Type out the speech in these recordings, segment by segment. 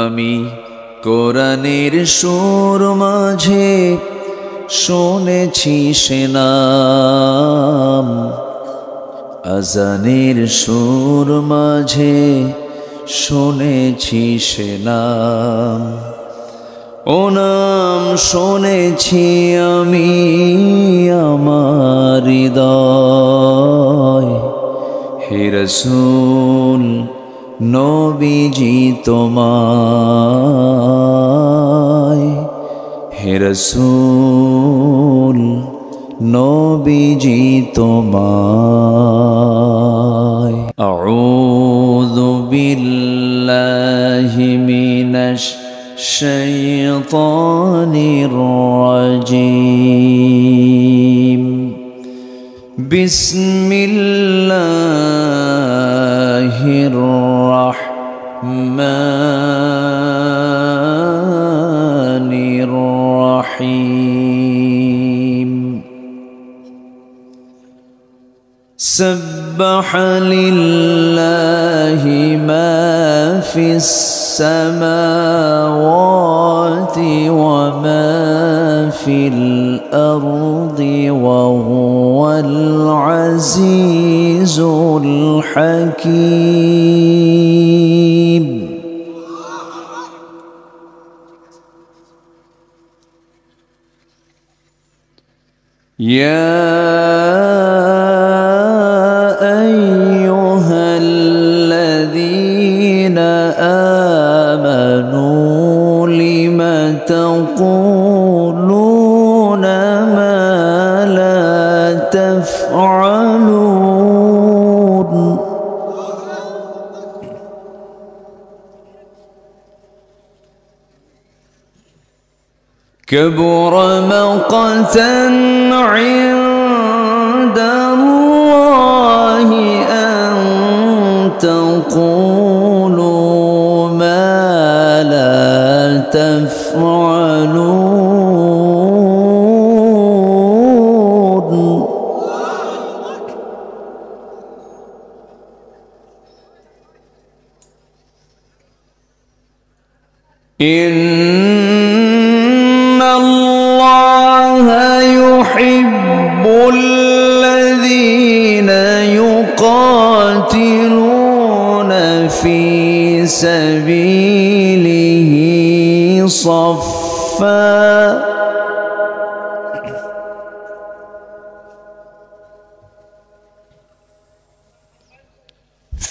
আমি কোরআনের সুর মাঝে শুনেছি সে নাম, আজানের সুর মাঝে শুনেছি সে নাম। ও নাম শুনেছি আমি আমার হৃদয়। হে রাসূল নবীজি তোমায়, হে রাসূল নবীজি তোমায়। আউযু বিল্লাহি মিনাশ শাইতানির রাজীম। বিসমিল্লাহির রাহমানির রাহিম। সাব্বাহা লিল্লাহি মা ফিস সামাওয়াতি ওয়া মা ফিল আরদি ওয়া হুয়াল আজিজুল হাকীম। ইয়া আইয়ুহাল্লাযীনা আমানু লিমা তাকুলুনা মা লা তাফআলুন। كبر مقتا عند الله أن تقولوا ما لا تفعلون. إن الله يحب الذين يقاتلون في سبيله صفا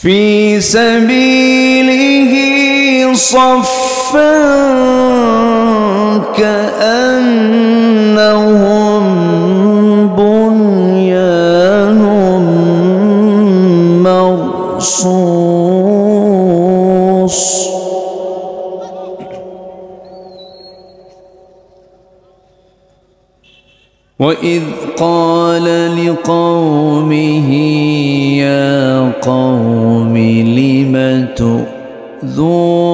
في سبيله صفا كأنهم بنيان مرصوص. وإذ قال لقومه يا قوم لم تؤذونني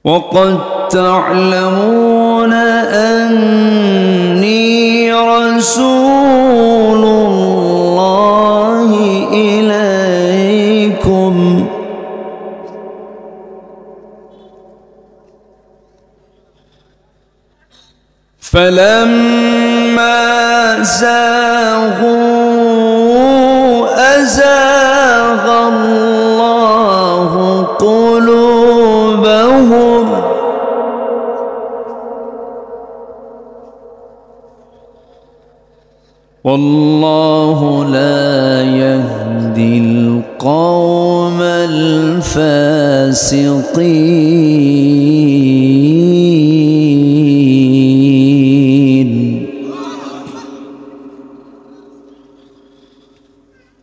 وقد تعلمون أني رسول الله إليكم فلما زاغوا أزاغ الله قلوبهم والله لا يهدي القوم الفاسقين.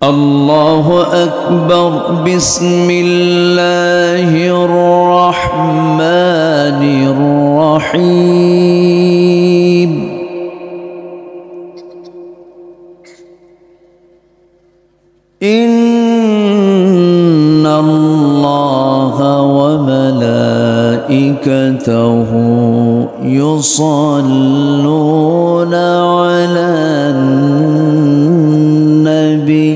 الله أكبر. بسم الله الرحمن الرحيم. إن الله وملائكته يصلون على النبي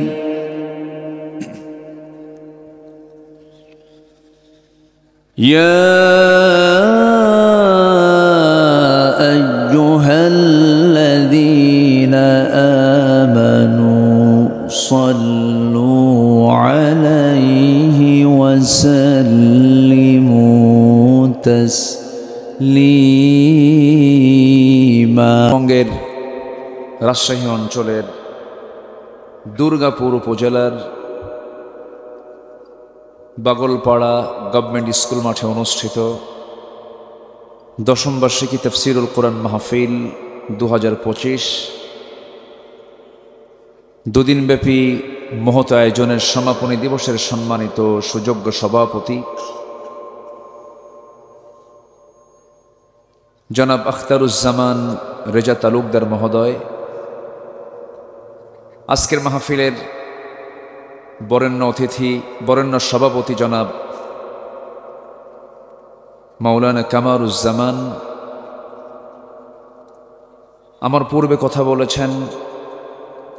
يا أيها الذين آمنوا صلوا عليه وسلموا تسليما বঙ্গের রাজশাহী অঞ্চলের দুর্গাপুর উপজেলার বাগলপাড়া গভর্নমেন্ট স্কুল মাঠে অনুষ্ঠিত দশম বার্ষিকী তাফসীরুল কোরআন মাহফিল 2025 দুদিনব্যাপী মহৎ আয়োজনের সমাপনী দিবসের সম্মানিত সুযোগ্য সভাপতি জনাব আখতারুজ্জামান রেজা তালুকদার মহোদয়, আজকের মাহফিলের বরেণ্য অতিথি বরেণ্য সভাপতি জনাব মাওলানা কামারুজ্জামান, আমার পূর্বে কথা বলেছেন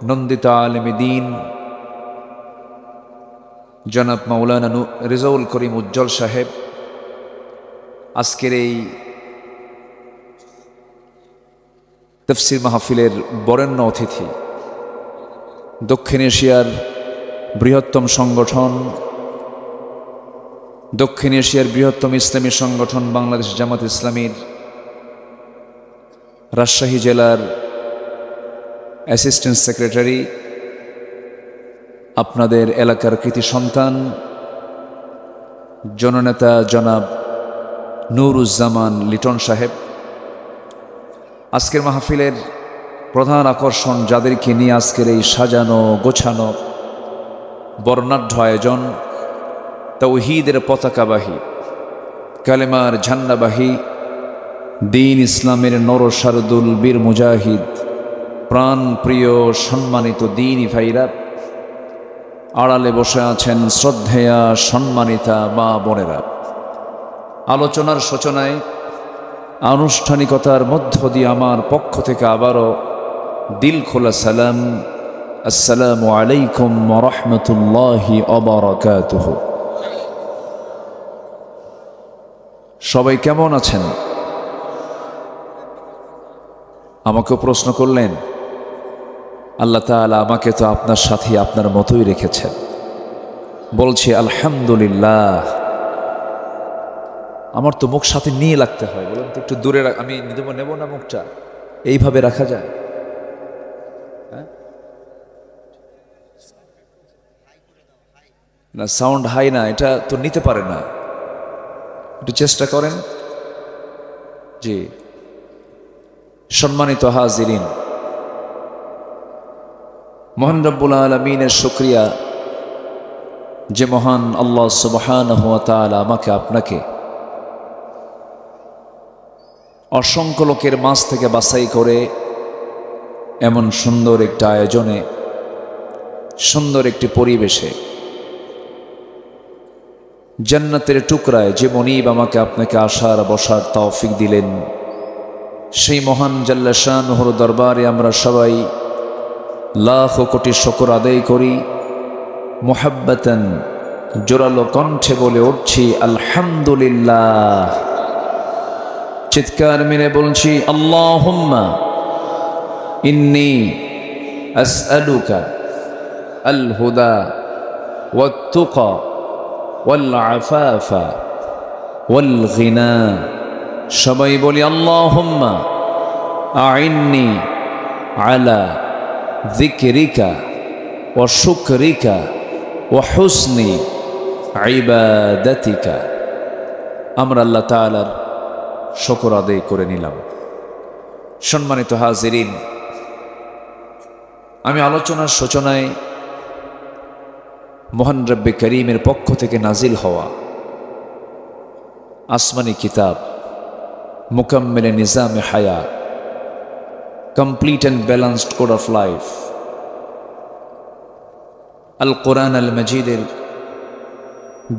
নন্দিতা আলেমী দ্বীন জনাব মাওলানা রেজাউল করিম উজ্জ্বল সাহেব, আজকের এই তাফসীর মাহফিলের বরেণ্য অতিথি দক্ষিণ এশিয়ার বৃহত্তম সংগঠন দক্ষিণ এশিয়ার বৃহত্তম ইসলামী সংগঠন বাংলাদেশ জামাত ইসলামীর রাজশাহী জেলার অ্যাসিস্ট্যান্ট সেক্রেটারি, আপনাদের এলাকার কৃতি সন্তান জননেতা জনাব নুরুজ্জামান লিটন সাহেব, আজকের মাহফিলের প্রধান আকর্ষণ যাদেরকে নিয়ে আজকের এই সাজানো গোছানো বর্ণাঢ্য আয়োজন, তাওহীদের পতাকাবাহী কালেমার ঝান্ডাবাহী দ্বীন ইসলামের নরসারদুল বীর মুজাহিদ প্রাণ প্রিয় সম্মানিত দ্বীনি ভাইরা, আড়ালে বসে আছেন শ্রদ্ধেয়া সম্মানিতা মা বোনেরা, আলোচনার সূচনায় আনুষ্ঠানিকতার মধ্য দিয়ে আমার পক্ষ থেকে আবারও দিল খোলা সালাম, আসসালামু আলাইকুম ওয়া রাহমাতুল্লাহি ওয়া বারাকাতুহু। সবাই কেমন আছেন? আমাকে প্রশ্ন করলেন, আল্লাহ তাআলা আমাকে তো আপনার সাথে আপনার মতোই রেখেছেন। বলছি আলহামদুলিল্লাহ। আমার তো মুখ সাথে নিয়ে লাগতে হয়, বলুন তো একটু দূরে আমি নেব না, মুখটা এইভাবে রাখা যায়? না, সাউন্ড হাই না, এটা তো নিতে পারে না, একটু চেষ্টা করেন। জি, সম্মানিত হাজিরিন, মহান রব্বুল আলামিনের শুকরিয়া যে মহান আল্লাহ সুবহানাহু ওয়া তাআলা আমাকে আপনাকে অসংখ্য লোকের মাঝ থেকে বাছাই করে এমন সুন্দর একটা আয়োজনে, সুন্দর একটি পরিবেশে, জান্নাতের টুকরায় যে মনিব আমাকে আপনাকে আসার বসার তৌফিক দিলেন, সেই মহান জাল্লা শানুহুর দরবারে আমরা সবাই লাখ কোটি শুকর আদায় করি। মুহাব্বাতান জোরালো কণ্ঠে বলে উঠছি আলহামদুলিল্লাহ। চিৎকার মেরে বলছি আল্লাহুম্মা ইন্নী আসআলুকা আল হুদা ওয়াত তুকা ওয়াল আফাফা ওয়াল গিনা। সবাই বলি আল্লাহুম্মা আইন্নি আলা যিকরিকা ওয়া শুকরিকা ওয়া হুসনি ইবাদাতিকা। আমরা আল্লাহ তাআলার শুকর আদায় করে নিলাম। সম্মানিত হাজিরিন, আমি আলোচনার সূচনায় মহান রব্বে করিমের পক্ষ থেকে নাজিল হওয়া আসমানি কিতাব মুকাম্মিলে নিজামে হায়া, complete and balanced code of life, আল কোরআন আল মজিদের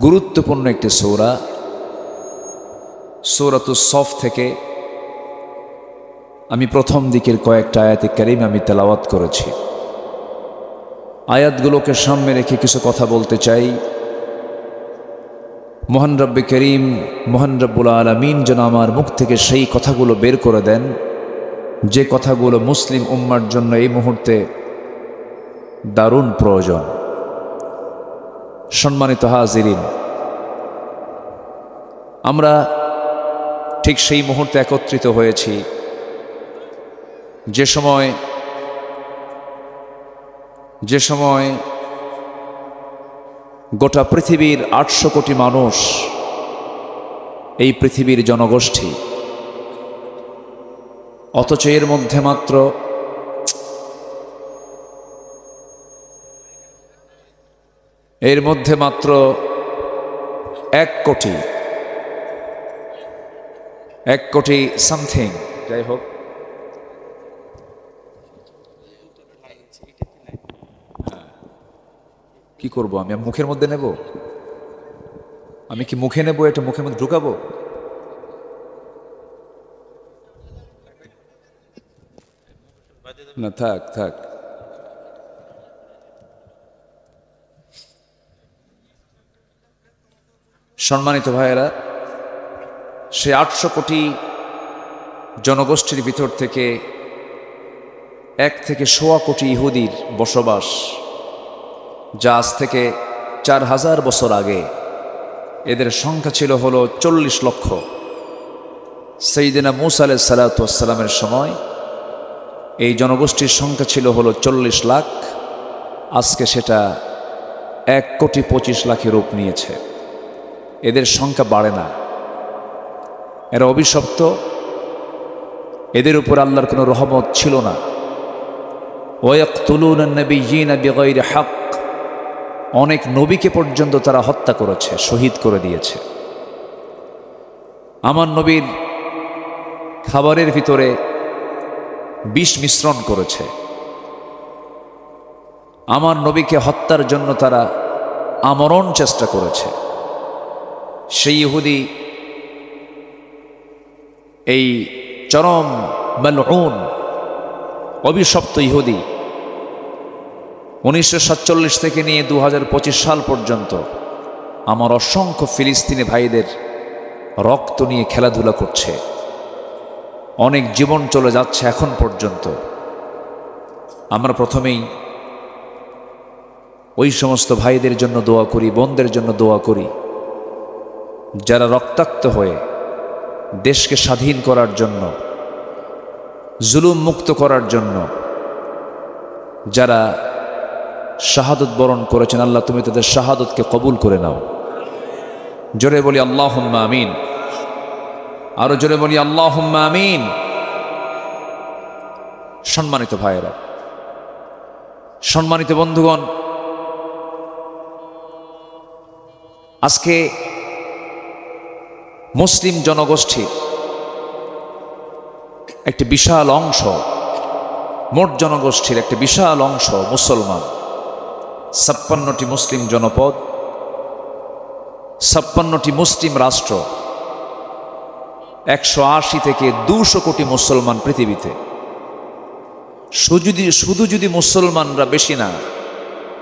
গুরুত্বপূর্ণ একটি সূরা, সূরাতুস সফ থেকে আমি প্রথম দিকের কয়েকটা আয়াতে কারিম আমি তেলাওয়াত করেছি। আয়াতগুলোকে সামনে রেখে কিছু কথা বলতে চাই। মহান রব্বে করিম, মহান রব্বুল আলামিন যেন আমার মুখ থেকে সেই কথাগুলো বের করে দেন যে কথাগুলো মুসলিম উম্মার জন্য এই মুহূর্তে দারুণ প্রয়োজন। সম্মানিত হাজিরিন, আমরা ঠিক সেই মুহূর্তে একত্রিত হয়েছি যে সময় গোটা পৃথিবীর 800 কোটি মানুষ, এই পৃথিবীর জনগোষ্ঠী, অথচ এর মধ্যে মাত্র 1 কোটি সামথিং, যাই হোক, কি করব আমি মুখের মধ্যে নেব? আমি কি মুখে নেব? এটা মুখের মধ্যে ঢুকাবো? না, থাক থাক। সম্মানিত ভাইয়েরা, সে 800 কোটি জনগোষ্ঠীর ভিতর থেকে 1 থেকে 1.25 কোটি ইহুদির বসবাস, যা আজ থেকে 4000 বছর আগে এদের সংখ্যা ছিল হলো 40 লক্ষ। সাইয়েদনা মূসা আলাইহিস সালাতু ওয়াস সালামের সময় এই জনগোষ্ঠীর সংখ্যা ছিল হলো 40 লাখ। আজকে সেটা 1,25,00,000 রূপ নিয়েছে। এদের সংখ্যা বাড়ে না, এরা অভিশপ্ত, এদের উপর আল্লাহর কোনো রহমত ছিল না। ওয়ায়াকতুলুনা আন-নাবিয়্যিনা বিগাইরি হক, অনেক নবীকে পর্যন্ত তারা হত্যা করেছে, শহীদ করে দিয়েছে। আমার নবীর খাবারের ভিতরে বিষ মিশ্রণ করেছে। আমার নবীকে হত্যার জন্য তারা আমরণ চেষ্টা করেছে। সেই ইহুদি, এই চরম মালউন অভিশপ্ত ইহুদি 1947 থেকে নিয়ে 2025 সাল পর্যন্ত আমার অসংখ্য ফিলিস্তিনি ভাইদের রক্ত নিয়ে খেলাধুলা করছে। অনেক জীবন চলে যাচ্ছে এখন পর্যন্ত। আমরা প্রথমেই ওই সমস্ত ভাইদের জন্য দোয়া করি, বোনদের জন্য দোয়া করি, যারা রক্তাক্ত হয়ে দেশকে স্বাধীন করার জন্য, জুলুম মুক্ত করার জন্য যারা শাহাদত বরণ করেছেন, আল্লাহ তুমি তাদের শাহাদতকে কবুল করে নাও। জোরে বলি আল্লাহুম্মা আমিন। আরো জোরে বলি আল্লাহুম্মা আমিন। সম্মানিত ভাইয়েরা, সম্মানিত বন্ধুগণ, আজকে মুসলিম জনগোষ্ঠীর একটি বিশাল অংশ, মোট জনগোষ্ঠীর একটি বিশাল অংশ মুসলমান। 56টি মুসলিম জনপদ, 56টি মুসলিম রাষ্ট্র, 180 থেকে 200 কোটি মুসলমান পৃথিবীতে। শুধু যদি মুসলমানরা বেশি না,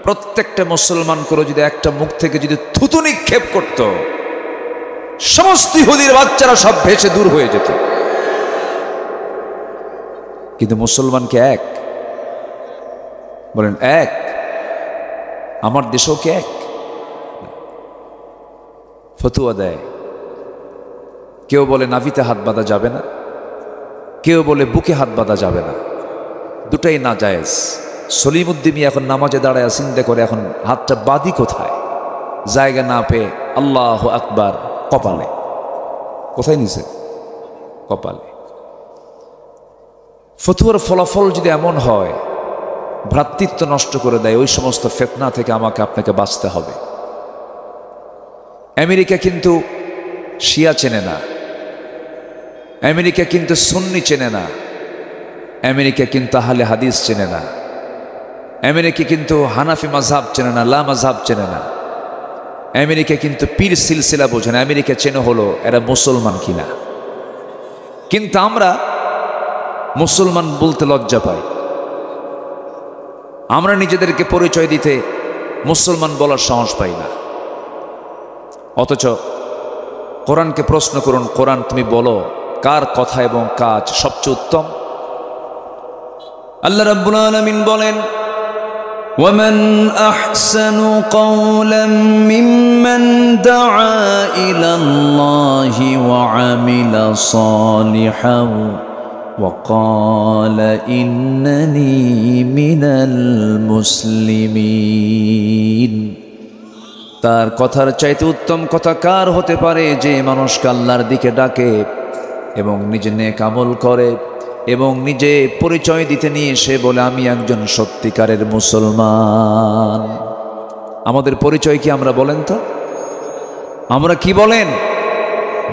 প্রত্যেকটা মুসলমান করে যদি একটা মুখ থেকে যদি থুতু নিক্ষেপ করত, সমস্ত ইহুদির বাচ্চারা সব ভেসে দূর হয়ে যেত। কিন্তু মুসলমানকে এক বলেন, এক আমার দেশও কি এক? ফতুয়া দেয়, কেউ বলে নাভিতে হাত বাঁধা যাবে না, কেউ বলে বুকে হাত বাঁধা যাবে না, দুটাই না জায়েজ। সলিমুদ্দিনী এখন নামাজে দাঁড়ায় চিন্তা করে এখন হাতটা বাঁধি কোথায়, জায়গা না পেয়ে আল্লাহু আকবার কপালে। কোথায় নিছে? কপালে। ফতুয়ার ফলাফল যদি এমন হয় ভ্রাতৃত্ব নষ্ট করে দেয়, ওই সমস্ত ফিতনা থেকে আমাকে আপনাকে বাঁচতে হবে। আমেরিকা কিন্তু শিয়া চেনে না, আমেরিকা কিন্তু সুন্নি চেনে না, আমেরিকা কিন্তু আহলে হাদিস চেনে না, আমেরিকা কিন্তু হানাফি মাযহাব চেনে না, লা মাযহাব চেনে না, আমেরিকা কিন্তু পীর সিলসিলা বোঝে না। আমেরিকা চেনে হলো এরা মুসলমান কিনা। কিন্তু আমরা মুসলমান বলতে লজ্জা পায়। আমরা নিজেদেরকে পরিচয় দিতে মুসলমান বলার সাহস পাই না। অথচ কোরআনকে প্রশ্ন করুন, কোরআন তুমি বলো কার কথা এবং কাজ সবচেয়ে উত্তম? আল্লাহ রাব্বুল আলামিন বলেন, ومن أحسن قولا ممن دعا إلى الله وعمل صالحا وقال إنني من المسلمين। তার কথার চাইতে উত্তম কথা কার হতে পারে যে মানুষকে আল্লাহর দিকে ডাকে এবং নিজে নেক আমল করে এবং নিজে পরিচয় দিতে নিয়ে সে বলে আমি একজন সত্যিকারের মুসলমান। আমাদের পরিচয় কি আমরা বলেন তো? আমরা কি বলেন?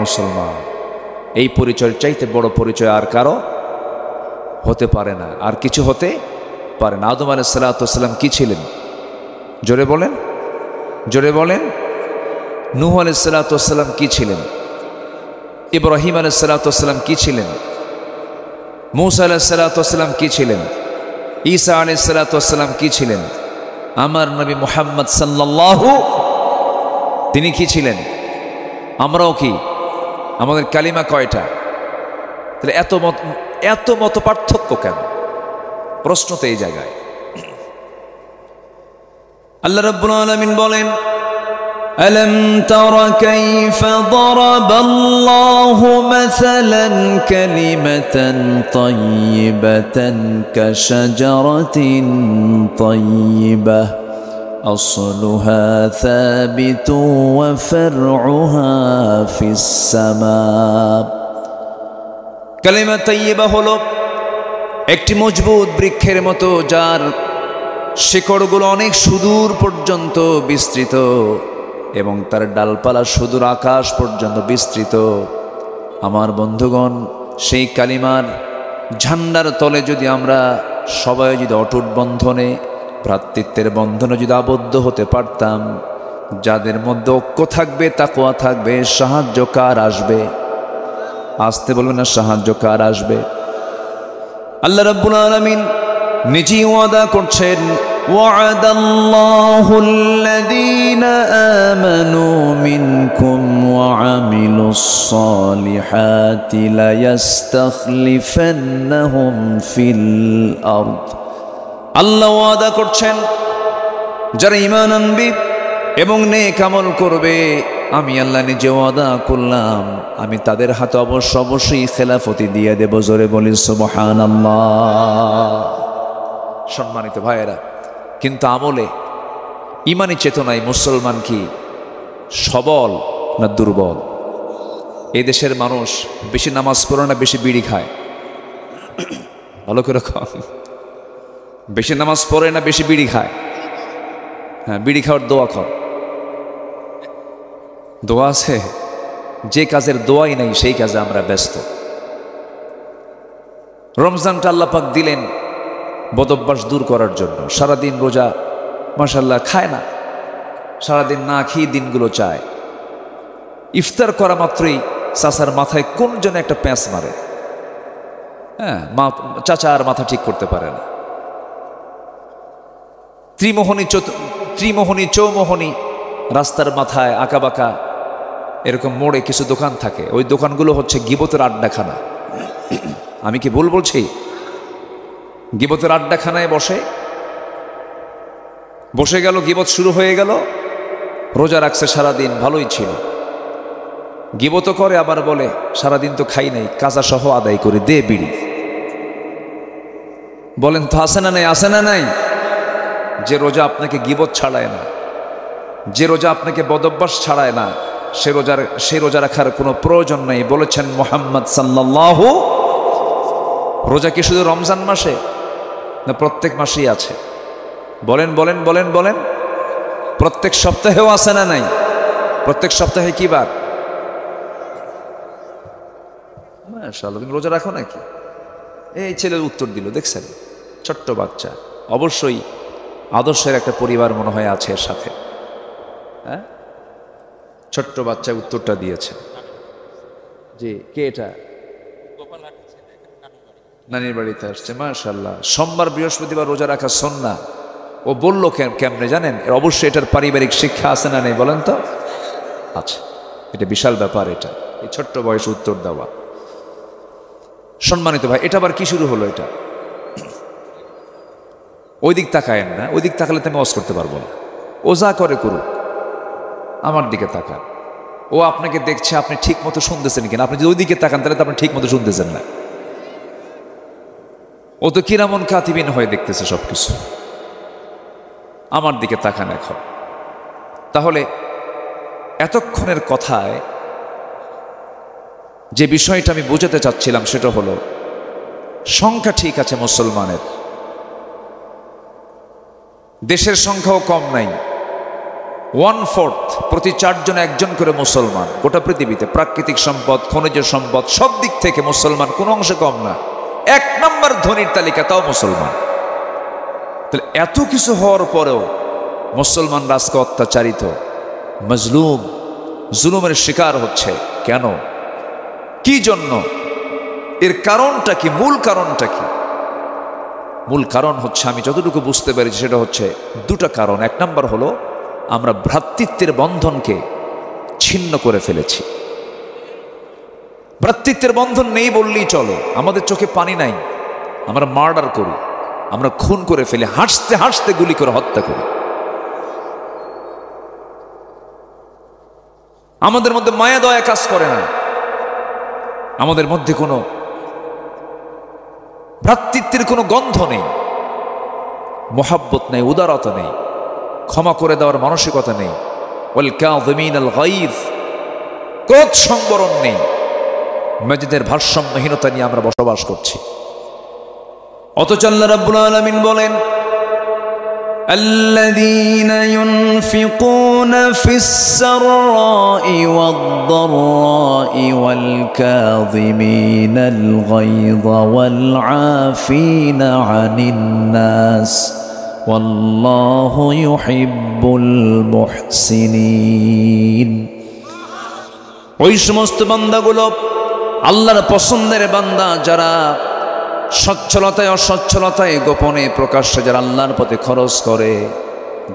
মুসলমান। এই পরিচয়ের চাইতে বড় পরিচয় আর কারো হতে পারে না, আর কিছু হতে পারে না। আদম আলাইহিস সালাতু ওয়াস সালাম কি ছিলেন? জোরে বলেন, জোরে বলেন। নূহ আলাইহিস সালাতু ওয়াস সালাম কি ছিলেন? ইব্রাহিম আলাইহিস সালাতু ওয়াস সালাম কি ছিলেন? মূসা আলাইহিস সালাতু ওয়াস সালাম কি ছিলেন? ঈসা আলাইহিস সালাতু ওয়াস সালাম কি ছিলেন? আমার নবী মুহাম্মদ সাল্লাল্লাহু, তিনি কি ছিলেন? আমরাও কি? আমাদের কালিমা কয়টা? তাহলে এত মত পার্থক্য কেন? প্রশ্ন তো এই জায়গায়। আল্লাহ রাব্বুল আলামিন বলেন, ألم تر كيف ضرب الله مثلا كلمة طيبة كشجرة طيبة أصلها ثابت وفرعها في السماء। কালিমা তাইয়্যিবা হলো একটি মজবুত বৃক্ষের মতো যার শিকড়গুলো অনেক সুদূর পর্যন্ত বিস্তৃত এবং তার ডালপালা সুদূর আকাশ পর্যন্ত বিস্তৃত। আমার বন্ধুগণ, সেই কালিমার ঝান্ডার তলে যদি আমরা সবাই যদি অটুট বন্ধনে, ভ্রাতৃত্বের বন্ধনে যদি আবদ্ধ হতে পারতাম, যাদের মধ্যে ঐক্য থাকবে, তাকওয়া থাকবে, সাহায্য কার আসবে? আসতে বলবেন না, সাহায্য কার আসবে? আল্লাহ রাব্বুল আলামিন নিজেই ওয়াদা করছেন, وعد الله الذين آمنوا منكم وعملوا الصالحات ليستخلفنهم في الأرض। আল্লাহ ওয়াদা করছেন যারা ঈমান আনবে এবং নেক আমল করবে, আমি আল্লাহ নিজে ওয়াদা করলাম আমি তাদের হাতে অবশ্যই খেলাফতি দিয়ে দেব। জোরে বলি সুবহানাল্লাহ। সম্মানিত ভাইয়েরা, কিন্তু আমলে ইমানি চেতনায় মুসলমান কি সবল না দুর্বল? এই দেশের মানুষ বেশি নামাজ পড়ে না বেশি বিড়ি খায়? ভালো করে কম। বেশি নামাজ পড়ে না বেশি বিড়ি খায়? হ্যাঁ, বিড়ি খাওয়ার দোয়া কর। দোয়া আছে, যে কাজের দোয়াই নাই সেই কাজে আমরা ব্যস্ত। রমজানটা আল্লাহ পাক দিলেন বদভ্যাস দূর করার জন্য। সারাদিন রোজা, মাশাআল্লাহ, খায় না, সারাদিন না খেয়ে দিনগুলো চায়। ইফতার করা মাত্রই চাচার মাথায় কোন যেন একটা প্যাঁচ মারে। হ্যাঁ, চাচা আর মাথা ঠিক করতে পারে না। ত্রিমোহনী চৌমোহনী রাস্তার মাথায় আঁকাবাঁকা এরকম মোড়ে কিছু দোকান থাকে, ওই দোকানগুলো হচ্ছে গিবতের আড্ডাখানা। আমি কি ভুল বলছি? গিবতের আড্ডাখানায় বসে গেল, গিবত শুরু হয়ে গেল। রোজা রাখছে সারাদিন, ভালোই ছিল, গিবত করে আবার বলে সারাদিন তো খাই নাই, কাজা সহ আদায় করে দে বিড়ি। বলেন তো আসে না নাই? আসে না নাই? যে রোজা আপনাকে গিবত ছাড়ায় না, যে রোজা আপনাকে বদভ্যাস ছাড়ায় না, সে রোজা রাখার কোনো প্রয়োজন নেই। বলেছেন মুহাম্মদ সাল্লাল্লাহু। রোজা কি শুধু রমজান মাসে না প্রত্যেক মাসেই আছে? বলেন বলেন বলেন বলেন। প্রত্যেক সপ্তাহেও আছে না নাই? প্রত্যেক সপ্তাহে কি বার? মাশাআল্লাহ, তুমি রোজা রাখো নাকি? এই ছেলের উত্তর দিল, দেখছেন? ছোট্ট বাচ্চা, অবশ্যই আদর্শের একটা পরিবার মনে হয় আছে এর সাথে। হ্যাঁ, ছোট্ট বাচ্চা উত্তরটা দিয়েছে। জি, কে এটা? নানির বাড়িতে আসছে, মাশাআল্লাহ। সোমবার বৃহস্পতিবার রোজা রাখা সুন্নাহ। ও বললো কেমনে জানেন? অবশ্যই এটার পারিবারিক শিক্ষা আছে না নেই বলেন তো? আচ্ছা, এটা বিশাল ব্যাপার। এটা এই ছোট্ট বয়সে উত্তর দেওয়া। সম্মানিত ভাই, এটা আবার কি শুরু হলো? এটা ওই দিক তাকায়েন না, ওই দিক তাকালে তো আমি ওয়াজ করতে পারবো না। ও যা করে করুক, আমার দিকে তাকান। ও আপনাকে দেখছে, আপনি ঠিক মতো শুনতেছেন কিনা। আপনি যদি ওই দিকে তাকান তাহলে তো আপনি ঠিক মতো শুনতেছেন না। ও তো কিরামন কাতিবিন হয়ে দেখতেছে সবকিছু। আমার দিকে তাকান এখন। তাহলে এতক্ষণের কথায় যে বিষয়টা আমি বোঝাতে চাচ্ছিলাম সেটা হলো, সংখ্যা ঠিক আছে মুসলমানের, দেশের সংখ্যাও কম নাই। 1/4, প্রতি 4 জন 1 জন করে মুসলমান গোটা পৃথিবীতে। প্রাকৃতিক সম্পদ, খনিজ সম্পদ, সব দিক থেকে মুসলমান কোনো অংশে কম না। 1 নম্বর ধনীর তালিকা তাও মুসলমান। তাহলে এত কিছু হওয়ার পরেও মুসলমানরা আজকে অত্যাচারিত, মজলুম, জুলুমের শিকার হচ্ছে। কেন? কি জন্য? এর কারণটা কি? মূল কারণটা কি? মূল কারণ হচ্ছে, আমি যতটুকু বুঝতে পেরেছি সেটা হচ্ছে 2টা কারণ। 1 নম্বর হলো, আমরা ভ্রাতৃত্বের বন্ধনকে ছিন্ন করে ফেলেছি। ভ্রাতৃত্বের বন্ধন নেই বললেই চলে। আমাদের চোখে পানি নাই, আমরা মার্ডার করি, আমরা খুন করে ফেলি, হাসতে হাসতে গুলি করে হত্যা করি। আমাদের মধ্যে মায়া দয়া কাজ করে না, আমাদের মধ্যে কোনো ভ্রাতৃত্বের কোনো গন্ধ নেই, মোহাব্বত নেই, উদারতা নেই, ক্ষমা করে দেওয়ার মানসিকতা নেই। ওয়াল কাযিমিনাল গায়জ, ক্রোধ সংবরণ নেই। মেজাজের ভারসাম্যহীনতা নিয়ে আমরা বসবাস করছি। অথচ আল্লাহ রাব্বুল আলামিন বলেন, الذين ينفقون في السراء والضراء والكاظمين الغيظ والعافين عن الناس والله يحب المحسنين। ওই সমস্ত বান্দাগুলো আল্লাহর পছন্দের বান্দা, যারা সচ্ছলতায় অসচ্ছলতায়, গোপনে প্রকাশ্যে যারা আল্লাহর পথে খরচ করে,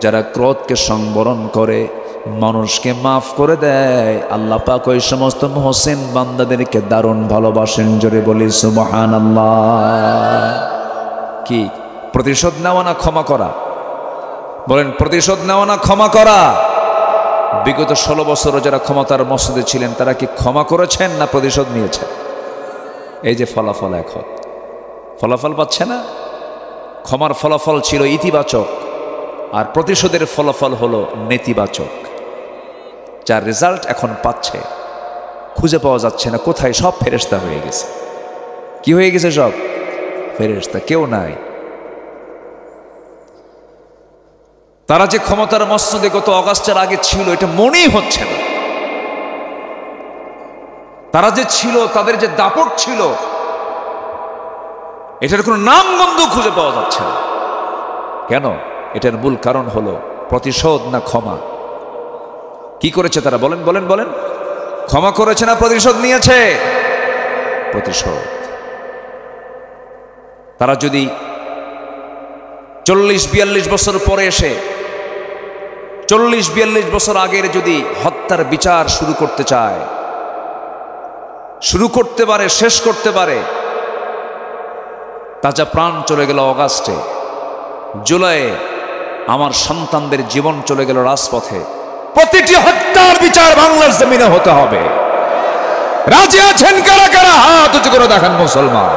যারা ক্রোধকে সংবরণ করে, মানুষকে মাফ করে দেয়। আল্লাহ পাক ওই সমস্ত মুহসিন বান্দাদেরকে দারুণ ভালোবাসেন। জোরে বলি সুবহানাল্লাহ। কি প্রতিশোধ নেওয়া না ক্ষমা করা? বলেন, প্রতিশোধ নেওয়া না ক্ষমা করা? বিগত 16 বছরও যারা ক্ষমতার মসনদে ছিলেন, তারা কি ক্ষমা করেছেন না প্রতিশোধ নিয়েছেন? এই যে ফলাফল, এখন ফলাফল পাচ্ছে না। ক্ষমার ফলাফল ছিল ইতিবাচক, আর প্রতিশোধের ফলাফল হলো নেতিবাচক। যার রেজাল্ট এখন পাচ্ছে, খুঁজে পাওয়া যাচ্ছে না কোথায়। সব ফেরেশতা হয়ে গেছে। কি হয়ে গেছে? সব ফেরেশতা, কেউ নাই। তারা যে ক্ষমতার মসনদে গত অগাস্টের আগে ছিল, এটা মনেই হচ্ছে না। তারা যে ছিল, তাদের যে দাপট ছিল, এটার কোনো নামগন্ধ খুঁজে পাওয়া যাচ্ছে না। কেন? এটার মূল কারণ হলো প্রতিশোধ না ক্ষমা। কি করেছে তারা? বলেন বলেন বলেন। ক্ষমা করেছে না প্রতিশোধ নিয়েছে? প্রতিশোধ। তারা যদি 40-42 বছর পরে এসে 40-42 বছর আগের যদি হত্যার বিচার শুরু করতে চায়, শুরু করতে পারে, শেষ করতে পারে। তাজা প্রাণ চলে গেল অগাস্টে, জুলাইয়ে আমার সন্তানদের জীবন চলে গেল রাজপথে। প্রতিটি হত্যার বিচার বাংলার জমিনে হতে হবে। রাজি আছেন কারা কারা? হাত উঁচু করে দেখান মুসলমান।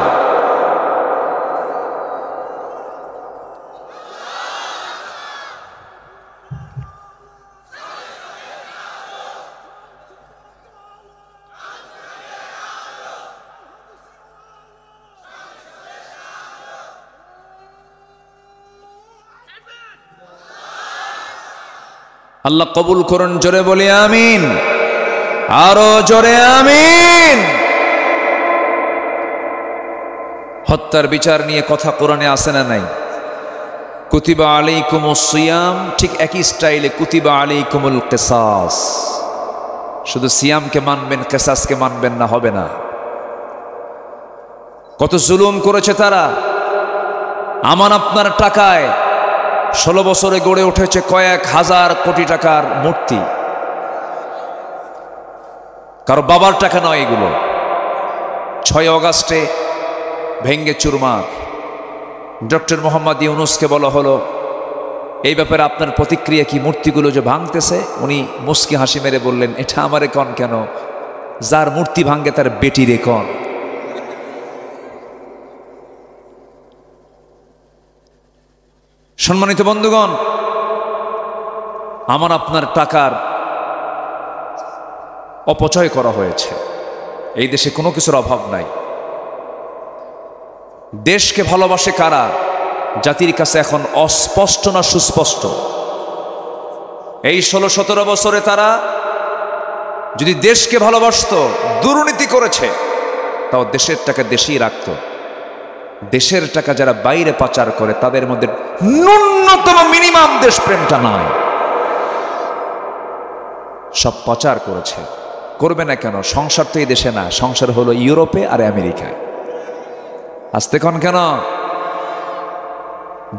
আল্লাহ কবুল করুন। জোরে বলি আমিন, আরো জোরে আমিন। হত্যার বিচার নিয়ে কথা কোরআনে আছে না নাই? কুতিবা আলাইকুমুস সিয়াম, ঠিক একই স্টাইলে কুতিবা আলাইকুমুল কিসাস। শুধু সিয়ামকে মানবেন, কিসাসকে মানবেন না, হবে না। কত জুলুম করেছে তারা। আমার আপনার টাকায় 16 বছরে গড়ে উঠেছে কয়েক হাজার কোটি টাকার মূর্তি। কারো বাবার টাকা নয় এগুলো। 6 অগাস্টে ভেঙ্গে চুরমার। ডক্টর মোহাম্মদ ইউনূসকে বলা হলো এই ব্যাপারে আপনার প্রতিক্রিয়া কি? মূর্তিগুলো যে ভাঙতেছে, উনি মুস্কি হাসি মেরে বললেন, এটা আমারে কন কেন, যার মূর্তি ভাঙ্গে তার বেটিরে কন। সম্মানিত বন্ধুগণ, আমার আপনার টাকার অপচয় করা হয়েছে। এই দেশে কোনো কিছুর অভাব নাই। দেশকে ভালোবাসে কারা? জাতির কাছে এখন অস্পষ্ট না সুস্পষ্ট। এই 16-17 বছরে তারা যদি দেশকে ভালোবাসতো, দুর্নীতি করেছে, তাও দেশের টাকা দেশেই রাখত। দেশের টাকা যারা বাইরে পাচার করে তাদের মধ্যে ন্যূনতম মিনিমাম দেশপ্রেমটা নাই। সব পাচার করেছে। করবে না কেন? সংসার তো এই দেশে না, সংসার হলো ইউরোপে আর আমেরিকায়। আসতে কন কেন?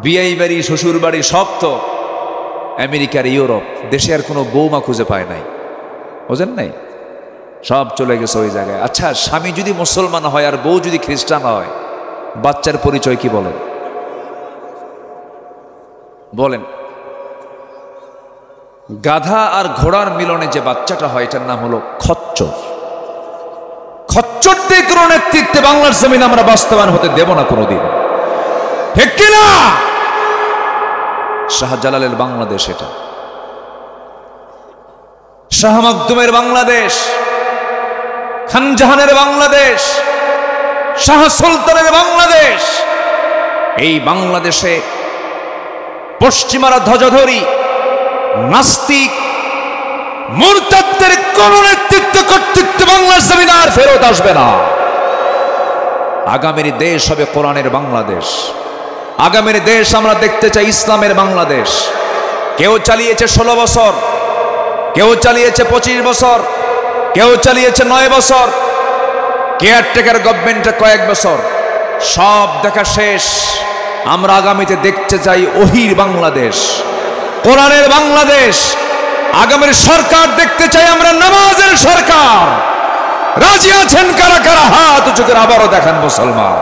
বিয়াই বাড়ি, শ্বশুর বাড়ি সব তো আমেরিকার, ইউরোপ। দেশে আর কোনো বৌমা খুঁজে পায় নাই, বোঝেন নাই? সব চলে গেছে ওই জায়গায়। আচ্ছা, স্বামী যদি মুসলমান হয় আর বউ যদি খ্রিস্টান হয়, বাচ্চার পরিচয় কি বলেন? বলেন। গাধা আর ঘোড়ার মিলনে যে বাচ্চাটা হয় এটার নাম হলো খচ্চর। খচ্চরদের কোনো নেতৃত্বে বাংলার জমিন আমরা বাস্তবায়ন হতে দেব না কোনোদিন, ঠিক কিনা? শাহজালালের বাংলাদেশ এটা, শাহ মাকদুমের বাংলাদেশ, খানজাহানের বাংলাদেশ, শাহ সুলতানের বাংলাদেশ। এই বাংলাদেশে পশ্চিমারা ধ্বজাধরি নাস্তিক মুরতাদদের কোন নেতৃত্ব কর্তৃত্ব বাংলার জমিনে আর ফেরত আসবে না। আগামীর দেশ হবে কোরআনের বাংলাদেশ। আগামীর দেশ আমরা দেখতে চাই ইসলামের বাংলাদেশ। কেউ চালিয়েছে 16 বছর, কেউ চালিয়েছে 25 বছর, কেউ চালিয়েছে 9 বছর, কেয়ারটেকার গভর্নমেন্টে কয়েক বছর। সব দেখা শেষ। আমরা আগামীতে দেখতে চাই ওহির বাংলাদেশ, কোরআনের বাংলাদেশ। আগামীর সরকার দেখতে চাই আমরা নামাজের সরকার। রাজি আছেন কারা কারা? হাত উঁচু করে আবারও দেখান মুসলমান।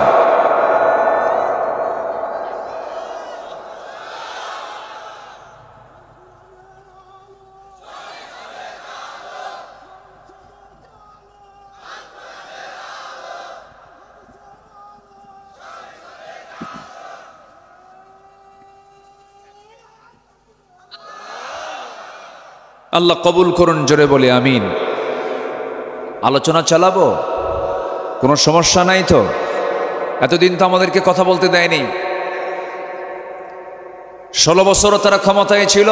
আল্লাহ কবুল করুন, জোরে বলে আমিন। আলোচনা চালাবো, কোনো সমস্যা নাই তো? এতদিন তো আমাদেরকে কথা বলতে দেয়নি। 16 বছরও তারা ক্ষমতায় ছিল।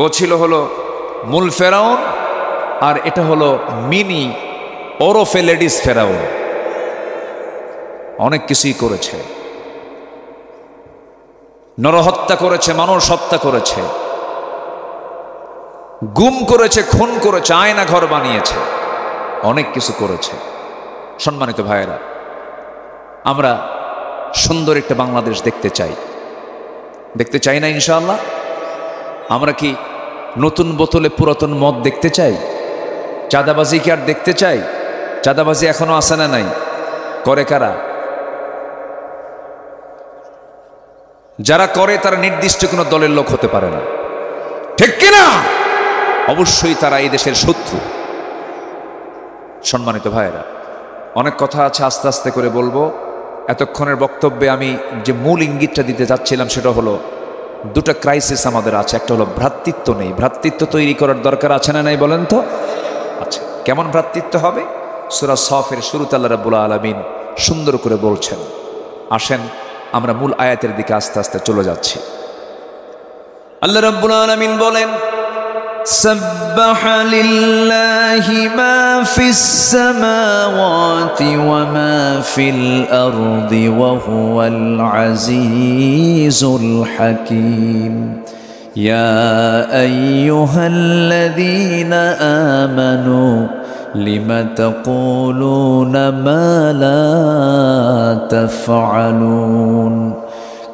ও ছিল হলো মূল ফেরাউন, আর এটা হলো মিনি ওরফে লেডিস ফেরাউন। অনেক কিছুই করেছে। নরহত্যা করেছে, মানুষ হত্যা করেছে, গুম করেছে, খুন করেছে, আয়না ঘর বানিয়েছে, অনেক কিছু করেছে। সম্মানিত ভাইয়েরা, আমরা সুন্দর একটা বাংলাদেশ দেখতে চাই। দেখতে চাই না ইনশাআল্লাহ? আমরা কি নতুন বোতলে পুরাতন মদ দেখতে চাই? চাঁদাবাজি কি আর দেখতে চাই? চাঁদাবাজি এখনো আসে না নাই? করে কারা? যারা করে তারা নির্দিষ্ট কোনো দলের লোক হতে পারে না, ঠিক কিনা? অবশ্যই তারা এই দেশের শত্রু। সম্মানিত ভাইয়েরা, অনেক কথা আছে, আস্তে আস্তে করে বলবো। এতক্ষণের বক্তব্যে আমি যে মূল ইঙ্গিতটা দিতে যাচ্ছিলাম সেটা হলো, দুটো ক্রাইসিস আমাদের আছে। একটা হলো ভ্রাতৃত্ব নেই। ভ্রাতৃত্ব তৈরি করার দরকার আছে না নাই বলেন তো? আচ্ছা, কেমন ভ্রাতৃত্ব হবে? সূরা সফের শুরুতে আল্লাহ রাব্বুল আলামিন সুন্দর করে বলছেন। আসেন আমরা মূল আয়াতের দিকে আস্তে আস্তে চলে যাচ্ছি। আল্লাহ রাব্বুল আলামিন বলেন, سبح لله ما في السماوات وما في الأرض وهو العزيز الحكيم يا أيها الذين آمنوا লিমা তাকুলুনা মা লা তাফআলুন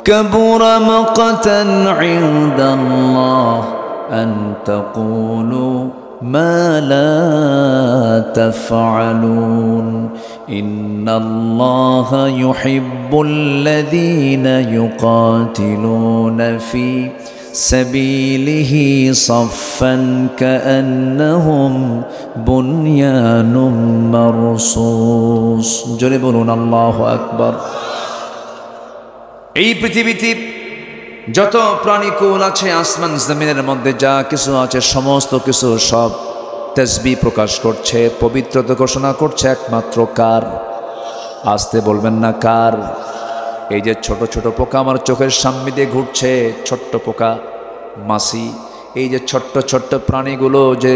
কাবুরা মাকতান ইনদাল্লাহ আন তাকুলু মা লা তাফআলুন ইন্নাল্লাহা ইউহিব্বুল্লাযীনা ইউকাতিলুনা ফি সাবিলিহি সাফফান কাআন্নাহুম বুনয়ানুম মারসুস। জোরে বলুন আল্লাহু আকবার। এই পৃথিবীতে যত প্রাণীকুল আছে, আসমান জমিনের মধ্যে যা কিছু আছে, সমস্ত কিছু সব তাসবিহ প্রকাশ করছে, পবিত্রতা ঘোষণা করছে একমাত্র কার? আসতে বলবেন না কার? এই যে ছোট ছোট পোকা আমার চোখের সামনে দিয়ে ঘুরছে, ছোট্ট পোকা মাছি, এই যে ছোট্ট ছোট্ট প্রাণীগুলো যে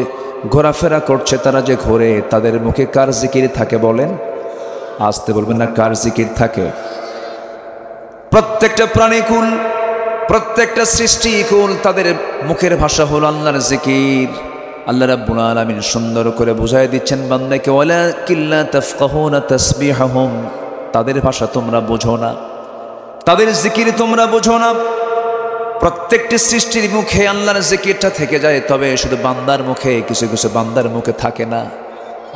ঘোরাফেরা করছে, তারা যে ঘোরে, তাদের মুখে কার জিকির থাকে বলেন? আসতে বলবেন না কার জিকির থাকে? প্রত্যেকটা প্রাণীকুল, প্রত্যেকটা সৃষ্টিকুল, তাদের মুখের ভাষা হলো আল্লাহর জিকির। আল্লাহ রাব্বুল আলামিন সুন্দর করে বুঝাই দিচ্ছেন বান্দাকে, ওয়ালাকিন লা তাফকাহুনা তাসবিহাহুম, তাদের ভাষা তোমরা বোঝো না, তাদের জিকির তোমরা বোঝো না। প্রত্যেকটি সৃষ্টির মুখে আল্লাহর জিকিরটা থেকে যায়, তবে শুধু বান্দার মুখে, কিছু কিছু বান্দার মুখে থাকে না।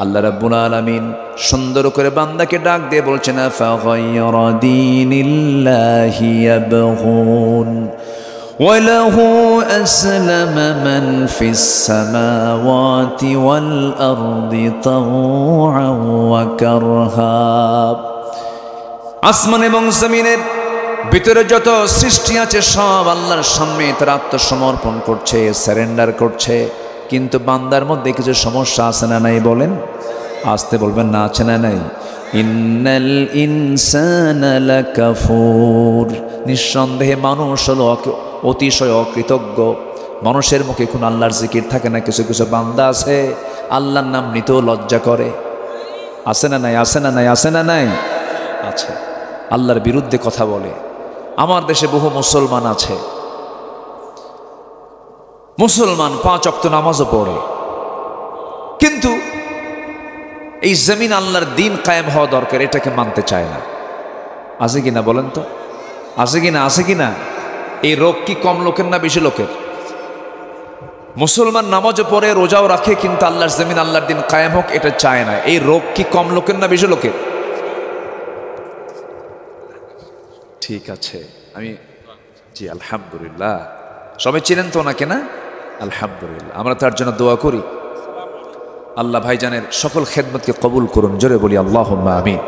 আল্লাহ রাব্বুল আলামিন সুন্দর করে বান্দাকে ডাক দিয়ে বলছেন, ফাগায়রা দীনিল্লাহি ইয়াবগুন ওয়ালাহু আসলামা মান ফিস সামাওয়াতি ওয়াল আরদি তাওআন ওয়া কারহা। আসমান এবং জমিনের ভিতরে যত সৃষ্টি আছে সব আল্লাহর সামনে তারা আত্মসমর্পণ করছে, সারেন্ডার করছে। কিন্তু বান্দার মধ্যে কিছু সমস্যা আছে না নাই বলেন? আসতে বলবেন না আছে না নাই? ইন্নাল ইনসানা লাকাফুর, নিঃসন্দেহে মানুষ হলো অতিশয় অকৃতজ্ঞ। মানুষের মুখে কোন আল্লাহর জিকির থাকে না। কিছু কিছু বান্দা আছে আল্লাহর নাম নিতেও লজ্জা করে। আছে না নাই? আছে না নাই? আছে না নাই? আছে। আল্লাহর বিরুদ্ধে কথা বলে। আমার দেশে বহু মুসলমান আছে, মুসলমান 5 ওয়াক্ত নামাজও পড়ে, কিন্তু এই জমিন আল্লাহর দিন কায়েম হওয়া দরকার এটাকে মানতে চায় না। আছে কিনা বলেন তো? আছে কিনা? আছে কিনা? এই রোগ কি কম লোকের না বেশি লোকের? মুসলমান নামাজও পড়ে, রোজাও রাখে, কিন্তু আল্লাহর জমিন আল্লাহর দিন কায়েম হোক এটা চায় না। এই রোগ কি কম লোকের না বেশি লোকের? ঠিক আছে, আমি জি আলহামদুলিল্লাহ। সবাই চিনেন তো ওনাকে না? আলহামদুলিল্লাহ, আমরা তার জন্য দোয়া করি। আল্লাহ ভাইজানের সকল খেদমতকে কবুল করুন। জোরে বলি আল্লাহুম্মা আমিন।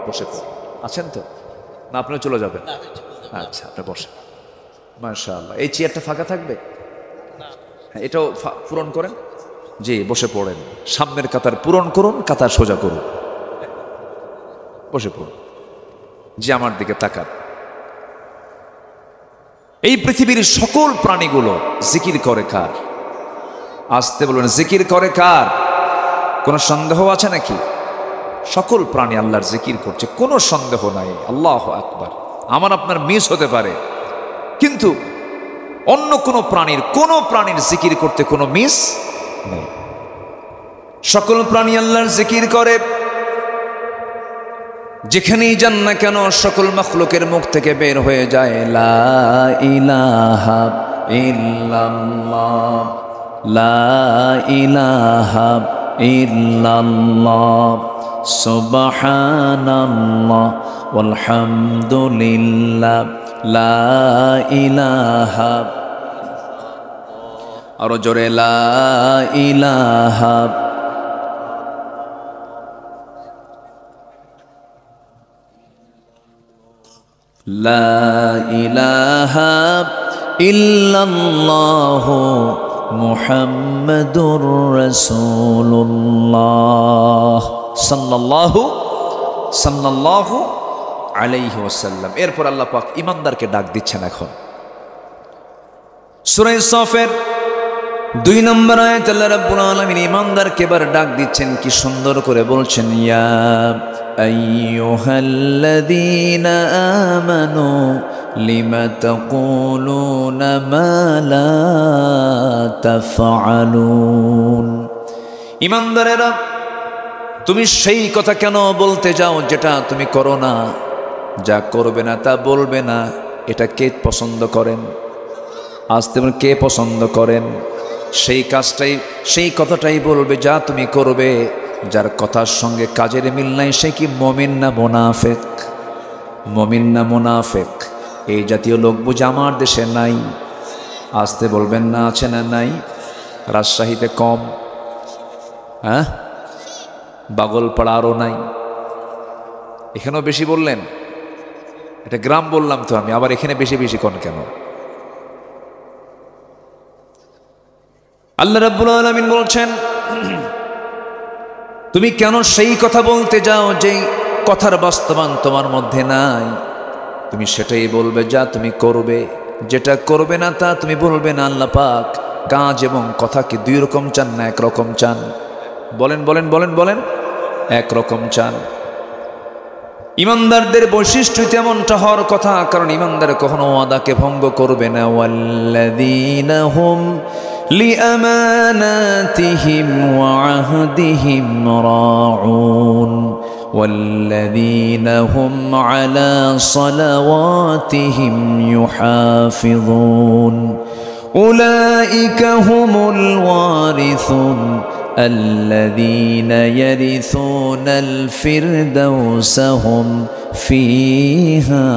বসে আছেন তো না? আপনিও চলে যাবেন? আচ্ছা, আপনি বসেন। মাশাআল্লাহ। এই চেয়ারটা ফাঁকা থাকবে? হ্যাঁ, এটাও পূরণ করেন। জি, বসে পড়েন। সামনের কাতার পূরণ করুন, কাতার সোজা করুন। বসে পড়ুন। জি, আমার দিকে তাকান। এই পৃথিবীর সকল প্রাণীগুলো জিকির করে কার? আসতে বলবেন, জিকির করে কার? কোনো সন্দেহ আছে নাকি? সকল প্রাণী আল্লাহর জিকির করছে, কোনো সন্দেহ নাই। আল্লাহু আকবার। আমার আপনার মিস হতে পারে, কিন্তু অন্য কোনো প্রাণীর জিকির করতে কোনো মিস নেই। সকল প্রাণী আল্লাহর জিকির করে। যেখানেই যান না কেন সকল মাখলুকের মুখ থেকে বের হয়ে যায় লা ইলাহা ইল্লাল্লাহ, লা ইলাহা ইল্লাল্লাহ, সুবহানাল্লাহ ওয়ালহামদুলিল্লাহ, লা ইলাহা, আরো জোরে লা ইলাহা, লা ইলাহা ইল্লাল্লাহ মুহাম্মাদুর রাসূলুল্লাহ সাল্লাল্লাহু আলাইহি ওয়াসাল্লাম। এরপর আল্লাহ পাক ইমানদারকে ডাক দিচ্ছেন। এখন সূরা সফের 2 নম্বর আয়াত আল্লাহ রাব্বুল আলামিন ইমানদারকে এবার ডাক দিচ্ছেন। কি সুন্দর করে বলছেন, ইয়া আইয়ুহাল্লাযীনা আমানু লিমা তাকুলুনা মা লা তাফআলুন। ইমানদারেরা তুমি সেই কথা কেন বলতে যাও যেটা তুমি করো না? যা করবে না তা বলবে না, এটা কে পছন্দ করেন? আজ তেমন কে পছন্দ করেন? সেই কাজটাই, সেই কথাটাই বলবে যা তুমি করবে। যার কথার সঙ্গে কাজের মিল নাই সে কি মুমিন না মুনাফিক? মুমিন না মুনাফিক? এই জাতীয় লোক বুঝে আমার দেশে নাই। আসতে বলবেন না, আছে না নাই? রাজশাহীতে কম, হ্যাঁ, বাগলপাড়া আরও নাই, এখানেও বেশি বললেন। এটা গ্রাম বললাম তো আমি, আবার এখানে বেশি বেশি কোন কেন? আল্লাহ রাব্বুল আলামিন বলছেন, তুমি কেন সেই কথা বলতে যাও যেই কথার বাস্তবায়ন তোমার মধ্যে নাই? তুমি সেটাই বলবে যা তুমি করবে। যেটা করবে না তা তুমি বলবে না। আল্লাহ পাক কাজ এবং কথা কি দুই রকম চান না এক রকম চান? বলেন বলেন বলেন বলেন, এক রকম চান। ইমানদারদের বৈশিষ্ট্য তেমনটা হওয়ার কথা, কারণ ইমানদার কখনো ওয়াদাকে ভঙ্গ করবে না। ওয়াল্লাযীনা হুম লিআমানাতিহিম ওয়া আহদিহিম রাউন ওয়াল্লাযীনা হুম আলা সালাওয়াতিহিম ইউহাফিযুন উলাইকা হুমুল ওয়ারিসুন الذين يرثون الفردوس هم فيها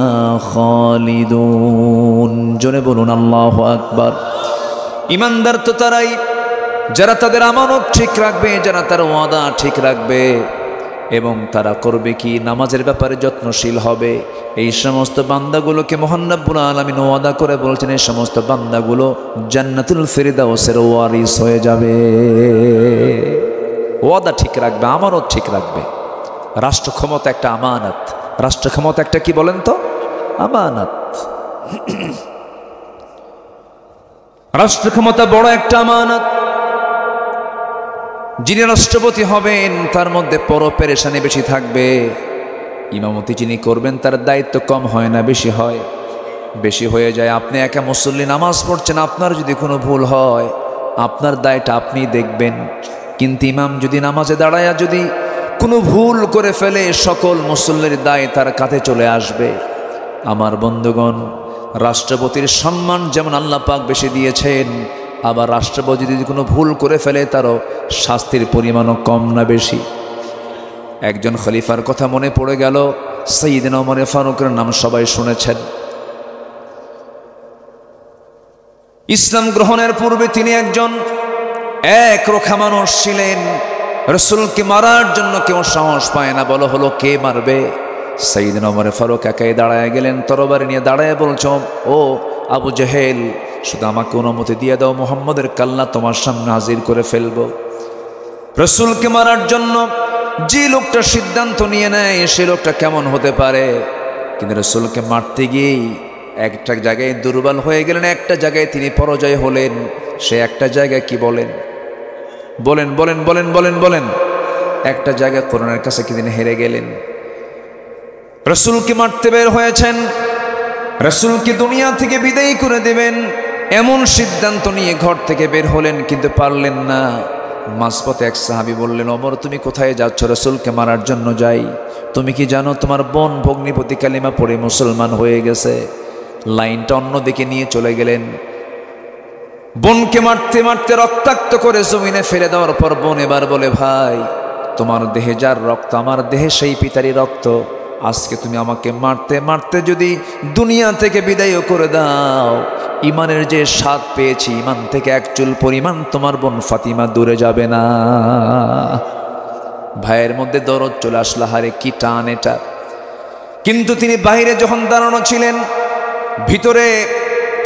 خالدون। জোরে বলুন আল্লাহু আকবার। ইমানদার তো তারাই যারা তাদের আমানত ঠিক রাখবে, যারা তার ওয়াদা ঠিক রাখবে, এবং তারা করবে কি? নামাজের ব্যাপারে যত্নশীল হবে। এই সমস্ত বান্দাগুলোকে মহান রব্বুল আলামিন ওয়াদা করে বলছেন, এই সমস্ত বান্দাগুলো জান্নাতুল ফিরদাউসের ওয়ারিস হয়ে যাবে। ওয়াদা ঠিক রাখবে, আমানত ঠিক রাখবে। রাষ্ট্র ক্ষমতা একটা আমানত। রাষ্ট্র ক্ষমতা একটা কি বলেন তো? আমানত। রাষ্ট্র ক্ষমতা বড় একটা আমানত। যিনি রাষ্ট্রপতি হবেন তার মধ্যে পেরেশানি বেশি থাকবে। ইমামতি যিনি করবেন তার দায়িত্ব কম হয় না, বেশি হয়? বেশি হয়ে যায়। আপনি একা মুসল্লি নামাজ পড়ছেন, আপনার যদি কোনো ভুল হয় আপনার দায়টা আপনি দেখবেন, কিন্তু ইমাম যদি নামাজে দাঁড়ায়া যদি কোনো ভুল করে ফেলে সকল মুসল্লির দায় তার কাঁধে চলে আসবে। আমার বন্ধুগণ, রাষ্ট্রপতির সম্মান যেমন আল্লাহ পাক বেশি দিয়েছেন, আবার রাষ্ট্রপতি যদি কোনো ভুল করে ফেলে তারও শাস্তির পরিমাণও কম না বেশি? একজন খলিফার কথা মনে পড়ে গেল, সাইয়েদনা ওমর ফারুকের নাম সবাই শুনেছেন। ইসলাম গ্রহণের পূর্বে তিনি একজন একরোখা মানুষ ছিলেন। রাসূলকে মারার জন্য কেউ সাহস পায় না। বলা হলো কে মারবে? সাইয়েদনা ওমর ফারুক একাই দাঁড়ায় গেলেন, তরবারি নিয়ে দাঁড়ায় বলছ, ও আবু জেহেল, শুধু আমাকে অনুমতি দিয়ে দাও, মুহাম্মদের কাল্লা তোমার সামনে হাজির করে ফেলবো। রাসূলকে মারার জন্য যে লোকটা সিদ্ধান্ত নিয়ে নেয় সে লোকটা কেমন হতে পারে? কিন্তু রাসূলকে মারতে গিয়েই একটা জায়গায় দুর্বল হয়ে গেলেন, একটা জায়গায় তিনি পরাজয় হলেন। সে একটা জায়গায় কি বলেন? বলেন বলেন বলেন বলেন বলেন। একটা জায়গায় কোরআনের কাছে কি তিনি হেরে গেলেন। রাসূলকে মারতে বের হয়েছেন, রাসূলকে দুনিয়া থেকে বিদায় করে দেবেন এমন সিদ্ধান্ত নিয়ে ঘর থেকে বের হলেন, কিন্তু পারলেন না। মাঝপথে এক সাহাবী বললেন, ওমর তুমি কোথায় যাচ্ছ? রাসূলকে মারার জন্য যাই। তুমি কি জানো তোমার বোন ভগ্নিপতি কালিমা পড়ে মুসলমান হয়ে গেছে? লাইনটা অন্যদিকে নিয়ে চলে গেলেন। বোনকে মারতে মারতে রক্তাক্ত করে জমিনে ফেলে দেওয়ার পর বোন এবার বলে, ভাই তোমার দেহে যার রক্ত আমার দেহে সেই পিতারই রক্ত। আজকে তুমি আমাকে মারতে মারতে যদি দুনিয়া থেকে বিদায় করে দাও, ইমানের যে স্বাদ পেয়েছি ইমান থেকে এক চুল পরিমাণ তোমার বোন ফাতিমা দূরে যাবে না। ভাইয়ের মধ্যে দরদ চলে আসলো, হারে কি টান এটা। কিন্তু তিনি বাইরে যখন দাঁড়ানো ছিলেন, ভিতরে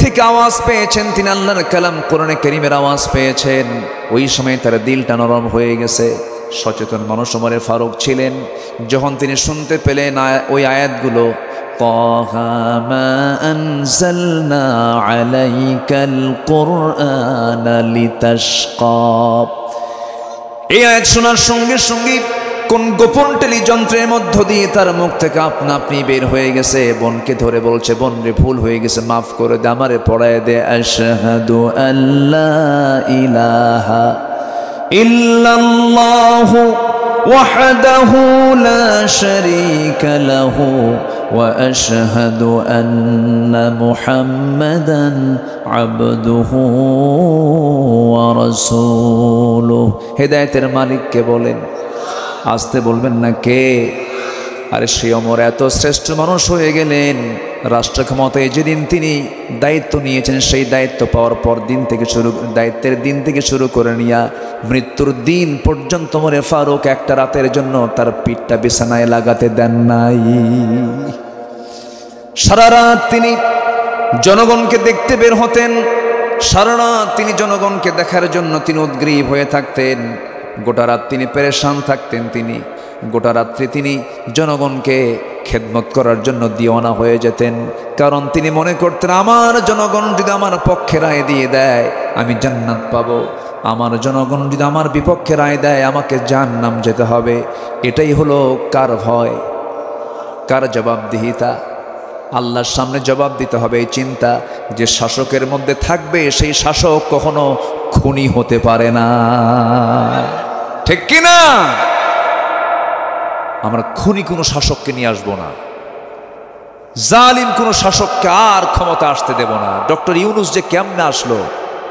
থেকে আওয়াজ পেয়েছেন, তিনি আল্লাহর কালাম কোরআনে কারীমের আওয়াজ পেয়েছেন। ওই সময় তার দিলটা নরম হয়ে গেছে। সচেতন মানুষ ওমর ফারুক ছিলেন। যখন তিনি শুনতে পেলেন ওই আয়াতগুলো, তাহা মা আনজালনা আলাইকাল কুরআনা লিতাশকা, এই আয়াত শোনার সঙ্গে সঙ্গে কোন গোপন টেলিযন্ত্রের মধ্য দিয়ে তার মুখ থেকে আপনা আপনি বের হয়ে গেছে। বোনকে ধরে বলছে, বোন রে ভুল হয়ে গেছে, মাফ করে দে, আমারে পড়ায় দে, আশহাদু আল্লা ইলাহা ইল্লাল্লাহু وحده لا شريك له وأشهد أن محمدا عبده ورسوله হেদায়েতের মালিক কে বলেন? আসতে বলবেন না কে? আরে সেই ওমর এত শ্রেষ্ঠ মানুষ হয়ে গেলেন, রাষ্ট্র ক্ষমতায় যেদিন তিনি দায়িত্ব নিয়েছেন সেই দায়িত্ব পাওয়ার পর দায়িত্বের দিন থেকে শুরু করে নিয়ে মৃত্যুর দিন পর্যন্ত ওমরে ফারুক একটা রাতের জন্য তার পিঠটা বিছানায় লাগাতে দেন নাই। সারা রাত তিনি জনগণকে দেখতে বের হতেন, সারা রাত তিনি জনগণকে দেখার জন্য তিনি উদ্গ্রীব হয়ে থাকতেন, গোটা রাত তিনি পেরেশান থাকতেন, তিনি গোটা রাত্রি তিনি জনগণকে খেদমত করার জন্য দিওয়ানা হয়ে যেতেন। কারণ তিনি মনে করতেন আমার জনগণ যদি আমার পক্ষে রায় দিয়ে দেয় আমি জান্নাত পাবো, আমার জনগণ যদি আমার বিপক্ষে রায় দেয় আমাকে জাহান্নাম যেতে হবে। এটাই হলো কার ভয়, কার জবাবদিহিতা? আল্লাহর সামনে জবাব দিতে হবে এই চিন্তা যে শাসকের মধ্যে থাকবে সেই শাসক কখনো খুনি হতে পারে না, ঠিক কিনা? আমরা খুনি কোনো শাসককে নিয়ে আসবো না, জালিম কোনো শাসককে আর ক্ষমতা আসতে দেব না। ডক্টর ইউনূস যে কেমনে আসলো,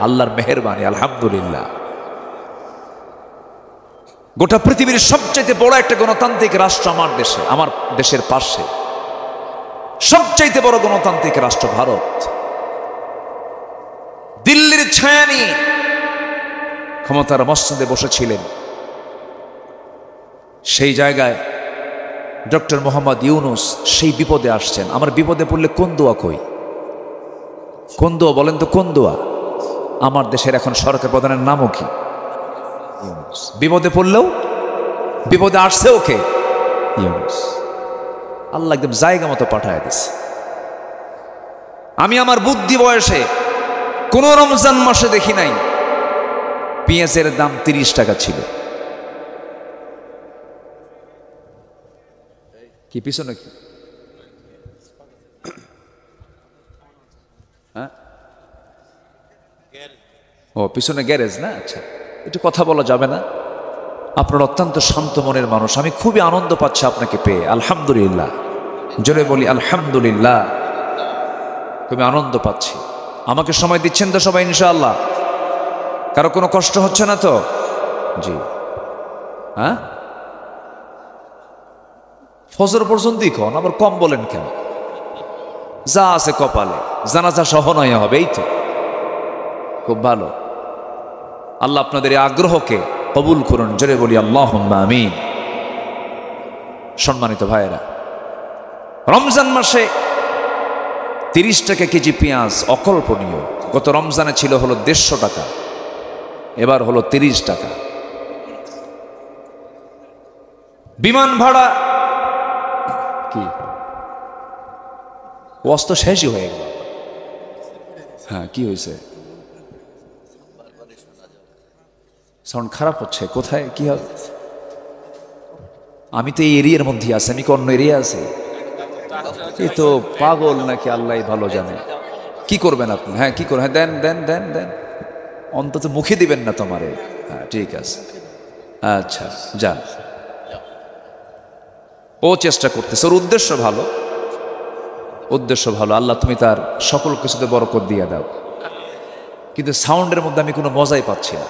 আল্লাহর মেহেরবানি, আলহামদুলিল্লাহ। গোটা পৃথিবীর সবচাইতে বড় একটা গণতান্ত্রিক রাষ্ট্র আমার দেশে, আমার দেশের পাশে সবচাইতে বড় গণতান্ত্রিক রাষ্ট্র ভারত। দিল্লির ছায়া নিয়ে ক্ষমতার মসনদে বসেছিলেন, সেই জায়গায় ডক্টর মোহাম্মদ ইউনূস সেই বিপদে আসছেন। আমার বিপদে পড়লে কোন দোয়া কই? কোন দোয়া বলেন তো, কোন দোয়া? আমার দেশের এখন সরকার প্রধানের নামও কি? ইউনূস। বিপদে পড়লেও বিপদে আসছে ওকে ইউনূস। আল্লাহ একদম জায়গা মতো পাঠায় দিছে। আমি আমার বুদ্ধি বয়সে কোন রমজান মাসে দেখি নাই পেঁয়াজের দাম 30 টাকা ছিল। কি পিছনে কি? হ্যাঁ, ও পিছনে গ্যারেজ না? আচ্ছা, একটু কথা বলা যাবে না? আপনার অত্যন্ত শান্ত মনের মানুষ, আমি খুবই আনন্দ পাচ্ছি আপনাকে পেয়ে। আলহামদুলিল্লাহ, জোরে বলি আলহামদুলিল্লাহ। খুবই আনন্দ পাচ্ছি। আমাকে সময় দিচ্ছেন তো সবাই ইনশাআল্লাহ? কারো কোনো কষ্ট হচ্ছে না তো? জি। হ্যাঁ, ফজর পর্যন্তই কন, আবার কম বলেন কেন? যা আছে কপালে জানাজা সহ নয় হবে, এই তো খুব ভালো। আল্লাহ আপনাদের এই আগ্রহকে কবুল করুন, জোরে বলি আল্লাহুম্মা আমিন। সম্মানিত ভাইয়েরা, রমজান মাসে 30 টাকা কেজি পেঁয়াজ অকল্পনীয়। গত রমজানে ছিল হলো 150 টাকা, এবার হলো 30 টাকা। বিমান ভাড়া কি অস্ত শেষই হয়ে গেল। হ্যাঁ, কি হয়েছে? সাউন্ড খারাপ হচ্ছে। কোথায় কি হবে? আমি তো এই এরিয়ার মধ্যে আছি, আমি কি অন্য এরিয়া আছি? এই তো পাগল নাকি আল্লাহ ভালো জানে। কি করবেন আপনি? হ্যাঁ, কি করবেন? দেন দেন দেন দেন, অন্তত মুখে দিবেন না তোমারে। হ্যাঁ, ঠিক আছে, আচ্ছা যান। ও চেষ্টা করতেছে, ওর উদ্দেশ্য ভালো, উদ্দেশ্য ভালো। আল্লাহ তুমি তার সকল কিছুতে বরকত দিয়ে দাও। কিন্তু সাউন্ডের মধ্যে আমি কোনো মজাই পাচ্ছি না।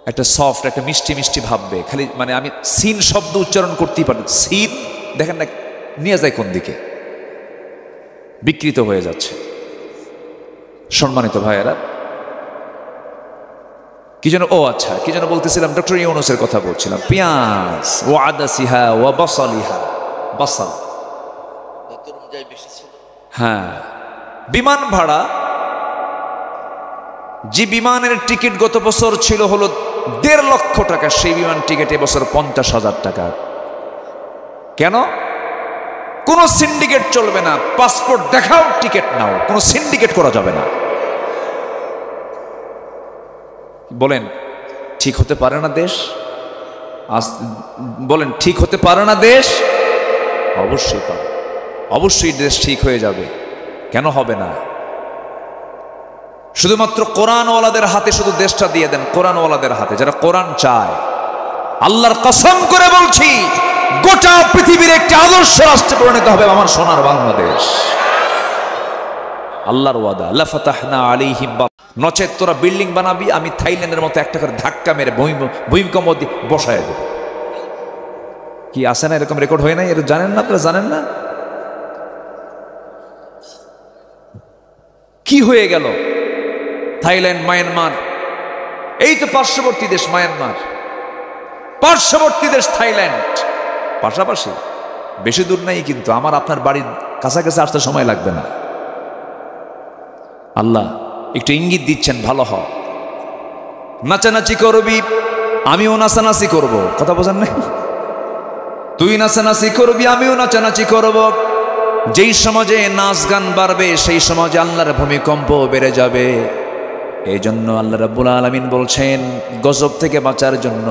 একটা সফট, একটা মিষ্টি মিষ্টি ভাববে খালি, মানে আমি সিন শব্দ উচ্চারণ করতেই পারি। সিন দেখেন না নিয়ে যায় কোন দিকে, বিকৃত হয়ে যাচ্ছে। সম্মানিত ভাইয়েরা, কি যেন, ও আচ্ছা, কি যেন বলতেছিলাম, ডক্টর ইউনূসের কথা বলছিলাম। পেঁয়াজ ও আদাসিহা ও বাসালিহা, বাসাল, হ্যাঁ। বিমান ভাড়া, যে বিমানের টিকিট গত বছর ছিল হলো 1.5 লক্ষ টাকা, সেই বিমান টিকিট এবছর 50,000 টাকা। কেন? কোন সিন্ডিকেট চলবে না। পাসপোর্ট দেখাও, টিকিট নাও, কোন সিন্ডিকেট করা যাবে না। বলেন ঠিক হতে পারে না দেশ? বলেন ঠিক হতে পারে না দেশ? অবশ্যই পারে, অবশ্যই দেশ ঠিক হয়ে যাবে। কেন হবে না? শুধুমাত্র কোরআনওয়ালাদের হাতে শুধু দেশটা দিয়ে দেন, কোরআনওয়ালাদের হাতে, যারা কোরআন চায়। আল্লাহর কসম করে বলছি, গোটা পৃথিবীর একটি আদর্শ রাষ্ট্রে পরিণত হবে আমার সোনার বাংলাদেশ। আল্লাহর ওয়াদা, লা ফাতাহনা আলাইহিম, নচেত তোরা বিল্ডিং বানাবি, আমি থাইল্যান্ডের মতো একটা করে ধাক্কা মেরে ভূমিকম্প দিয়ে বসায় দেব। কি আসে না এরকম রেকর্ড হয় নাই? এটা জানেন না আপনারা? জানেন না কি হয়ে গেল? থাইল্যান্ড, মায়ানমার, এই তো পার্শ্ববর্তী দেশ মায়ানমার, পার্শ্ববর্তী দেশ থাইল্যান্ড, পাশাপাশি, বেশি দূর নাই কিন্তু। আমার আপনার বাড়ির কাছাকাছি আসতে সময় লাগবে না। আল্লাহ একটু ইঙ্গিত দিচ্ছেন, ভালো হ, নাচানাচি করবি, আমিও নাচানাচি করব। কথা বোঝেন নাই? তুই নাচানাচি করবি, আমিও নাচানাচি করব। যেই সমাজে নাচ গান বাড়বে, সেই সমাজে আল্লাহর ভূমিকম্প বেড়ে যাবে। এই জন্য আল্লাহ রাব্বুল আলামিন বলছেন, গজব থেকে বাঁচার জন্য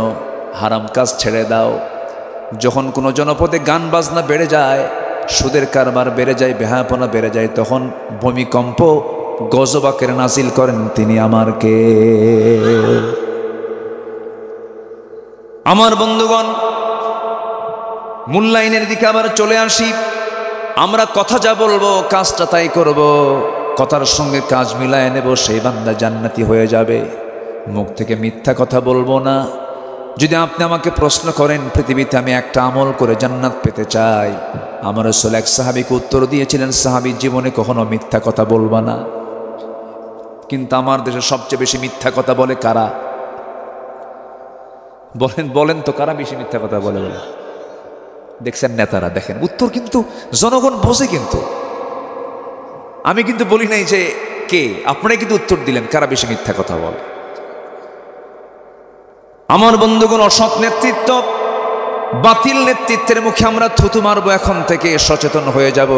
হারাম কাজ ছেড়ে দাও। যখন কোনো জনপদে গান বাজনা বেড়ে যায়, সুদের কারবার বেড়ে যায়, বেহায়াপনা বেড়ে যায়, তখন ভূমিকম্প গজব আকারে নাজিল করেন তিনি আমার কে? আমার বন্ধুগণ, মূল্যায়নের দিকে আবার চলে আসি। আমরা কথা যা বলবো, কাজটা তাই করব। কথার সঙ্গে কাজ মিলায় নেব, সেই বান্দা জান্নাতি হয়ে যাবে। মুখ থেকে মিথ্যা কথা বলবো না। যদি আপনি আমাকে প্রশ্ন করেন, পৃথিবীতে আমি একটা আমল করে জান্নাত পেতে চাই, আমার রাসূল এক সাহাবীকে উত্তর দিয়েছিলেন, সাহাবী জীবনে কখনো মিথ্যা কথা বলবা না। কিন্তু আমার দেশে সবচেয়ে বেশি মিথ্যা কথা বলে কারা? বলেন তো, কারা বেশি মিথ্যা কথা বলে? বলে দেখছেন নেতারা। দেখেন উত্তর কিন্তু জনগণ বোঝে। কিন্তু আমি কিন্তু বলি নাই যে কে, আপনারাই কিন্তু উত্তর দিলেন কারা বেশি মিথ্যা কথা বলে। আমার বন্ধুগণ, অসৎ নেতৃত্ব, বাতিল নেতৃত্বের মুখে আমরা থুতু মারবো। এখন থেকে সচেতন হয়ে যাব।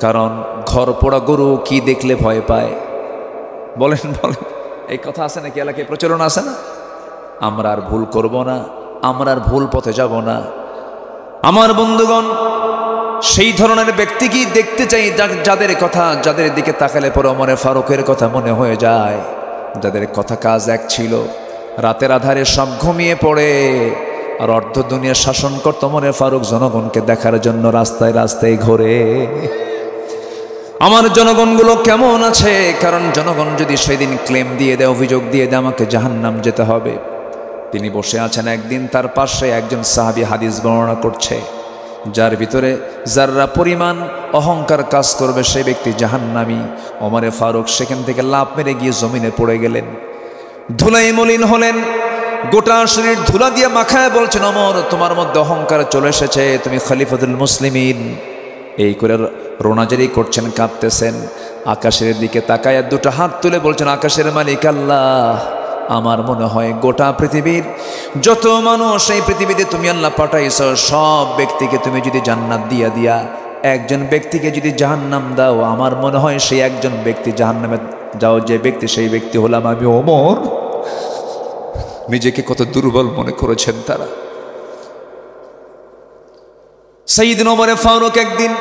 কারণ ঘর পোড়া গরু কি দেখলে ভয় পায়? বলেন এই কথা আছে নাকি এলাকায়? প্রচলন আছে না? আমরা আর ভুল করব না, আমরা আর ভুল পথে যাব না। আমার বন্ধুগণ, সেই ধরনের ব্যক্তিকেই দেখতে চাই যাদের দিকে তাকালে পরে ওমর ফারুকের কথা মনে হয়ে যায়, যাদের কথা কাজ এক ছিল। রাতের আধারে সব ঘুমিয়ে পড়ে, আর অর্ধ দুনিয়া শাসন করত ওমর ফারুক জনগণকে দেখার জন্য রাস্তায় রাস্তায় ঘোরে। আমার জনগণগুলো কেমন আছে? কারণ জনগণ যদি সেদিন ক্লেম দিয়ে দেয়, অভিযোগ দিয়ে দেয় আমাকে জাহান্নাম যেতে হবে, তিনি বসে আছেন। একদিন তার পাশে একজন সাহাবী হাদিস বর্ণনা করছে, যার ভিতরে যারা পরিমাণ অহংকার কাজ করবে সেই ব্যক্তি জাহান্নামী। ওমর ফারুক সেখান থেকে লাফ মেরে গিয়ে জমিনে পড়ে গেলেন, ধুলাই মলিন হলেন, গোটা শরীর ধুলা দিয়ে মাখায় বলছেন, ওমর তোমার মধ্যে অহংকার চলে এসেছে, তুমি খলিফাতুল মুসলিমিন। এই করে রোনাজারি করছেন, কাঁদতেছেন। আকাশের দিকে তাকায় দুটো হাত তুলে বলছেন, আকাশের মালিক আল্লাহ, আমার মনে হয় গোটা পৃথিবীর যত মানুষ এই পৃথিবীতে তুমি আল্লাহ পাঠাইছ, সব ব্যক্তিকে তুমি যদি জান্নাত দিয়া একজন ব্যক্তিকে যদি জাহান্নাম দাও, আমার মনে হয় সেই একজন ব্যক্তি জাহান্নামে যাও যে ব্যক্তি, সেই ব্যক্তি হলাম আমি ওমর। নিজেকে কত দুর্বল মনে করেছেন তারা। সাইয়েদনা ওমর ফারুক একদিন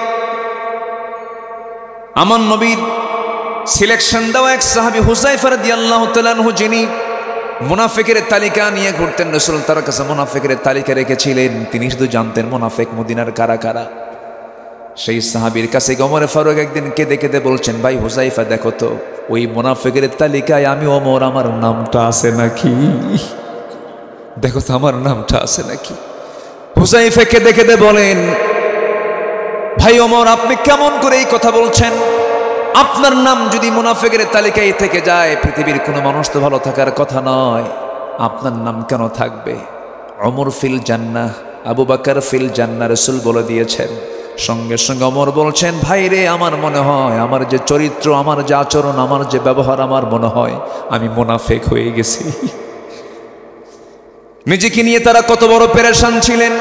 আমার নবীর সিলেকশন দেওয়া এক সাহাবী হুযায়ফা রাদিয়াল্লাহু তাআলা আনহু, যিনি মুনাফিকের তালিকা নিয়ে ঘুরতেন, রাসূল তার কাছে মুনাফিকের তালিকা রেখেছিলেন। তিনি শুধু জানতেন মুনাফিক মদিনার কারা কারা। সেই সাহাবীর কাছে ওমর ফারুক একদিন কেঁদে কেঁদে বলছেন, ভাই হুযায়ফা, দেখো তো ওই মুনাফিকের তালিকায় আমি ওমর, আমার নামটা আছে নাকি? দেখো তো আমার নামটা আছে নাকি? হুযায়ফা কেঁদে কেঁদে বলেন, ভাই ওমর, আপনি কেমন করে এই কথা বলছেন? আপনার নাম যদি মুনাফিকের তালিকায় থেকে যায়, পৃথিবীর কোনো মানুষ তো ভালো থাকার কথা নয়, আপনার নাম কেন থাকবে? ওমর ফিল জান্নাহ, আবু বকর ফিল জান্নাহ, রাসূল বলে দিয়েছেন। সঙ্গে সঙ্গে ওমর বলছেন, ভাই রে, আমার মনে হয় আমার যে চরিত্র, আমার যে আচরণ, আমার যে ব্যবহার, আমার মনে হয় আমি মুনাফিক হয়ে গেছি। নিজেকে নিয়ে তারা কত বড় পেরেশান ছিলেন,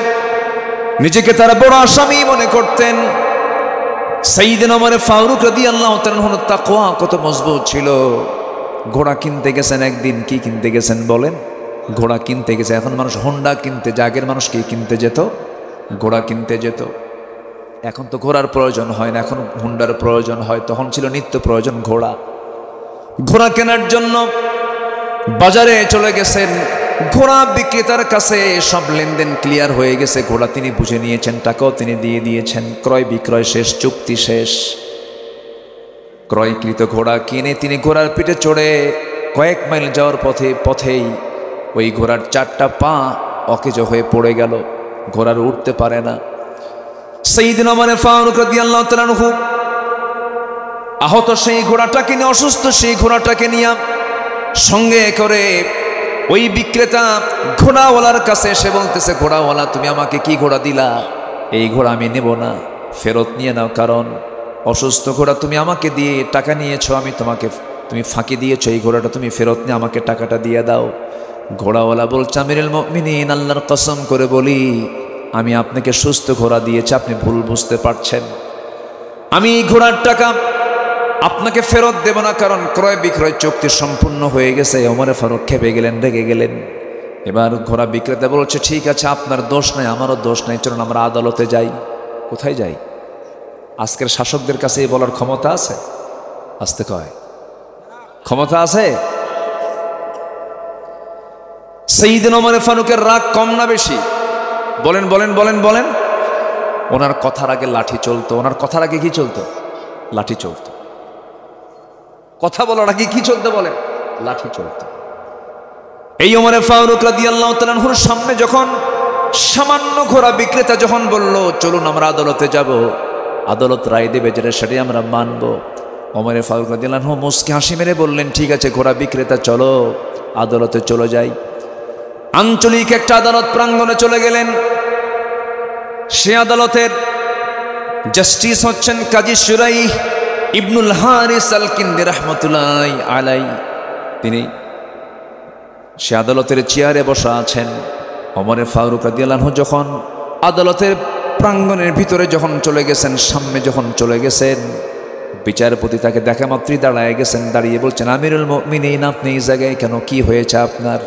নিজেকে তারা বড় আসামি মনে করতেন। সাইয়েদনা ওমর ফারুক রাদিয়াল্লাহু তাআলা আনহু তাকওয়া কত মজবুত ছিল। ঘোড়া কিনতে গেছেন একদিন। কি কিনতে গেছেন বলেন? ঘোড়া কিনতে গেছে। এখন মানুষ হোন্ডা কিনতে যায়, আগের মানুষ কি কিনতে যেত? ঘোড়া কিনতে যেত। এখন তো ঘোড়ার প্রয়োজন হয় না, এখন হোন্ডার প্রয়োজন হয়। তখন ছিল নিত্য প্রয়োজন ঘোড়া। ঘোড়া কেনার জন্য বাজারে চলে গেছেন। ঘোড়া বিক্রেতার কাছে সব লেনদেন ক্লিয়ার হয়ে গেছে, ঘোড়া তিনি বুঝে নিয়েছেন, টাকাও তিনি দিয়ে দিয়েছেন, ক্রয় বিক্রয় শেষ, চুক্তি শেষ। ক্রয়কৃত ঘোড়া কিনে তিনি ঘোড়ার পিঠে চড়ে কয়েক মাইল যাওয়ার পথেই ওই ঘোড়ার 4টা পা অকেজো হয়ে পড়ে গেল, ঘোড়ার উঠতে পারে না। সাইয়েদনা ওমর ফারুক রাদিয়াল্লাহু তাআলা আনহু আহত সেই ঘোড়াটাকে নিয়ে, অসুস্থ সেই ঘোড়াটাকে নিয়ে সঙ্গে করে ওই বিক্রেতা ঘোড়াওয়ালার কাছে এসে বলতেছে, ঘোড়াওয়ালা তুমি আমাকে কি ঘোড়া দিলা? এই ঘোড়া আমি নেব না, ফেরত নিয়ে নাও, কারণ অসুস্থ ঘোড়া তুমি আমাকে দিয়ে টাকা নিয়েছো, তুমি ফাঁকি দিয়েছো, এই ঘোড়াটা তুমি ফেরত নিয়ে আমাকে টাকাটা দিয়ে দাও। ঘোড়াওয়ালা বলছে, আমিরুল মুমিনিন আল্লাহর কসম করে বলি আমি আপনাকে সুস্থ ঘোড়া দিয়েছি, আপনি ভুল বুঝতে পারছেন। আমি এই ঘোড়ার টাকা আপনাকে ফেরত দেব না, কারণ ক্রয় বিক্রয় চুক্তি সম্পূর্ণ হয়ে গেছে। ওমর ফারুক খেপে গেলেন, রেগে গেলেন। এবার ঘোড়া বিক্রেতা বলছে, ঠিক আছে আপনার দোষ নাই, আমারও দোষ নাই, চলুন আমরা আদালতে যাই। কোথায় যাই? আজকের শাসকদের কাছে এই বলার ক্ষমতা আছে? আসতে কয় ক্ষমতা আছে? সাইয়েদনা ওমর ফারুকের রাগ কম না বেশি? বলেন বলেন বলেন বলেন। ওনার কথার আগে লাঠি চলতো, ওনার কথার আগে কি চলতো? লাঠি চলতো। কথা বলার আগে কি চলতে বলেন? লাঠি চলতো। এই ওমর ফারুক রাদিয়াল্লাহু তাআলা আনহুর সামনে যখন সামান্য ঘোড়া বিক্রেতা যখন বলল, চলুন আমরা আদালতে যাব, আদালত রায় দেবে যেটা সেটাই আমরা মানব, ওমর ফারুক রাদিয়াল্লাহু আনহু মুস্কি হাসি মেরে বললেন, ঠিক আছে ঘোড়া বিক্রেতা চলো আদালতে চলে যাই। আঞ্চলিক একটা আদালত প্রাঙ্গণে চলে গেলেন। সে আদালতের জাস্টিস হচ্ছেন কাজী শুরাইহ ইবনুল হারিস আল কিন্দি রাহমাতুল্লাহি আলাইহি। তিনি সে আদালতের চেয়ারে বসা আছেন। ওমর ফারুক রাদিয়াল্লাহু আনহু যখন আদালতের প্রাঙ্গণের ভিতরে যখন চলে গেছেন, সামনে যখন চলে গেছেন, বিচারপতি তাকে দেখা মাত্রই দাঁড়ায় গেছেন, দাঁড়িয়ে বলছেন, আমিরুল মুমিনিন আপনি এই জায়গায় কেন, কি হয়েছে আপনার?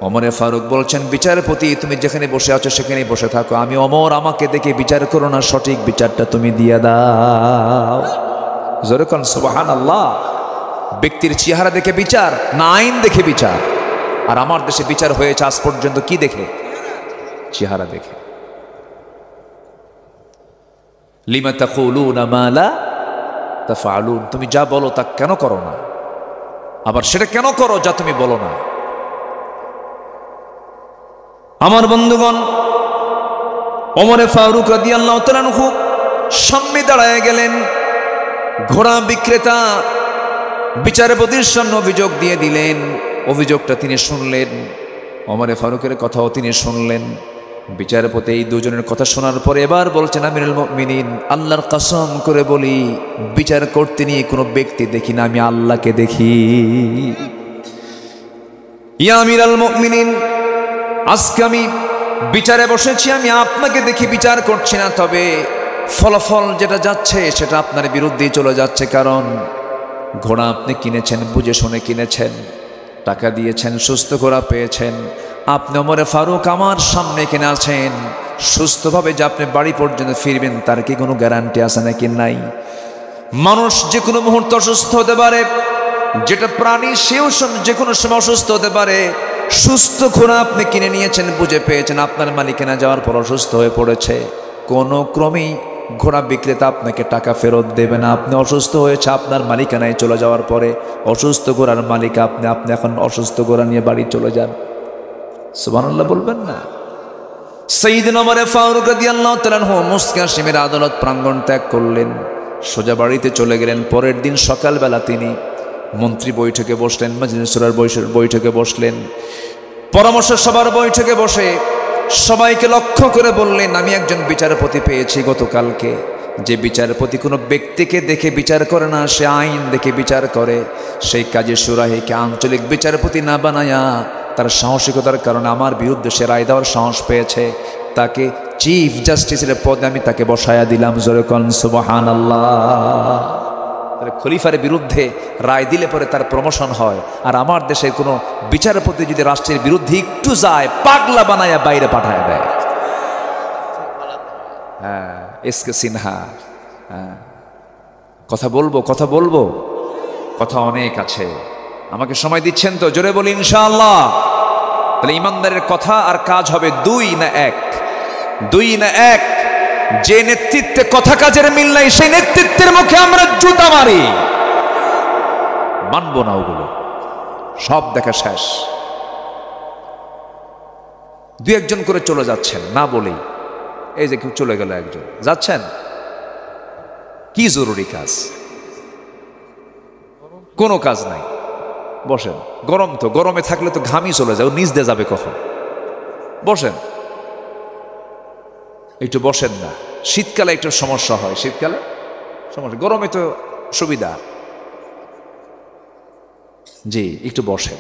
ওমর ফারুক বলছেন, বিচারপতি তুমি যেখানে বসে আছো সেখানেই বসে থাকো, আমি ওমর, আমাকে দেখে বিচার করো না, সঠিক বিচারটা তুমি দিয়ে দাও। জোরে কোন সুবহানাল্লাহ। ব্যক্তির চেহারা দেখে বিচার না আইন দেখে বিচার? আর আমার দেশে বিচার হয়েছে আজ পর্যন্ত কি দেখে? চেহারা দেখে। লিমা তাকুলুনা মা লা তাফআলুন, তুমি যা বলো তা কেন করো না, আবার সেটা কেন করো যা তুমি বলো না। আমার বন্ধুগণ, ওমর ফারুক রাদিয়াল্লাহু তাআলা আনহু সামনে দাঁড়ায় গেলেন। ঘোড়া বিক্রেতা বিচারপতির সামনে অভিযোগ দিয়ে দিলেন, অভিযোগটা তিনি শুনলেন, ওমর ফারুকের কথাও তিনি শুনলেন। বিচারপতি এই দুজনের কথা শোনার পরে এবার বলছেন, আমিরুল মুমিনিন আল্লাহর কসম করে বলি বিচার করতে নিয়ে কোনো ব্যক্তি দেখি না, আমি আল্লাহকে দেখি। ইয়া আমিরুল মুমিনিন, আজকে আমি বিচারে বসেছি, আমি আপনাকে দেখি বিচার করছি না, তবে ফলাফল যেটা যাচ্ছে সেটা আপনার বিরুদ্ধেই চলে যাচ্ছে। কারণ ঘোড়া আপনি কিনেছেন, বুঝে শুনে কিনেছেন, টাকা দিয়েছেন, সুস্থ ঘোড়া পেয়েছেন। আপনি ওমর ফারুক আমার সামনে কিনে আছেন, সুস্থভাবে যে আপনি বাড়ি পর্যন্ত ফিরবেন তার কি কোনো গ্যারান্টি আছে নাকি? নাই। মানুষ যে কোনো মুহূর্তে অসুস্থ হতে পারে, যেটা প্রাণী সেও যে কোনো সময় অসুস্থ হতে পারে। সুস্থ ঘোড়া আপনি কিনে নিয়েছেন, বুঝে পেয়েছেন, আপনার মালিকানা যাওয়ার পর অসুস্থ হয়ে পড়েছে, কোনো ক্রমেই ঘোড়া বিক্রেতা আপনাকে টাকা ফেরত দেবে না। আপনি অসুস্থ হয়েছে, আপনার মালিকানায় চলে যাওয়ার পরে অসুস্থ ঘোড়ার মালিক আপনি এখন অসুস্থ ঘোড়া নিয়ে বাড়ি চলে যান। সুবহানাল্লাহ বলবেন না? সাইয়েদনা ওমর ফারুক রাদিয়াল্লাহু তাআলা আনহু মুস্কি হাসি মেরে আদালত প্রাঙ্গণ ত্যাগ করলেন, সোজা বাড়িতে চলে গেলেন। পরের দিন সকালবেলা তিনি মন্ত্রী বৈঠকে বসলেন, মাজলিস শুরার বৈঠকে বসলেন, পরামর্শ সভার বৈঠকে বসে সবাইকে লক্ষ্য করে বললেন, আমি একজন বিচারপতি পেয়েছি গতকালকে, যে বিচারপতি কোনো ব্যক্তিকে দেখে বিচার করে না, সে আইন দেখে বিচার করে। সেই কাজী শুরাইহকে আঞ্চলিক বিচারপতি না বানায়া তার সাহসিকতার কারণে আমার বিরুদ্ধে সে রায় দেওয়ার সাহস পেয়েছে, তাকে চিফ জাস্টিসের পদে আমি তাকে বসায়া দিলাম। জোরে কোন সুবহানাল্লাহ। খলিফার বিরুদ্ধে রায় দিলে পরে তার প্রমোশন হয়, আর আমার দেশের কোনো বিচারপতি যদি রাষ্ট্রের বিরুদ্ধে একটু যায়, পাগলা বানায়া বাইরে পাঠায় দেয়। হ্যাঁ, এসকে সিনহা। হ্যাঁ, কথা বলবো কথা অনেক আছে। আমাকে সময় দিচ্ছেন তো? জোরে বলি ইনশাআল্লাহ। তাহলে ইমানদারের কথা আর কাজ হবে দুই না এক? দুই না এক? যে নেতৃত্বে কথা কাজের মিল নাই সেই নেতৃত্বের মুখে আমরা জুতা মারি, মানবো না ওগুলো, সব দেখা শেষ। দুই একজন করে চলে যাচ্ছেন না বলেই, এই যে কেউ চলে গেল একজন, যাচ্ছেন কি জরুরি কাজ? কোনো কাজ নাই, বসেন। গরম তো, গরমে থাকলে তো ঘামই চলে যায়, ও নিচ দিয়ে যাবে কখন? বসেন, একটু বসেন না। শীতকালে একটু সমস্যা হয়, শীতকালে সমস্যা, গরমে তো সুবিধা। জি একটু বসেন।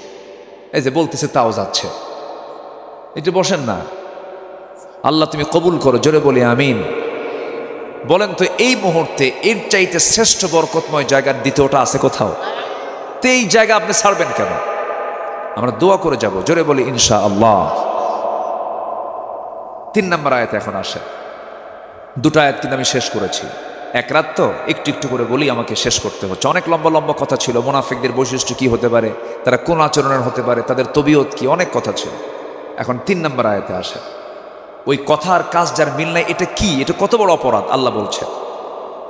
এই যে বলতেছে তাও যাচ্ছে, একটু বসেন না। আল্লাহ তুমি কবুল করো, জোরে বলি আমিন। বলেন তো এই মুহূর্তে এর চাইতে শ্রেষ্ঠ বরকতময় জায়গার দ্বিতীয়টা আছে কোথাও? তো এই জায়গা আপনি ছাড়বেন কেন? আমরা দোয়া করে যাব, জোরে বলি ইনশাআল্লাহ। 3 নম্বর আয়াত এখন আসে। দুটো আয়াত কিন্তু আমি শেষ করেছি, এক রাত তো একটু একটু করে বলি, আমাকে শেষ করতে হচ্ছে। অনেক লম্বা লম্বা কথা ছিল, মুনাফিকদের বৈশিষ্ট্য কি হতে পারে, তারা কোন আচরণের হতে পারে, তাদের তবিয়ত কি, অনেক কথা ছিল। এখন 3 নম্বর আয়াতে আসে। ওই কথা আর কাজ যার মিল নাই, এটা কি? এটা কত বড় অপরাধ আল্লাহ বলছেন।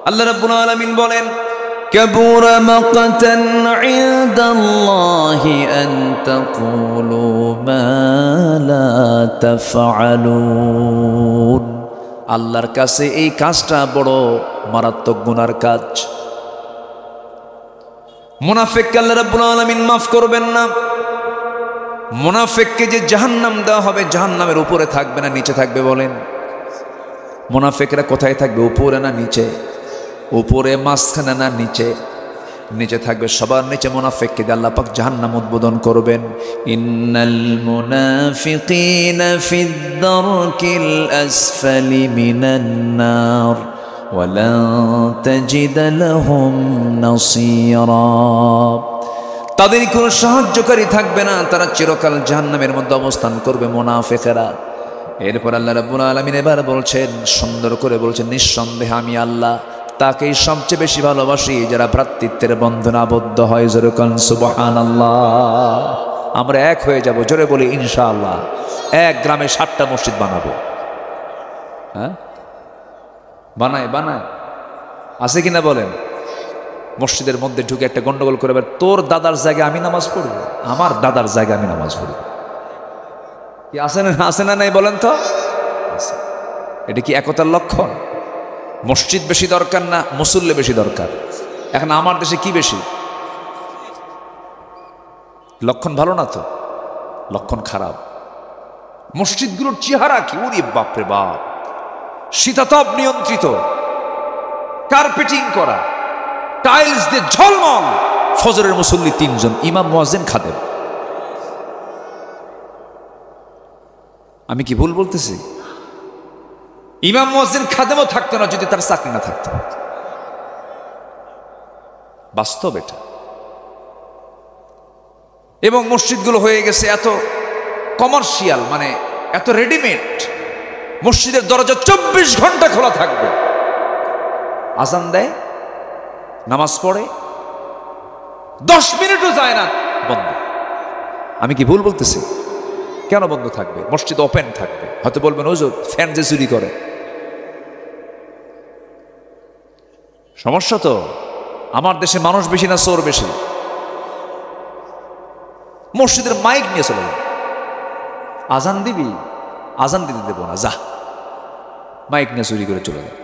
আল্লাহ রাব্বুল আলামিন বলেন, كبر مقتا عند الله أن تقولوا ما لا تفعلون। আল্লাহর কাছে এই কাজটা বড় মারাত্মক গুনার কাজ। মুনাফিককে আল্লাহ রাব্বুল আলামিন মাফ করবেন না। মুনাফিককে যে জাহান্নাম দেওয়া হবে, জাহান্নামের উপরে থাকবে না নিচে থাকবে? বলেন, মুনাফিকরা কোথায় থাকবে? উপরে না নিচে? উপরে, মাঝখানে না নিচে? নিচে থাকবে, সবার নিচে। মুনাফিককে দিয়ে আল্লাহ পাক জাহান্নাম উদ্বোধন করবেন। ইন্নাল মুনাফিকিনা ফিদ দারকিল আসফালি মিনান নার ওয়া লা তাজিদ লাহুম নাসীরা। তাদের কোনো সাহায্যকারী থাকবে না, তারা চিরকাল জাহান্নামের মধ্যে অবস্থান করবে মুনাফিকেরা। এরপর আল্লাহ রাব্বুল আলামিন এবার বলছেন, সুন্দর করে বলছেন, নিঃসন্দেহে আমি আল্লাহ তাকেই সবচেয়ে বেশি ভালোবাসি যারা ভ্রাতৃত্বের বন্ধনে আবদ্ধ হয়। জোরে কোন সুবহানাল্লাহ। আমরা এক হয়ে যাব, জোরে বলি ইনশাআল্লাহ। এক গ্রামে 7টা মসজিদ বানাবো। হ্যাঁ, বানায় বানায়, আছে কিনা বলেন? মসজিদের মধ্যে ঢুকে একটা গন্ডগোল করে, তোর দাদার জায়গায় আমি নামাজ পড়বো, আমার দাদার জায়গায় আমি নামাজ পড়বো। কি আছে না, আছে না নাই বলেন তো? এটা কি একতার লক্ষণ? মসজিদ বেশি দরকার না মুসল্লি বেশি দরকার? এখন আমার দেশে কি বেশি? লক্ষণ ভালো না তো, লক্ষণ খারাপ। মসজিদগুলোর চেহারা কি, ওরে বাপরে বাপ! শীতাতপ নিয়ন্ত্রিত, কার্পেটিং করা, টাইলস দিয়ে ঝলমল। ফজরের মুসল্লি 3 জন, ইমাম মুয়াজ্জিন খাদেম। আমি কি ভুল বলতেছি? ইমাম মুয়াজ্জিন খাদেমও থাকতো না যদি তার চাকরি না থাকতো। বাস্তব এটা। এবং মসজিদগুলো হয়ে গেছে এত কমার্শিয়াল, মানে এত রেডিমেড। মসজিদের দরজা 24 ঘন্টা খোলা থাকবে। আজান দেয়, নামাজ পড়ে, 10 মিনিটও যায় না বন্ধ। আমি কি ভুল বলতেছি? কেন বন্ধ থাকবে? মসজিদ ওপেন থাকবে। হয়তো বলবেন হুজুর ফ্যান যে চুরি করে। সমস্যা তো আমার দেশে মানুষ বেশি না চোর বেশি? মসজিদের মাইক নিয়ে চলে যাবে, আজান দিবি, আজান দিতে দেবো না, যা, মাইক নিয়ে চুরি করে চলে যাবে।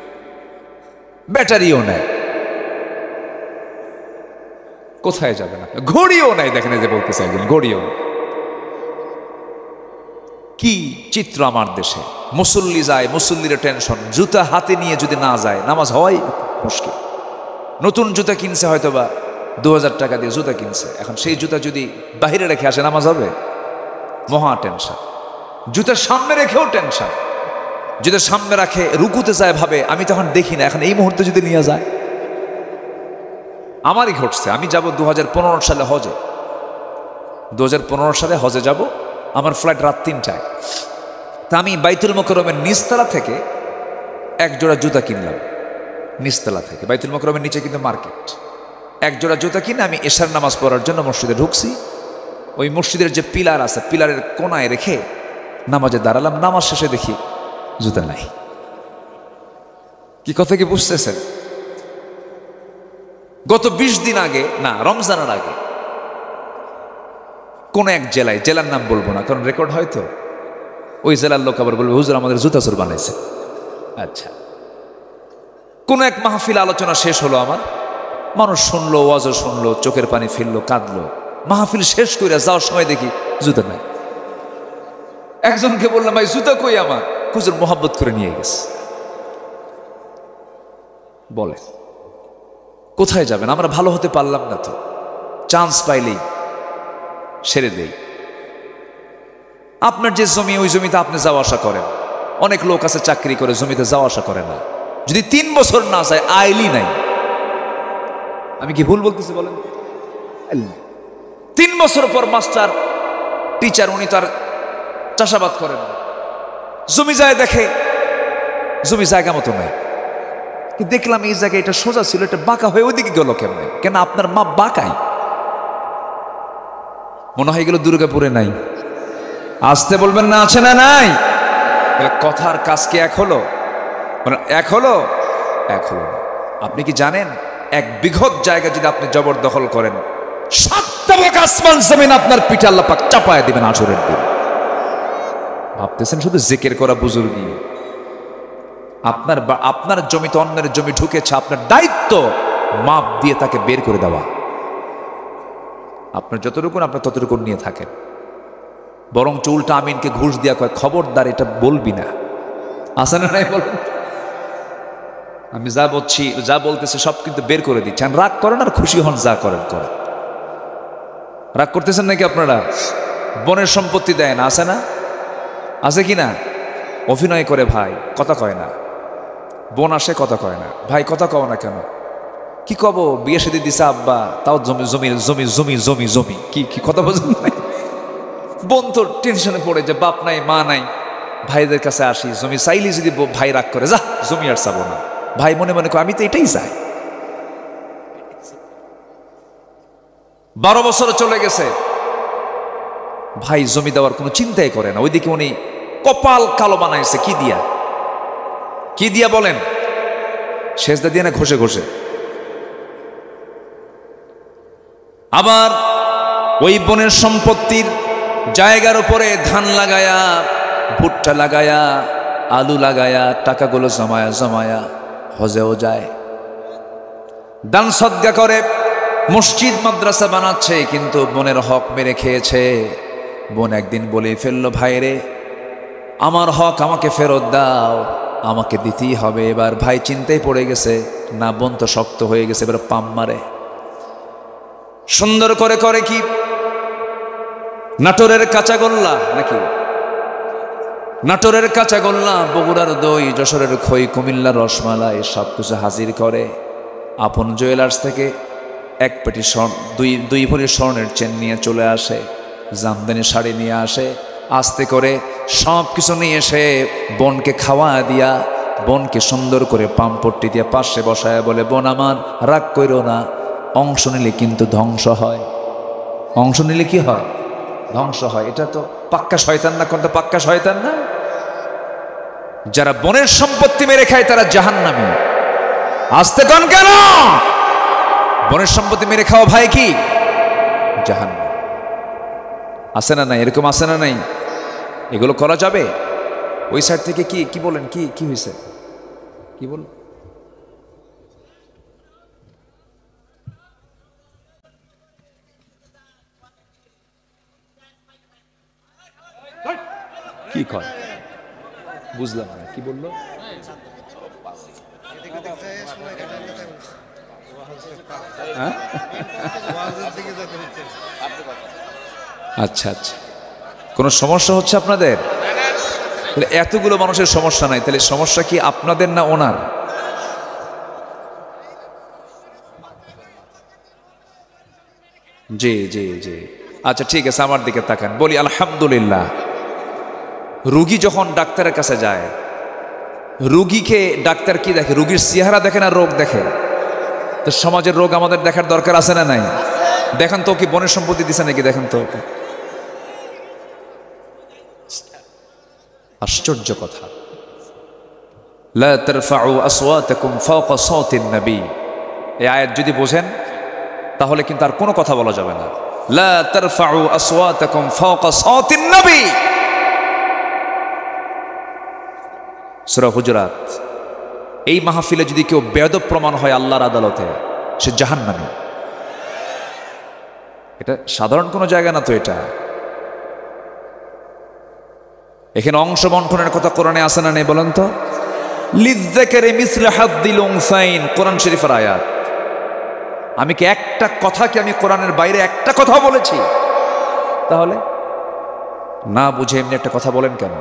ব্যাটারিও নেয়, কোথায় যাবে না, ঘড়িও নাই। দেখেন যে বলতেছে একজন, ঘড়িও। কি চিত্র আমার দেশে! মুসল্লি যায়, মুসল্লির টেনশন। জুতা হাতে নিয়ে যদি না যায় নামাজ হওয়াই মুশকিল। নতুন জুতা কিনছে, হয়তোবা 2000 টাকা দিয়ে জুতা কিনছে, এখন সেই জুতা যদি বাহিরে রেখে আসে নামাজ হবে? মহা টেনশন। জুতা সামনে রেখেও টেনশন। জুতা সামনে রাখে, রুকুতে যায়, ভাবে আমি তখন দেখি না, এখন এই মুহূর্তে যদি নিয়ে যায়। আমারই ঘটছে। আমি যাব 2015 সালে হজে। 2015 সালে হজে যাব। আমার ফ্লাইট রাত 3টায়। তা আমি বাইতুল মোকাররমের নিচতলা থেকে এক জোড়া জুতা কিনলাম। নিচতলা থেকে, বাইতুল মোকাররমের নিচে কিন্তু মার্কেট। এক জোড়া জুতা কিনে আমি এশার নামাজ পড়ার জন্য মসজিদে ঢুকছি। ওই মসজিদের যে পিলার আছে পিলারের কোনায় রেখে নামাজে দাঁড়ালাম। নামাজ শেষে দেখি জুতা নাই। কি কথা কি বুঝতেছেন? গত 20 দিন আগে, না রমজানের আগে, কোন এক জেলায়, জেলার নাম বলবো না কারণ রেকর্ড হয়তো, ওই জেলার লোক আবার বলবে হুজুর আমাদের জুতা চোর বানাইছে। আচ্ছা, কোন এক মাহফিল আলোচনা শেষ হলো আমার, মানুষ শুনলো, ওয়াজও শুনলো, চোখের পানি ফেললো, কাঁদলো। মাহফিল শেষ করে যাওয়ার সময় দেখি জুতা নাই। একজনকে বললাম ভাই জুতা কই আমার? হুজুর মোহাব্বত করে নিয়ে গেছে। বলে কোথায় যাবেন? আমরা ভালো হতে পারলাম না তো, চান্স পাইলেই সেরে দেই। আপনার যে জমি, ওই জমিতে আপনি যাওয়া আসা করেন। অনেক লোক আছে চাকরি করে জমিতে যাওয়া আসা করে না, যদি 3 বছর না যায় আইলি নাই। আমি কি ভুল বলতেছি বলেন? 3 বছর পর মাস্টার টিচার, উনি তার চাষাবাদ করেন, জমি যায় দেখে জমি জায়গা মতো নাই। দেখলাম এই জায়গায় এটা সোজা ছিল, এটা বাঁকা হয়ে ওইদিকে গেল কেমনে? কেন আপনার মা বাঁকাই? মনে হয় গেল দুর্গাপুরে নাই। আসতে বলবেন না, আছে না নাই? কথার কাজ কি এক হলো? এক হলো? এক হলো না। আপনি কি জানেন 1 বিঘত জায়গা যদি আপনি জবরদখল করেন, 7 তাবক আসমান জমিন আপনার পিঠে আল্লাহ পাক চাপায় দিবেন আসরের দিন। ভাবতেছেন শুধু জিকির করা বুজুর্গি? আপনার জমিতে অন্যের জমি ঢুকেছে, আপনার দায়িত্ব মাপ দিয়ে তাকে বের করে দেওয়া। আপনার যতটুকু আপনার ততটুকু নিয়ে থাকেন। বরং উল্টা আমিনকে ঘুষ দিয়া কয় খবরদার এটা বলবি না। আসে না নাই বলুন? আমি যা বলছি, যা বলতেছে সব কিন্তু বের করে দিচ্ছেন। রাগ করেন আর খুশি হন, যা করেন করেন। রাগ করতেছেন নাকি আপনারা? বনের সম্পত্তি দেয় না, আছে না? আছে কি না? অভিনয় করে ভাই, কথা কয় না। বোন আসে, কথা কয় না। ভাই কথা কও না কেন? কি কব, বিয়ে সাথে দিছে আব্বা, তাও জমি জমি জমি জমি জমি জমি, কি কথা বোঝেন নাই? বোন তো টেনশনে পড়ে যে বাপ নাই মা নাই, ভাইদের কাছে আসি, জমি চাইলে যদি ভাই রাগ করে, যা জমি আর চাবো না। ভাই মনে মনে করে আমি তো এটাই চাই। 12 বছর চলে গেছে, ভাই জমি দেওয়ার কোনো চিন্তাই করে না। ওইদিকে উনি কপাল কালো বানাইছে কি দিয়া? কি দিয়া বলেন? সেজদা দিয়ে না ঘষে ঘষে। আবার ওই বনের সম্পত্তির জায়গার উপরে ধান লাগায়া, ভুট্টা লাগায়া, আলু লাগায়া, টাকাগুলো জমায়া জমায়া হজেও যায়, দান সদকা করে, মসজিদ মাদ্রাসা বানাচ্ছে, কিন্তু বোনের হক মেরে খেয়েছে। বোন একদিন বলে ফেললো, ভাইরে আমার হক আমাকে ফেরত দাও, আমাকে দিতেই হবে। এবার ভাই চিন্তায় পড়ে গেছে, না বোন তো শক্ত হয়ে গেছে, এবার পাম মারে। সুন্দর করে করে কি নাটোরের কাঁচাগোল্লা, নাকি নাটোরের কাঁচাগোল্লা, বগুড়ার দই, যশোরের খই, কুমিল্লার রসমালাই, সব কিছু হাজির করে। আপন জুয়েলার্স থেকে 1 পেটি স্বর্ণ, দুই ভরি স্বর্ণের চেন নিয়ে চলে আসে, জামদানি শাড়ি নিয়ে আসে, আস্তে করে সব কিছু নিয়ে এসে বোনকে খাওয়া দিয়া, বোনকে সুন্দর করে পাম্পট্টি দিয়ে পাশে বসায় বলে, বোন আমার রাগ কইরো না, অংশ নিলে কিন্তু ধ্বংস হয়। অংশ নিলে কি হয়? ধ্বংস হয়। এটা তো পাক্কা শয়তান না? কোনটা পাক্কা শয়তান না? যারা বনের সম্পত্তি মেরে খায় তারা জাহান্নামী। আসতে কোন কেন? বনের সম্পত্তি মেরে খাওয়া ভাই কি? জাহান্নাম। আছে না নাই? এরকম আছে না নাই? এগুলো করা যাবে? ওই সাইড থেকে কি বলেন? কি হয়েছে? কি বল? কি কয় বুঝলাম না, কি বললো? আচ্ছা আচ্ছা, কোনো সমস্যা হচ্ছে আপনাদের? এতগুলো মানুষের সমস্যা নাই, তাহলে সমস্যা কি আপনাদের না ওনার? জি জি জি, আচ্ছা ঠিক আছে, আমার দিকে তাকান, বলি আলহামদুলিল্লাহ। রুগী যখন ডাক্তারের কাছে যায়, রুগীকে ডাক্তার কি দেখে? রুগীর চেহারা দেখে না রোগ দেখে? তো সমাজের রোগ আমাদের দেখার দরকার আছে না নাই? দেখেন তো কি বনের সম্পত্তি দিছে নাকি? দেখেন তো আশ্চর্য কথা। লা তারফাউ আসওয়াতাকুম ফাওকা সাওতিন নবী, এই আয়াত যদি বোঝেন তাহলে কিন্তু আর কোনো কথা বলা যাবে না। লা তারফাউ আসওয়াতাকুম ফাওকা সাওতিন নবী, সূরা হুজুরাত। এই মাহফিলে যদি কেউ বেয়াদব প্রমাণ হয় আল্লাহর আদালতে, সে জাহান্নামী। এটা সাধারণ কোনো জায়গা না তো, এটা এখানে অংশ বন্টনের কথা কোরআনে আছে না নেই বলেন তো? লিযযাকারি মিসলু হাযযিল উনসাইন, কোরআন শরীফের আয়াত। আমি কি একটা কথা কি আমি কোরআনের বাইরে একটা কথা বলেছি? তাহলে না বুঝে এমনি একটা কথা বলেন কেন?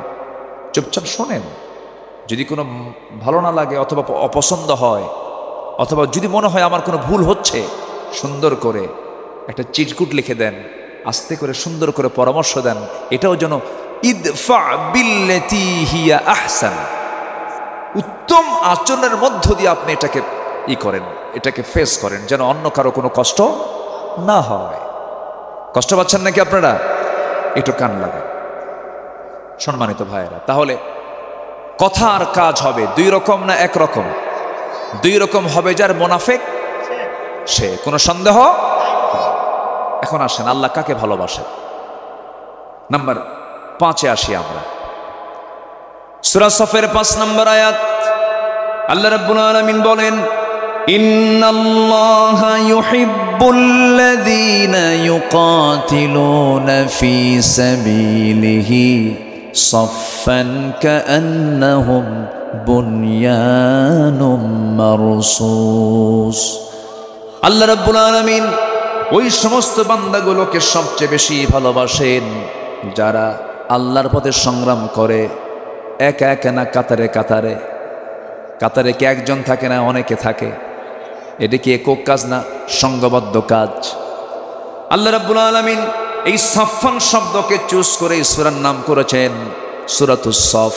চুপচাপ শোনেন। যদি কোনো ভালো না লাগে অথবা অপছন্দ হয় অথবা যদি মনে হয় আমার কোনো ভুল হচ্ছে, সুন্দর করে একটা চিটকুট লিখে দেন, আস্তে করে সুন্দর করে পরামর্শ দেন। এটাও যেন ইদফা বিল্লাতি হিয়া আহসান, উত্তম আচরণের মধ্য দিয়ে আপনি এটাকে করেন, এটাকে ফেস করেন, যেন অন্য কারো কোনো কষ্ট না হয়। কষ্ট পাচ্ছেন নাকি আপনারা? একটু কান লাগান সম্মানিত ভাইয়েরা। তাহলে কথা আর কাজ হবে দুই রকম না এক রকম? দুই রকম হবে। যার মুনাফিক সে, কোনো সন্দেহ। এখন আসেন আল্লাহ কাকে ভালোবাসেন। নাম্বার 5-এ আসি আমরা। সূরা সফের 5 নম্বর আয়াত, আল্লাহ রাব্বুল আলামিন বলেন, ইন্নাল্লাহা ইউহিব্বুল্লাযীনা ইউকাতিলুনা ফী সাবিলিহি সাফফান কাআন্নাহুম বুনয়ানুম মারসুস। আল্লাহ রাব্বুল আলামিন ওই সমস্ত বান্দাগুলোকে সবচেয়ে বেশি ভালোবাসেন যারা আল্লাহর পথে সংগ্রাম করে, একা একা না কাতারে কাতারে। কাতারে কি একজন থাকে না, অনেকে থাকে। এটা কি একক কাজ না, সংঘবদ্ধ কাজ। আল্লাহ রাব্বুল আলামিন এই সাফফান শব্দকে চুজ করে সূরার নাম করেছেন সূরাতুস সফ।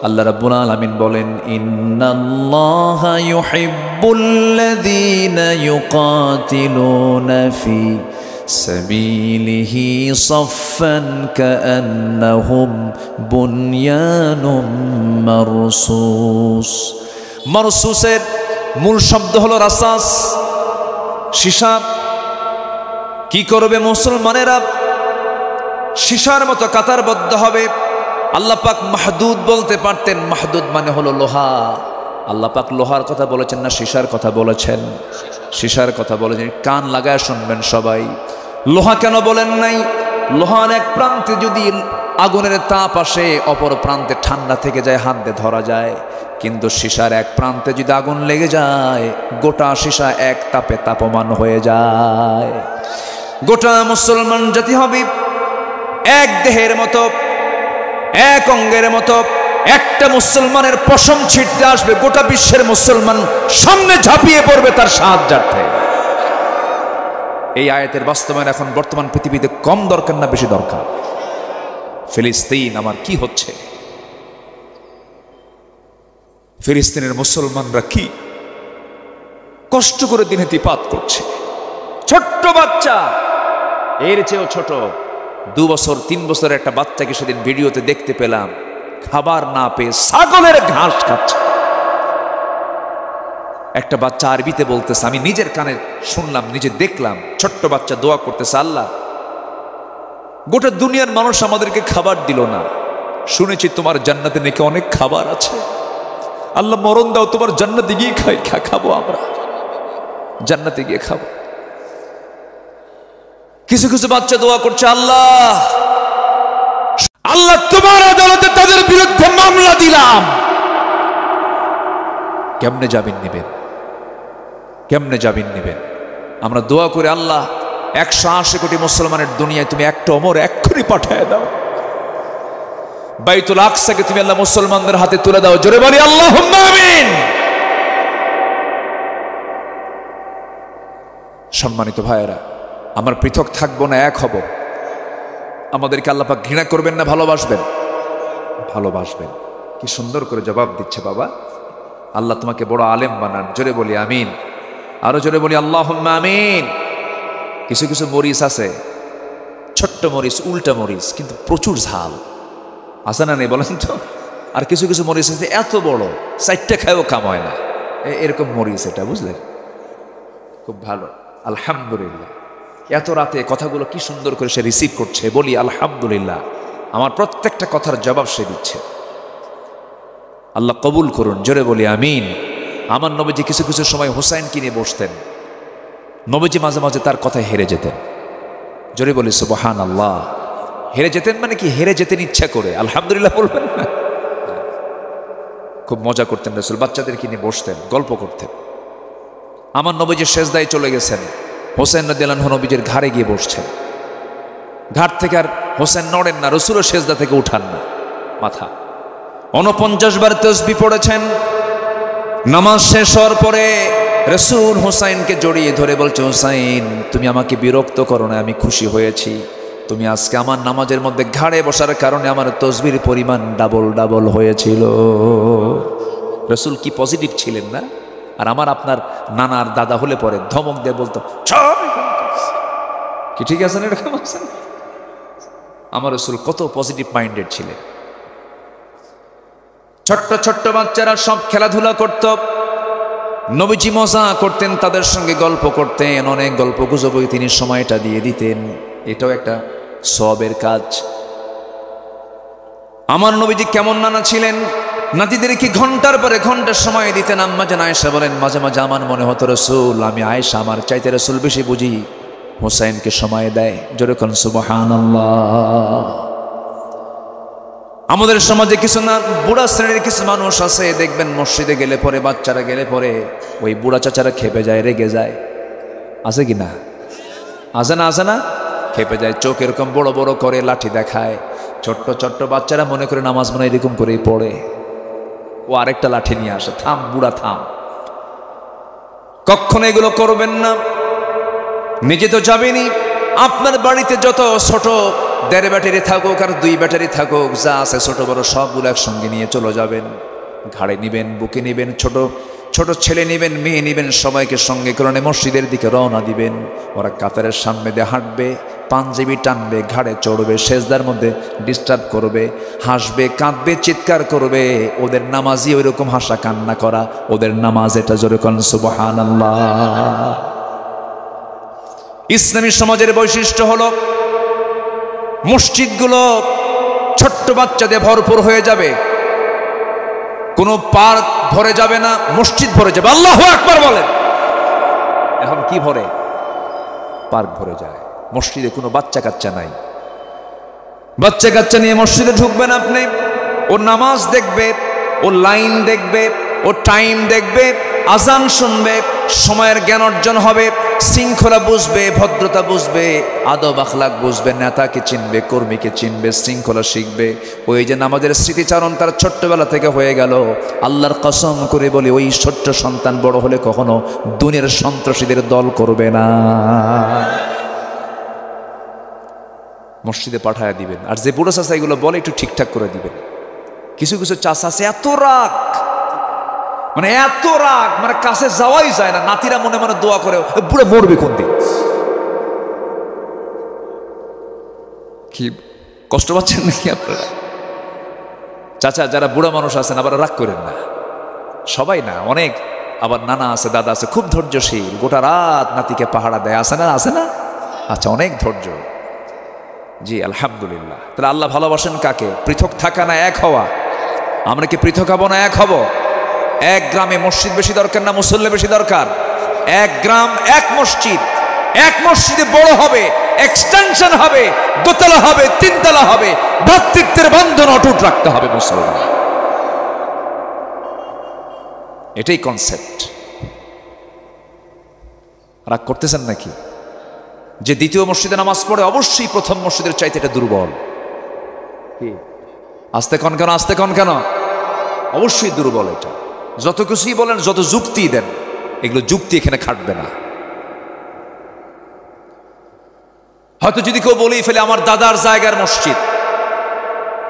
আল্লাহ রাব্বুল আলামিন বলেন, ইন্নাল্লাহা ইউহিব্বুল্লাযীনা ইউকাতিলুনা ফী সাবিলিহি সাফফান কাআন্নাহুম বুনয়ানুম মারসুস। মারসুসের মূল শব্দ হলো রাসাস, সীসা। কি করবে মুসলমানেরা? সীসার মতো কাতারবদ্ধ হবে। আল্লাহ পাক মাহদুদ বলতে পারতেন, মাহদুদ মানে হলো লোহা। আল্লাহ পাক লোহার কথা বলেছেন না সীসার কথা বলেছেন? সীসার কথা বলেছেন। কান লাগায় শুনবেন সবাই। লোহা কেন বলেন নাই? লোহার এক প্রান্তে যদি আগুনের তাপ আসে, অপর প্রান্তে ঠান্ডা থেকে যায়, হাত দিয়ে ধরা যায়। কিন্তু সীসার এক প্রান্তে যদি আগুন লেগে যায়, গোটা সীসা এক তাপে তাপমান হয়ে যায়। গোটা মুসলমান জাতি হবে এক দেহের মতো, এক অঙ্গের মতো। একটা মুসলমানের পশম ছিটতে আসবে, গোটা বিশ্বের মুসলমান সামনে ঝাঁপিয়ে পড়বে তার সাহায্যার্থে। এই আয়াতের বাস্তবায়ন এখন বর্তমান পৃথিবীতে কম দরকার না বেশি দরকার? ফিলিস্তিন আমার কি হচ্ছে? ফিলিস্তিনের মুসলমানরা কি কষ্ট করে দিনে তিপাত করছে। ছোট্ট বাচ্চা, এর চেয়েও ছোট 2 বছর 3 বছরের একটা বাচ্চাকে সেদিন ভিডিওতে দেখতে পেলাম, খাবার না পেয়ে ছাগলের ঘাস খাচ্ছে। একটা বাচ্চা আরবিতে বলতেছে, আমি নিজের কানে শুনলাম, নিজে দেখলাম। ছোট্ট বাচ্চা দোয়া করতেছে, আল্লাহ গোটা দুনিয়ার মানুষ আমাদেরকে খাবার দিল না, শুনেছি তোমার জান্নাতে নাকি অনেক খাবার আছে। আল্লাহ মরণ দাও, তোমার জান্নাতে গিয়ে খাবো, আমরা জান্নাতে গিয়ে খাবো। কিছু কিছু বাচ্চা দোয়া করছে, আল্লাহ আল্লাহ তোমার আদালতে তাদের বিরুদ্ধে মামলা দিলাম। কেমনে জামিন নেবেন? কেমনে জামিন নেবেন? আমরা দোয়া করে, আল্লাহ 180 কোটি মুসলমানের দুনিয়ায় তুমি একটা ওমর এক্ষুনি পাঠিয়ে দাও। বাইতুল আকসাকে তুমি আল্লাহ মুসলমানদের হাতে তুলে দাও। জোরে বলি আল্লাহুম্মা আমিন। সম্মানিত ভাইয়েরা, আমরা পৃথক থাকবো না, এক হব। আমাদেরকে আল্লাহ পাক ঘৃণা করবেন না ভালোবাসবেন? ভালোবাসবেন। কি সুন্দর করে জবাব দিচ্ছে বাবা। আল্লাহ তোমাকে বড় আলেম বানান। জোরে বলি আমিন। আরো জোরে বলি আল্লাহুম্মা আমিন। কিছু কিছু মরিচ আছে, ছোট্ট মরিচ, উল্টা মরিচ, কিন্তু প্রচুর ঝাল। আছে না নেই বলেন তো? আর কিছু কিছু মরিচ আছে এত বড়, 4টা খায়ও কাম হয় না, এরকম মরিচ এটা, বুঝলেন? খুব ভালো, আলহামদুলিল্লাহ। এত রাতে কথাগুলো কি সুন্দর করে সে রিসিভ করছে, বলি আলহামদুলিল্লাহ। আমার প্রত্যেকটা কথার জবাব সে দিচ্ছে। আল্লাহ কবুল করুন, জোরে বলি আমিন। আমার নবীজি কিছু কিছু সময় হুসাইনকে নিয়ে বসতেন, নবীজি মাঝে মাঝে তার কথায় হেরে যেতেন। জোরে বলি সুবহানাল্লাহ। হেরে যেতেন মানে কি? হেরে যেতেন ইচ্ছা করে, আলহামদুলিল্লাহ বলবেন না? খুব মজা করতেন রাসূল, বাচ্চাদেরকে নিয়ে বসতেন, গল্প করতেন। আমার নবীজি সেজদায় চলে গেছেন, হোসেন রাদিয়াল্লাহু আনহু নবীজির ঘাড়ে গিয়ে বসছেন। ঘাট থেকে আর হোসেন নড়েন না, রাসূলও সেজদা থেকে উঠান না, মাথা। 49 বার তাসবিহ পড়েছেন। নামাজ শেষ হওয়ার পরে রাসূল হোসাইনকে জড়িয়ে ধরে বলছে, হোসাইন তুমি আমাকে বিরক্ত করো না, আমি খুশি হয়েছি। তুমি আজকে আমার নামাজের মধ্যে ঘাড়ে বসার কারণে আমার তাসবিহর পরিমাণ ডাবল ডাবল হয়েছিল। রাসূল কি পজিটিভ ছিলেন না? আর আমার আপনার নানার দাদা হলে পরে ধমক দিয়ে বলতো, কি ঠিক আছে না? এরকম আছে। আমার রাসূল কত পজিটিভ মাইন্ডেড ছিলেন। ছোট্ট ছোট্ট বাচ্চারা সব খেলাধুলা করত, নবীজি মজা করতেন, তাদের সঙ্গে গল্প করতেন, অনেক গল্প গুজবে তিনি সময়টা দিয়ে দিতেন। এটাও একটা সওয়াবের কাজ। আমার নবীজি কেমন নানা ছিলেন, নাতিদেরকে ঘন্টার পরে ঘন্টার সময় দিতেন। আম্মা জান আয়েশা বলেন, মাঝে মাঝে আমার মনে হতো রাসূল, আমি আয়েশা আমার চাইতে রাসূল বেশি বুঝি, হোসাইনকে সময় দেয়। জোরে কোন সুবহানাল্লাহ। আমাদের সমাজে কিছু না বুড়া শ্রেণীর কিছু মানুষ আছে, দেখবেন মসজিদে গেলে পরে, বাচ্চারা গেলে পরে ওই বুড়া চাচারা খেপে যায়, রেগে যায়। আছে কি না? আছে না? আছে না? খেপে যায়, চোখ এরকম বড় বড় করে লাঠি দেখায়। ছোট্ট ছোট্ট বাচ্চারা মনে করে নামাজ মনে এরকম করেই পড়ে, ও আরেকটা লাঠি নিয়ে আসে, থাম বুড়া থাম। কখনো এগুলো করবেন না। নিজে তো যাবেনই, আপনার বাড়িতে যত ছোট 1.5 ব্যাটারি থাকুক আর 2 ব্যাটারি থাকুক, যা আছে ছোট বড় সবগুলো একসঙ্গে নিয়ে চলে যাবেন। ঘাড়ে নিবেন, বুকে নিবেন, ছোট ছোট ছেলে নিবেন, মেয়ে নিবেন, সবাইকে সঙ্গে করে মসজিদের দিকে রওনা দিবেন। ওরা কাতারের সামনে দিয়ে হাঁটবে, পাঞ্জাবি টানবে, ঘাড়ে চড়বে, সেজদার মধ্যে ডিস্টার্ব করবে, হাসবে, কাঁদবে, চিৎকার করবে। ওদের নামাজই ওই রকম হাসা কান্না করা, ওদের নামাজ এটা। জোরে কোন সুবহানাল্লাহ। ইসলামী সমাজের বৈশিষ্ট্য হলো মসজিদগুলো ছোট্ট বাচ্চাদের ভরপুর হয়ে যাবে, কোনো পার্ক ভরে যাবে না, মসজিদ ভরে যাবে। আল্লাহু আকবার বলেন। এখন কি ভরে? পার্ক ভরে যায়। মসজিদে কোনো বাচ্চা কাচ্চা নাই। বাচ্চা কাচ্চা নিয়ে মসজিদে ঢুকবেন আপনি, ও নামাজ দেখবে, ও লাইন দেখবে, ও টাইম দেখবে, আজান শুনবে, সময়ের জ্ঞান অর্জন হবে, শৃঙ্খলা বুঝবে, ভদ্রতা বুঝবে, আদব আখলাক বুঝবে, নেতাকে চিনবে, কর্মীকে চিনবে, শৃঙ্খলা শিখবে। ওই যে নামাজের স্মৃতিচারণ তার ছোট্টবেলা থেকে হয়ে গেল। আল্লাহর কসম করে বলি, ওই ছোট্ট সন্তান বড় হলে কখনো দুনিয়ার সন্ত্রাসীদের দল করবে না। মসজিদে পাঠায় দিবেন। আর যে বুড়ো চাচা এগুলো বলে একটু ঠিকঠাক করে দিবেন। কিছু কিছু চাচা আছে এত রাগ, মানে এত রাগ, মানে কাছে যাওয়াই যায় না। নাতিরা মনে মনে দোয়া করে, বুড়ে মরবে কোন দিন। কি কষ্ট পাচ্ছেন নাকি আপনারা? চাচা যারা বুড়া মানুষ আছেন আবার রাগ করেন না, সবাই না, অনেক আবার নানা আছে, দাদা আছে, খুব ধৈর্যশীল, গোটা রাত নাতিকে পাহারা দেয়। আছে না? আছে না? আচ্ছা, অনেক ধৈর্য। জি আলহামদুলিল্লাহ। তাহলে আল্লাহ ভালোবাসেন কাকে? পৃথক থাকা না এক হওয়া? আমরা কি পৃথক হব না এক হব? এক গ্রামে মসজিদ বেশি দরকার না মুসল্লি বেশি দরকার? এক গ্রাম এক মসজিদ, এক মসজিদে বড় হবে, এক্সটেনশন হবে, দোতলা হবে, 3 তলা হবে, ভ্রাতৃত্বের বন্ধন অটুট রাখতে হবে মুসলমান। এটাই কনসেপ্ট। রাগ করতেছেন নাকি? যে দ্বিতীয় মসজিদে নামাজ পড়ে অবশ্যই প্রথম মসজিদের চাইতে এটা দুর্বল। কি আস্তে কন কেন? আস্তে কন কেন? অবশ্যই দুর্বল এটা। যত কিছুই বলেন, যত যুক্তি দেন, এগুলো যুক্তি এখানে খাটবে না। হয়তো যদি কেউ বলেই ফেলে আমার দাদার জায়গার মসজিদ,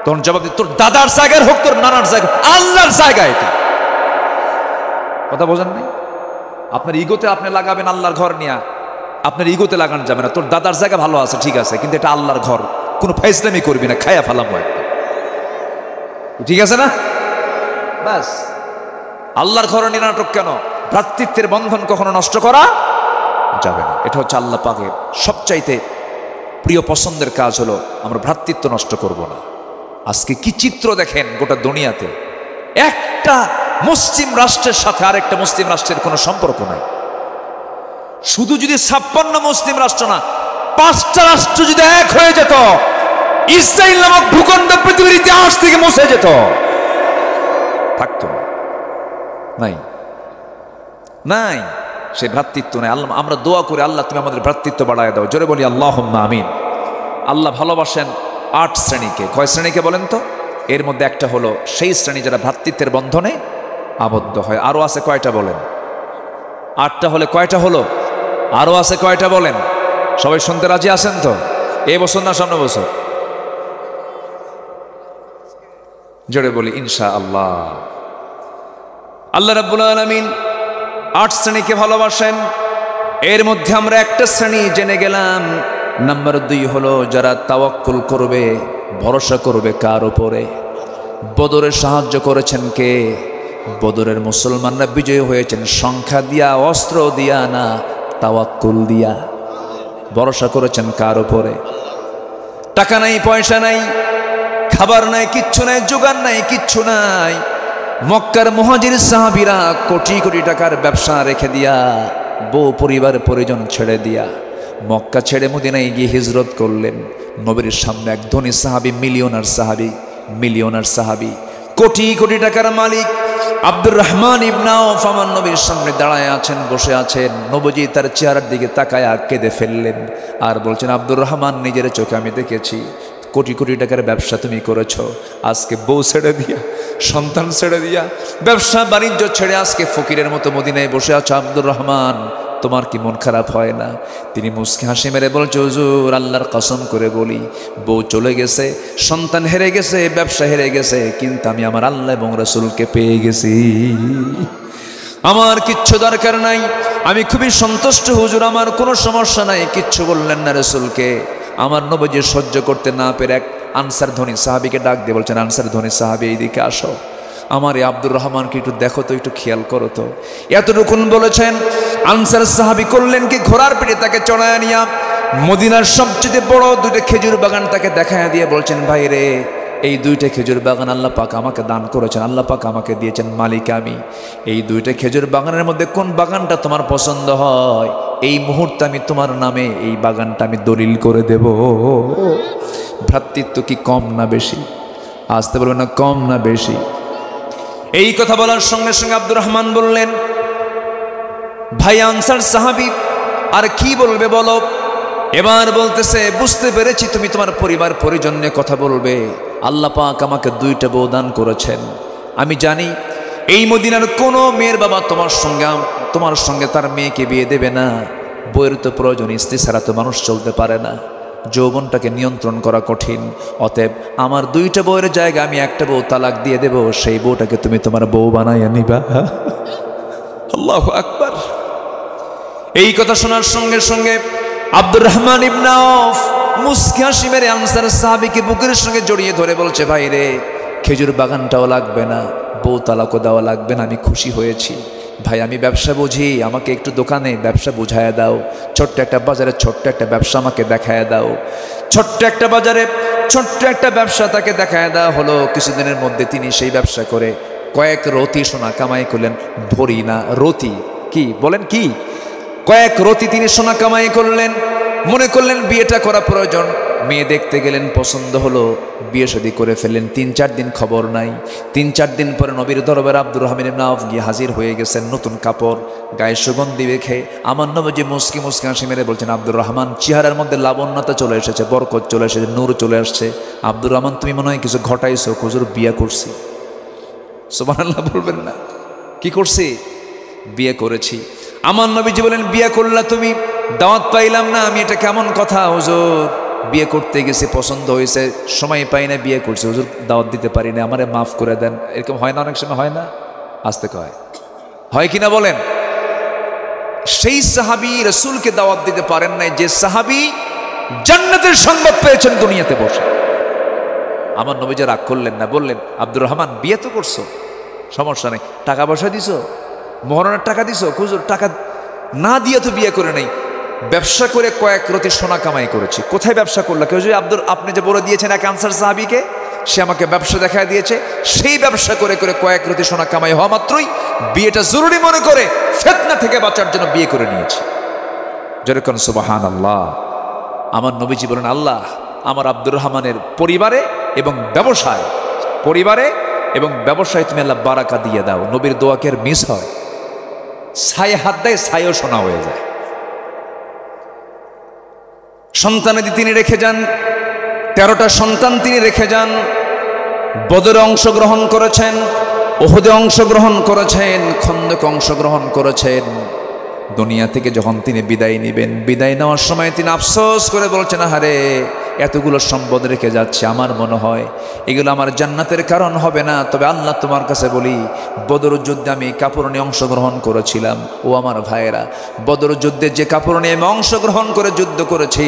তখন জবাব দিই, তোর দাদার জায়গার হোক, তোর নানার জায়গা, আল্লাহর জায়গা এটা। কথা বোঝেন নাই? আপনার ইগোতে আপনি লাগাবেন আল্লাহর ঘর নিয়ে, আপনার ইগোতে লাগানো যাবে না। তোর দাদার জায়গা ভালো আছে, ঠিক আছে, কিন্তু এটা আল্লাহর ঘর, কোনো ফাইজলামি করবি না, খায়া ফেলাম। ঠিক আছে না? ব্যাস। আল্লাহর ঘরে নাটক কেন? ভ্রাতৃত্বের বন্ধন কখনো নষ্ট করা যাবে না। এটা হচ্ছে আল্লাহ পাকের সবচাইতে প্রিয় পছন্দের কাজ হলো আমরা ভ্রাতৃত্ব নষ্ট করব না। আজকে কি চিত্র দেখেন গোটা দুনিয়াতে, একটা মুসলিম রাষ্ট্রের সাথে আরেকটা মুসলিম রাষ্ট্রের কোনো সম্পর্ক নাই। শুধু যদি 56 মুসলিম রাষ্ট্র না, 5টা রাষ্ট্র যদি এক হয়ে যেত, ইসরায়েল নামক ভূখণ্ড পৃথিবীর ইতিহাস থেকে মুছে যেত, থাকতো না। নাই নাই সে ভ্রাতৃত্ব নাই। আল্লাহ, আমরা দোয়া করি আল্লাহ তুমি আমাদের ভ্রাতৃত্ব বাড়ায় দাও। জোরে বলি আল্লাহুম্মা আমিন। আল্লাহ ভালোবাসেন 8 শ্রেণীকে। কয় শ্রেণীকে বলেন তো? এর মধ্যে একটা হলো সেই শ্রেণী যারা ভ্রাতৃত্বের বন্ধনে আবদ্ধ হয়। আরো আছে কয়টা বলেন? 8টা হলে কয়টা হলো? আরো আছে কয়টা বলেন? সবাই শুনতে রাজি আছেন তো? এই বছর না সামনে বছর? জোরে বলি ইনশাআল্লাহ। আল্লাহ রাব্বুল আলামিন 8 শ্রেণীকে ভালোবাসেন। এর মধ্যে আমরা একটা শ্রেণী জেনে গেলাম। নাম্বার 2 হলো যারা তাওয়াক্কুল করবে, ভরসা করবে কার উপরে? বদরে সাহায্য করেছেন কে? বদরের মুসলমানরা বিজয়ী হয়েছেন সংখ্যা দিয়া, অস্ত্র দিয়া না, তাওয়াক্কুল দিয়া। ভরসা করেছেন কার উপরে? টাকা নাই, পয়সা নাই, খাবার নাই, কিচ্ছু নাই, জোগান নাই, কিচ্ছু নাই। মক্কার মুহাজির সাহাবীরা কোটি কোটি টাকার ব্যবসা রেখে দিয়া, বউ পরিবার পরিজন ছেড়ে দিয়া মক্কা ছেড়ে মদিনায় গিয়ে হিজরত করলেন। নবীর সামনে এক ধনী সাহাবী, মিলিয়নার সাহাবী, কোটি কোটি টাকার মালিক আব্দুর রহমান ইবনে আওফ আমার নবীর সামনে দাঁড়ায় আছেন, বসে আছেন। নবীজি তার চেহারার দিকে তাকায়া কেঁদে ফেললেন আর বলছেন, আব্দুর রহমান, নিজের চোখে আমি দেখেছি কোটি কোটি টাকার ব্যবসা তুমি করেছ, আজকে বউ ছেড়ে দিয়া, সন্তান ছেড়ে দিয়া, ব্যবসা বাণিজ্য ছেড়ে আজকে ফকিরের মতো মদিনায় বসে আছো। আব্দুর রহমান, তোমার কি মন খারাপ হয় না? তিনি মুস্কি হাসি মেরে বলছে, হুজুর আল্লাহর কসম করে বলি, বউ চলে গেছে, সন্তান হেরে গেছে, ব্যবসা হেরে গেছে, কিন্তু আমি আমার আল্লাহ এবং রাসূলকে পেয়ে গেছি। আমার কিচ্ছু দরকার নাই, আমি খুবই সন্তুষ্ট হুজুর, আমার কোনো সমস্যা নাই। কিচ্ছু বললেন না রাসূলকে। আমার নবীজি সহ্য করতে না পেরে এক আনসার ধনী সাহাবীকে ডাক দিয়ে বলছেন, আনসার ধনী সাহাবী, এইদিকে আসো, আমার এই আব্দুর রহমানকে একটু দেখো তো, একটু খেয়াল করো তো। এতটুকুন বলেছেন, আনসার সাহাবী করলেন কি, ঘোড়ার পিঠে তাকে চড়ায় নিয়া মদিনার সবচেয়ে বড় 2টা খেজুর বাগান তাকে দেখায় দিয়ে বলছেন, ভাই রে, এই 2টা খেজুর বাগান আল্লাহ পাক আমাকে দান করেছেন, আল্লাহ পাক আমাকে দিয়েছেন, মালিক আমি। এই 2টা খেজুর বাগানের মধ্যে কোন বাগানটা তোমার পছন্দ হয়, এই মুহূর্তে আমি তোমার নামে এই বাগানটা আমি দলিল করে দেব। ভ্রাতৃত্ব কি কম না বেশি? আসতে বলবেন না, কম না বেশি? এই কথা বলার সঙ্গে সঙ্গে আব্দুর রহমান বললেন, ভাই আনসার সাহাবী, আর কি বলবে বলো? এবার বলতেছে, বুঝতে পেরেছি তুমি তোমার পরিবার পরিজন নিয়ে কথা বলবে। আল্লাহ পাক আমাকে 2টা বউ দান করেছেন। আমি জানি এই মদিনার কোনো মেয়ের বাবা তোমার সঙ্গে তার মেয়েকে বিয়ে দেবে না। বইয়ের তো প্রয়োজন, স্ত্রী ছাড়া তো মানুষ চলতে পারে না, যৌবনটাকে নিয়ন্ত্রণ করা কঠিন। অতএব আমার 2টা বউয়ের জায়গায় আমি একটা বউ তালাক দিয়ে দেব, সেই বউটাকে তুমি তোমার বউ বানাইয়া নিবা। আল্লাহু আকবার। এই কথা শোনার সঙ্গে সঙ্গে আব্দুর রহমান ইবনে আওফ মুস্কি হাসি মেরে আনসার সাহাবীকে বুকের সঙ্গে জড়িয়ে ধরে বলছে, ভাই রে, খেজুর বাগানটাও লাগবে না, বউ তালাকও দেওয়া লাগবে না, আমি খুশি হয়েছি। ভাই আমি ব্যবসা বুঝি, আমাকে একটু দোকানে ব্যবসা বুঝায়া দাও, ছোট্ট একটা বাজারে ছোট্ট একটা ব্যবসা আমাকে দেখায় দাও। ছোট্ট একটা বাজারে ছোট্ট একটা ব্যবসা তাকে দেখায় দেওয়া হলো। কিছুদিনের মধ্যে তিনি সেই ব্যবসা করে কয়েক রতি সোনা কামাই করলেন। ভরি না, রতি। কি বলেন? কি? কয়েক রতি তিনি সোনা কামাই করলেন। মনে করলেন বিয়েটা করা প্রয়োজন। মেয়ে দেখতে গেলেন, পছন্দ হলো, বিয়ে শাদী করে ফেললেন। 3-4 দিন খবর নাই। 3-4 দিন পরে নবীর দরবারে আব্দুর রহমান ইবনে আওফ গিয়ে হাজির হয়ে গেছেন, নতুন কাপড়, গায়ে সুগন্ধি রেখে। আমার নবীজি মুস্কি মুস্কি হাসি মেরে বলছেন, আব্দুর রহমান, চেহারার মধ্যে লাবণ্যতা চলে এসেছে, বরকত চলে এসেছে, নূর চলে আসছে। আব্দুর রহমান, তুমি মনে হয় কিছু ঘটাইছো। হুজুর, বিয়ে করছি। সুবহানাল্লাহ বলবেন না? কি করছি? বিয়ে করেছি। আমার নবীজি বলেন, বিয়ে করলা তুমি? দাওয়াত পাইলাম না আমি। এটা কেমন কথা হুজুর? বিয়ে করতে গেছি, পছন্দ হয়েছে, সময় পাই না, বিয়ে করছি হুজুর, দাওয়াত দিতে পারি না, আমারে মাফ করে দেন। এরকম হয় না? অনেক সময় হয় না? আসতে কয় হয় কিনা বলেন? সেই সাহাবী রাসূলকে দাওয়াত দিতে পারেন নাই যে সাহাবী জান্নাতের সংবাদ পেয়েছেন দুনিয়াতে বসে। আমার নবীজি রাগ করলেন না, বললেন, আব্দুর রহমান, বিয়ে তো করছো, সমস্যা নেই। টাকা পয়সা দিছো, মহরণের টাকা দিছো, হুজুর টাকা না দিয়ে তো বিয়ে করে নেই, ব্যবসা করে কয়েক রতি সোনা কামাই করেছি। কোথায় ব্যবসা করলো? কেউ যদি আপনি যে বলে দিয়েছেন এক আনসার সাহাবীকে, সে আমাকে ব্যবসা দেখায় দিয়েছে, সেই ব্যবসা করে করে কয়েক রতি সোনা কামাই হওয়া মাত্রই বিয়েটা জরুরি মনে করে ফিতনা থেকে বাঁচার জন্য বিয়ে করে নিয়েছি। যেরকম সুবহানাল্লাহ। আমার নবীজি বলেন, আল্লাহ আমার আব্দুর রহমানের পরিবারে এবং ব্যবসায়, পরিবারে এবং ব্যবসায় তুমি আল্লাহ বারাকা দিয়ে দাও। নবীর দোয়া কি আর মিস হয়? ছায়ে হাত দেয়, ছায়েও শোনা হয়ে যায়। সন্তানাদি তিনি রেখে যান, 13টা সন্তান তিনি রেখে যান। বদরে অংশগ্রহণ করেছেন, উহুদে অংশগ্রহণ করেছেন, খন্দকে অংশগ্রহণ করেছেন। দুনিয়া থেকে যখন তিনি বিদায় নেবেন, বিদায় নেওয়ার সময় তিনি আফসোস করে বলছেন, আহারে এতগুলো সম্পদ রেখে যাচ্ছে, আমার মনে হয় এগুলো আমার জান্নাতের কারণ হবে না। তবে আল্লাহ তোমার কাছে বলি, বদর যুদ্ধে আমি কাপড় নিয়ে অংশগ্রহণ করেছিলাম। ও আমার ভাইয়েরা, বদর যুদ্ধে যে কাপড় নিয়ে আমি অংশগ্রহণ করে যুদ্ধ করেছি,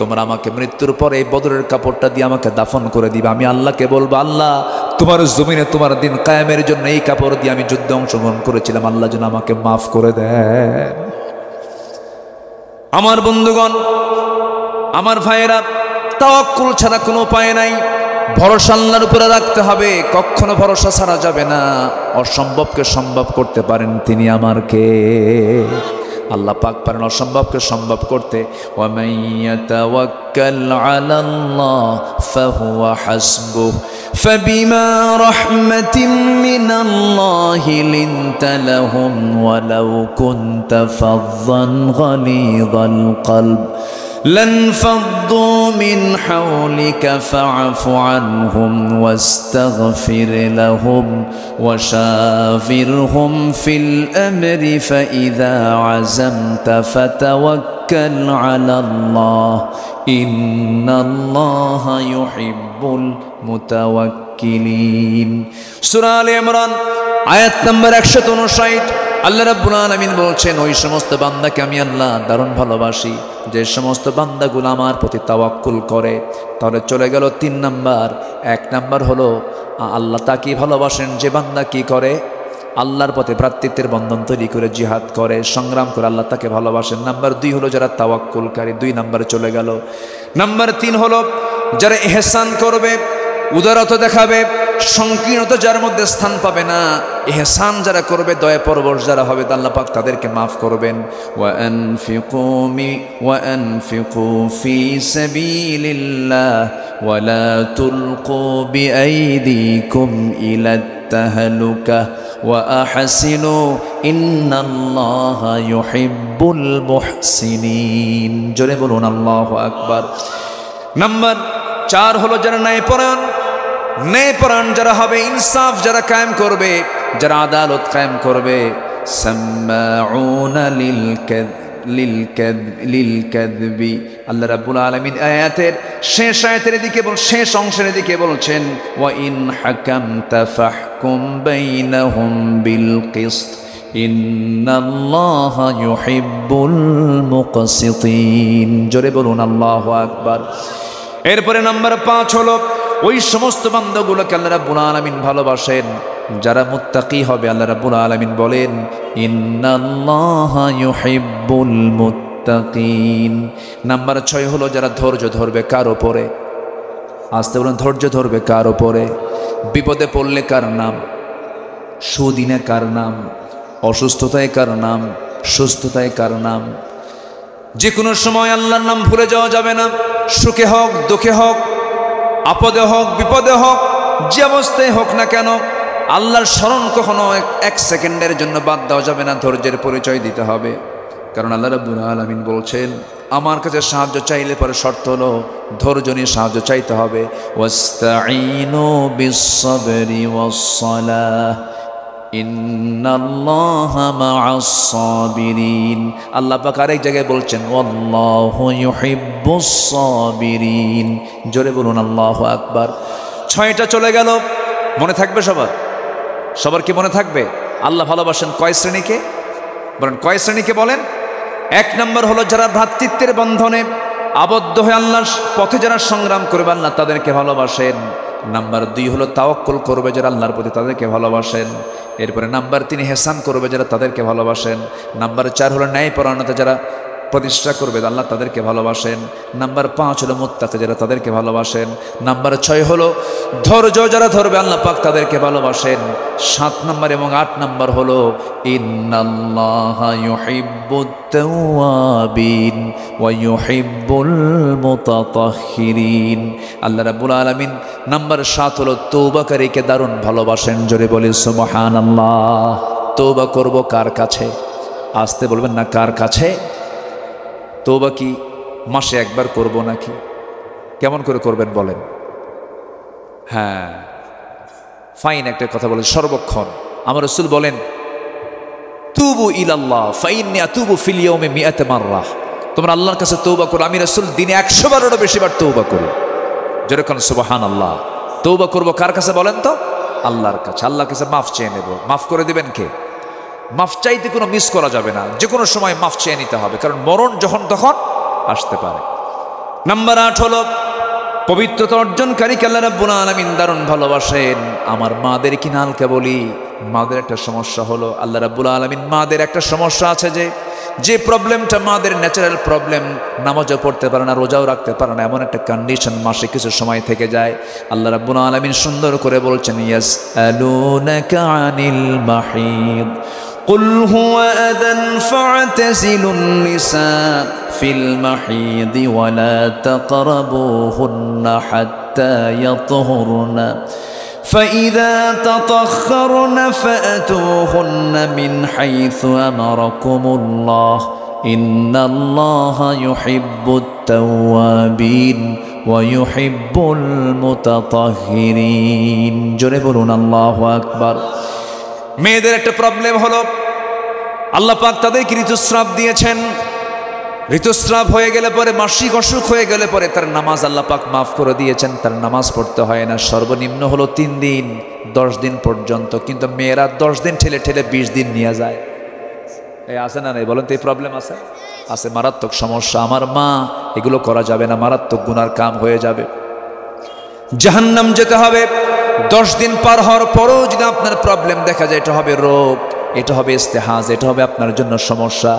তোমরা আমাকে মৃত্যুর পরে এই বদরের কাপড়টা দিয়ে আমাকে দাফন করে দিবে। আমি আল্লাহকে বলবো, আল্লাহ তোমার জমিনে তোমার দিন কায়েমের জন্য এই কাপড় দিয়ে আমি যুদ্ধে অংশগ্রহণ করেছিলাম, আল্লাহ যেন আমাকে মাফ করে দেন। আমার বন্ধুগণ, আমার ভাইয়েরা, তাওয়াক্কুল ছাড়া কোনো উপায় নাই। ভরসা আল্লাহর উপরে রাখতে হবে, কখনো ভরসা ছাড়া যাবে না। অসম্ভবকে সম্ভব করতে পারেন তিনি আমার কে? আল্লাহ পাক পারেন অসম্ভবকে সম্ভব করতে। ওয়ামান ইয়াতাওয়াক্কাল আলাল্লাহ ফাহুয়া হাসবুহ ফাবিমা রাহমাতিন মিনাল্লাহি লিনতা লাহুম ওয়ালাউ কুনতা ফাযযান গালিযাল কলব لانفضوا من حولك فاعف عنهم واستغفر لهم وشاورهم في الأمر فإذا عزمت فتوكل على الله إن الله يحب المتوكلين। সূরা আলে ইমরান আয়াত নম্বর 159। আল্লাহ রাব্বুল আলামিন বলছেন, ওই সমস্ত বান্দাকে আমি আল্লাহ দারুণ ভালোবাসি যে সমস্ত বান্দাগুলো আমার প্রতি তাওয়াক্কুল করে। তাহলে চলে গেল 3 নাম্বার। 1 নাম্বার হলো আল্লাহ তাকে ভালোবাসেন যে বান্দা কি করে, আল্লাহর পথে ভ্রাতৃত্বের বন্ধন তৈরি করে জিহাদ করে, সংগ্রাম করে, আল্লাহ তাকে ভালোবাসেন। নাম্বার 2 হলো যারা তাওয়াক্কুলকারী। 2 নাম্বারে চলে গেল। নাম্বার 3 হলো যারা ইহসান করবে, উদারতা দেখাবে, সংকীর্ণতা যার মধ্যে স্থান পাবে না, ইহসান যারা করবে, দয়া পরবশ যারা হবে, আল্লাহ পাক তাদেরকে মাফ করবেন। ওয়ানফিকু ফি সাবিলিল্লাহ ওয়ালা তুলকু বিআইদিকুম ইলাত তাহলুকা ওয়া আহসিনু ইন্নাল্লাহা ইউহিব্বুল মুহসিনিন। জোরে বলুন আল্লাহু আকবার। নাম্বার 4 হলো যারা ন্যায়পরায়ণ যারা হবে, ইনসাফ যারা কায়েম করবে, যারা আদালত কায়েম করবে। সাম্মাউনা লিল কাযবি। আল্লাহ রাব্বুল আলামিন আয়াতের শেষ অংশের দিকে বলছেন, ওয়া ইন হাকামতা ফাহকুম বাইনাহুম বিল কিসত ইন্নাল্লাহা ইউহিব্বুল মুকসিতিন। জোরে বলুন আল্লাহু আকবার। এরপরে নাম্বার 5 হলো ওই সমস্ত বান্দাগুলোকে আল্লাহ রাব্বুল আলামিন ভালোবাসেন যারা মুত্তাকি হবে। আল্লাহ রাব্বুল আলামিন বলেন, ইন্নাল্লাহা ইউহিব্বুল মুত্তাকিন। নাম্বার 6 হলো যারা ধৈর্য ধরবে কার উপরে? আসতে বলুন, ধৈর্য ধরবে কার উপরে? বিপদে পড়লে কার নাম? সুদিনে কার নাম? অসুস্থতায় কার নাম? সুস্থতায় কার নাম? যে কোনো সময় আল্লাহর নাম ভুলে যাওয়া যাবে না। সুখে হোক, দুঃখে হোক, আপদে হোক, বিপদে হোক, যে অবস্থায় হোক না কেন, আল্লাহর স্মরণ কখনো 1 সেকেন্ডের জন্য বাদ দেওয়া যাবে না। ধৈর্যের পরিচয় দিতে হবে। কারণ আল্লাহ রাব্বুল আলামিন বলছেন, আমার কাছে সাহায্য চাইলে পরে শর্ত হলো ধৈর্য নিয়ে সাহায্য চাইতে হবে। ওয়াস্তাঈনু বিস-সাবরি ওয়াস-সালাহ ইন্নাল্লাহা মা'আস-সাবিরিন। আল্লাহ পাক আরেক জায়গায় বলছেন, ওয়াল্লাহু ইউহিব্বুস-সাবিরিন। জোরে বলুন আল্লাহু আকবার। 6টা চলে গেল। মনে থাকবে সবার কি মনে থাকবে? আল্লাহ ভালোবাসেন কয় শ্রেণীকে? বলেন, কয় শ্রেণীকে বলেন? 1 নম্বর হলো যারা ভ্রাতৃত্বের বন্ধনে আবদ্ধ হয়ে আল্লাহর পথে যারা সংগ্রাম করবে, আল্লাহ তাদেরকে ভালোবাসেন। নাম্বার 2 হলো তাওয়াক্কুল করবে যারা আল্লাহর প্রতি, তাদেরকে ভালোবাসেন। এরপরে নাম্বার 3 হেসান করবে যারা, তাদেরকে ভালোবাসেন। নাম্বার 4 হলো ন্যায়পরায়ণতা যারা প্রতিষ্ঠা করবে আল্লাহ তাদেরকে ভালোবাসেন। নাম্বার 5 হলো মুত্তাকি যারা, তাদেরকে ভালোবাসেন। নাম্বার 6 হলো ধৈর্য যারা ধরবে আল্লাহ পাক তাদেরকে ভালোবাসেন। 7 নাম্বার এবং 8 নাম্বার হলো ইন্নাল্লাহা ইউহিব্বুত তাওয়াবিন ওয়া ইউহিব্বুল মুতাতাহহিরিন। আল্লাহ রাব্বুল আলামিন নাম্বার 7 হলো তওবাকারীকে দারুণ ভালোবাসেন। জোরে বলি সুবহানাল্লাহ। তওবা করব কার কাছে? আসতে বলবেন না, কার কাছে? তওবা কি মাসে একবার করব নাকি? কেমন করে করবেন বলেন? হ্যাঁ, ফাইন একটা কথা বলেন, সর্বক্ষণ। আমার রাসূল বলেন তুবু ইলাল্লাহ ফাইন্নী আতুবু ফিল ইয়াউমি মিআত মাররা। তোমরা আল্লাহর কাছে তওবা করো, আমি রাসূল দিনে 100 বারেরও বেশিবার তওবা করি। যেরকম সুবহানাল্লাহ। তওবা করব কার কাছে বলেন তো? আল্লাহর কাছে। আল্লাহর কাছে মাফ চেয়ে নেব। মাফ করে দিবেন কে? মাফ চাইতে কোনো মিস করা যাবে না, যে কোনো সময় মাফ চেয়ে নিতে হবে, কারণ মরণ যখন তখন আসতে পারে। নাম্বার 8 হলো পবিত্রতা অর্জনকারীকে আল্লাহ রাব্বুল আলামিন দারুণ ভালোবাসেন। আমার মাদের কি নালকে বলি, মাদের একটা সমস্যা হলো, আল্লাহ রাব্বুল আলামিন মাদের একটা সমস্যা আছে, যে প্রবলেমটা মাদের ন্যাচারাল প্রবলেম, নামাজও পড়তে পারে না, রোজাও রাখতে পারে না, এমন একটা কন্ডিশন মাসে কিছু সময় থেকে যায়। আল্লাহ রাব্বুল আলামিন সুন্দর করে বলছেন ইয়াসআলুনাকা আনিল মাহিদ قل هو أذى فاعتزلوا النساء في المحيض ولا تقربوهن حتى يطهرن فإذا تطهرن فأتوهن من حيث أمركم الله إن الله يحب التوابين ويحب المتطهرين জোরে বলুন আল্লাহু আকবার। মেয়েদের একটা প্রবলেম হলো আল্লাহ পাক তাদেরকে ঋতুস্রাব দিয়েছেন। ঋতুস্রাব হয়ে গেলে পরে, মাসিক অসুখ হয়ে গেলে পরে তার নামাজ আল্লাহ পাক মাফ করে দিয়েছেন, তার নামাজ পড়তে হয় না। সর্বনিম্ন হলো 3 দিন 10 দিন পর্যন্ত, কিন্তু মেয়েরা 10 দিন ঠেলে ঠেলে 20 দিন নিয়ে যায়। এই আছে না নাই বলেন তো? এই প্রবলেম আছে, আছে, মারাত্মক সমস্যা। আমার মা, এগুলো করা যাবে না, মারাত্মক গুনার কাম হয়ে যাবে, জাহান্নাম যেতে হবে। 10 দিন পার হওয়ার পরেও যদি আপনার প্রবলেম দেখা যায়, এটা হবে রোগ, এটা হবে ইস্তেহাজ, এটা হবে আপনার জন্য সমস্যা,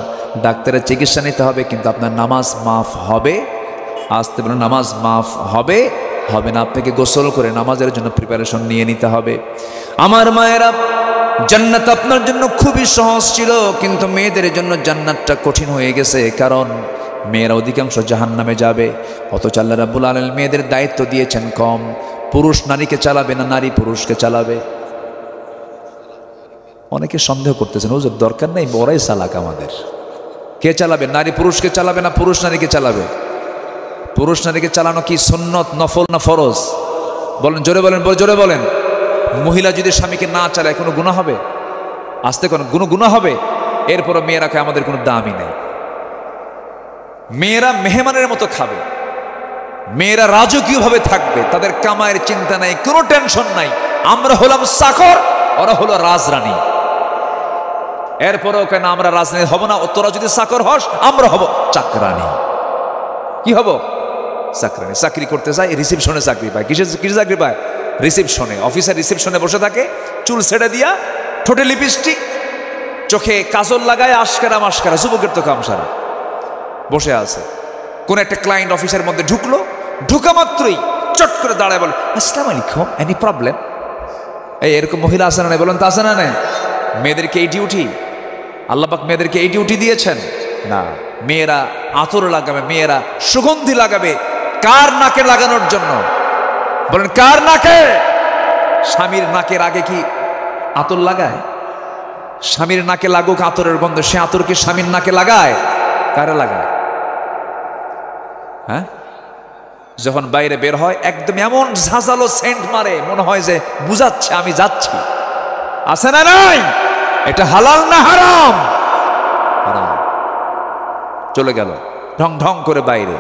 ডাক্তারের চিকিৎসা নিতে হবে, কিন্তু আপনার নামাজ মাফ হবে। আসতে বলুন, নামাজ মাফ হবে হবে না। আপনাকে গোসল করে নামাজের জন্য প্রিপারেশন নিয়ে নিতে হবে। আমার মায়েরা, জান্নাত আপনার জন্য খুবই সহজ ছিল, কিন্তু মেয়েদের জন্য জান্নাতটা কঠিন হয়ে গেছে, কারণ মেয়েরা অধিকাংশ জাহান্নামে যাবে। অথচ আল্লাহ রাব্বুল আলামিন মেয়েদের দায়িত্ব দিয়েছেন কম। পুরুষ নারীকে চালাবে না, নারী পুরুষকে চালাবে। অনেকে সন্দেহ করতেছেন, হুজুর দরকার নেই, বড়াই চালাক আমাদের। কে চালাবে? নারী পুরুষকে চালাবে না পুরুষ নারীকে চালাবে? পুরুষ নারীকে চালানো কি সুন্নত, নফল না ফরজ? বলেন, জোরে বলেন, জোরে বলেন। মহিলা যদি স্বামীকে না চালায় কোনো গুনাহ হবে? আসতে কোনো গুনাহ হবে? এরপরও মেয়েরাকে আমাদের কোনো দামই নেই। মেয়েরা মেহমানের মতো খাবে, মেয়েরা রাজকীয়ভাবে থাকবে, তাদের কামায়ের চিন্তা নাই, কোনো টেনশন নাই। আমরা হলাম চাকর, ওরা হলো রাজরানী। এরপরেও কেন আমরা রাজরানী হব না? তোরা যদি চাকর হস, আমরা হব চাকরানী। কি হব? চাকরানী। চাকরি করতে যায়, রিসিপশনে চাকরি পায়। কিসের চাকরি পায়? রিসিপশনে। অফিসের রিসিপশনে বসে থাকে, চুল ছেড়ে দিয়া, ঠোঁটে লিপস্টিক, চোখে কাজল লাগায়, আশকারা মাস্কারা, যুবকের তো কাম সারা, বসে আছে। কোন একটা ক্লায়েন্ট অফিসের মধ্যে ঢুকলো, ঢুকা মাত্রই চট করে দাঁড়ায় বলে, আসসালামু আলাইকুম, এনি প্রবলেম? এই এরকম মহিলা আছে না নাই? বলেন তো আছে না নাই? মেয়েদেরকে এই ডিউটি, আল্লাহ পাক মেয়েদেরকে এই ডিউটি দিয়েছেন না। মেয়েরা আতর লাগাবে, মেয়েরা সুগন্ধি লাগাবে। কার নাকে লাগানোর জন্য? বলেন, কার নাকে? স্বামীর নাকের আগে কি আতর লাগায়? স্বামীর নাকে লাগুক আতরের গন্ধ, সে আতর কি স্বামীর নাকে লাগায়? কারে লাগায়? হ্যাঁ, যখন বাইরে বের হয় একদম এমন ঝাঁঝালো সেন্ট মারে, মনে হয় যে বুঝাচ্ছে আমি যাচ্ছি। আছে না নাই? এটা হালাল না হারাম? হারাম। চলে গেল ঢং ঢং করে বাইরে,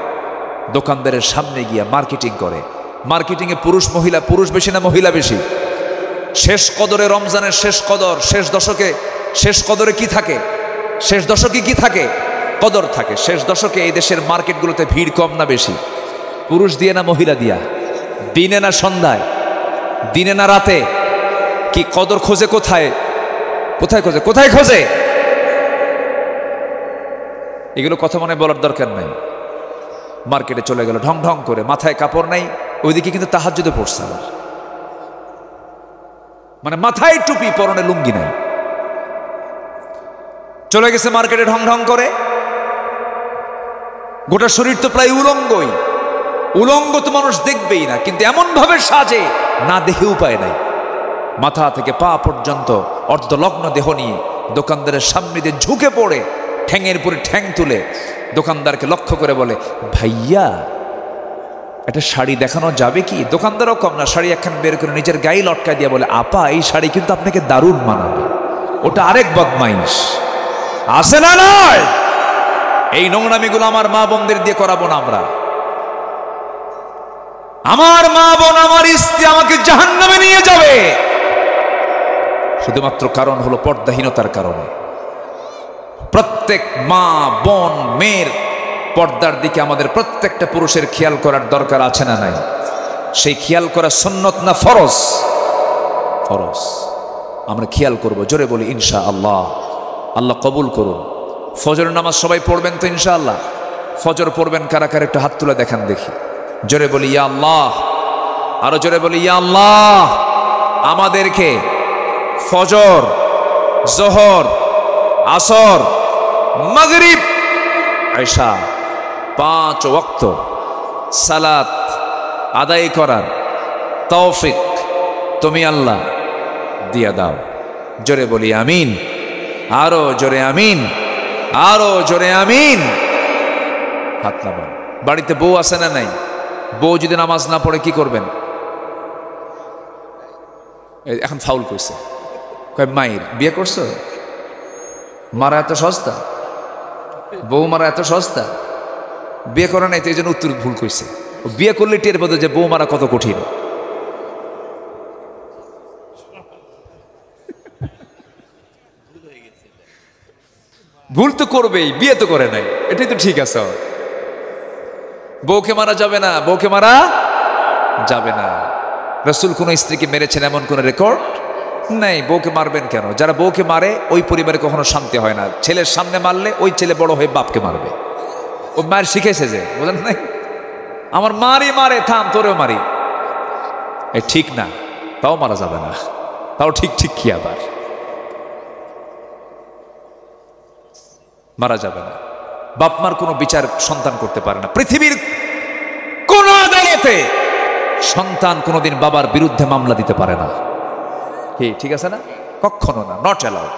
দোকানদারের সামনে গিয়া মার্কেটিং করে। মার্কেটিংয়ে পুরুষ মহিলা, পুরুষ বেশি না মহিলা বেশি? শেষ কদরে, রমজানের শেষ কদর, শেষ দশকে, শেষ কদরে কি থাকে? শেষ দশকে কি থাকে? কদর থাকে। শেষ দশকে এই দেশের মার্কেটগুলোতে ভিড় কম না বেশি? পুরুষ দিয়ে না মহিলা দিয়া? দিনে না সন্ধ্যায়? দিনে না রাতে? কি কদর খোঁজে কোথায়? কোথায় খোঁজে? কোথায় খোঁজে? এগুলো কথা মনে বলার দরকার নাই। মার্কেটে চলে গেল ঢং ঢং করে, মাথায় কাপড় নাই, ওইদিকে কিন্তু তাহাজ্জুদে পড়ছে আবার। মানে মাথায় টুপি, পরনে লুঙ্গি নাই, চলে গেছে মার্কেটে ঢং ঢং করে। গোটা শরীর তো প্রায় উলঙ্গই। উলঙ্গ তো মানুষ দেখবেই না, কিন্তু এমন ভাবে সাজে না দেখে উপায় নাই। মাথা থেকে পা পর্যন্ত অর্ধলগ্ন দেহ নিয়ে দোকানদারের সামনে দিয়ে ঝুঁকে পড়ে ঠ্যাঙের পরে ঠ্যাং তুলে দোকানদারকে লক্ষ্য করে বলে, ভাইয়া একটা শাড়ি দেখানো যাবে কি? দোকানদারও কম না, শাড়ি একখান বের করে নিজের গায়ে লটকা দিয়ে বলে, আপা এই শাড়ি কিন্তু আপনাকে দারুণ মানাবে। ওটা আরেক বদমাইশ আছে না নয়? এই নোংরামিগুলো আমার মা বোনদের দিয়ে করাবো না আমরা। আমার মা বোন, আমার স্ত্রী আমাকে জাহান্নামে নিয়ে যাবে শুধুমাত্র কারণ হলো পর্দাহীনতার কারণে। প্রত্যেক মা বোন মেয়ের পর্দার দিকে আমাদের প্রত্যেকটা পুরুষের খেয়াল করার দরকার আছে না নাই? সেই খেয়াল করা সুন্নত না ফরজ? ফরজ। আমরা খেয়াল করব, জোরে বলি ইনশাআল্লাহ। আল্লাহ কবুল করুন। ফজরের নামাজ সবাই পড়বেন তো ইনশাআল্লাহ? ফজর পড়বেন কারা কারা? একটু হাত তুলে দেখান দেখি। জোরে বলি ইয়া আল্লাহ। আরো জোরে বলি ইয়া আল্লাহ। আমাদেরকে ফজর, জোহর, আসর, মাগরিব, ইশা 5 ওয়াক্ত সালাত আদায় করার তৌফিক তুমি আল্লাহ দিয়া দাও। জোরে বলি আমিন। আরো জোরে আমিন, আরো জোরে আমিন। হাত নামান। বাড়িতে বউ আছে না নাই? বউ যদি নামাজ না পড়ে কি করবেন? এখন ফাউল করছে, কয় মায়ের বিয়ে করছো? মারা এত সস্তা? বউ মারা এত সস্তা? বিয়ে করা নাই তো এই জন্য উত্তর ভুল কইছে। বিয়ে করলে টের পেতো যে বউ মারা কত কঠিন। ভুল তো করবেই, বিয়ে তো করে নাই, এটাই তো ঠিক আছে। বউকে মারা যাবে না, বউকে মারা যাবে না। রাসূল কোন স্ত্রীকে মেরেছেন এমন কোন রেকর্ড নাই। বউকে মারবেন কেন? যারা বউকে মারে ওই পরিবারে কখনো শান্তি হয় না। ছেলের সামনে মারলে ওই ছেলে বড় হয়ে বাপকে মারবে। ও মায়ের শিখেছে যে, বুঝলেন নাই? আমার মারি মারে, থাম তোরেও মারি। এই ঠিক না, তাও মারা যাবে না। তাও ঠিক ঠিক কি আবার মারা যাবে না। বাপ মার কোনো বিচার সন্তান করতে পারে না। পৃথিবীর কোন আদালতে সন্তান কোনোদিন বাবার বিরুদ্ধে মামলা দিতে পারে না। কি ঠিক আছে না? কখনো না, নট অ্যালাউড।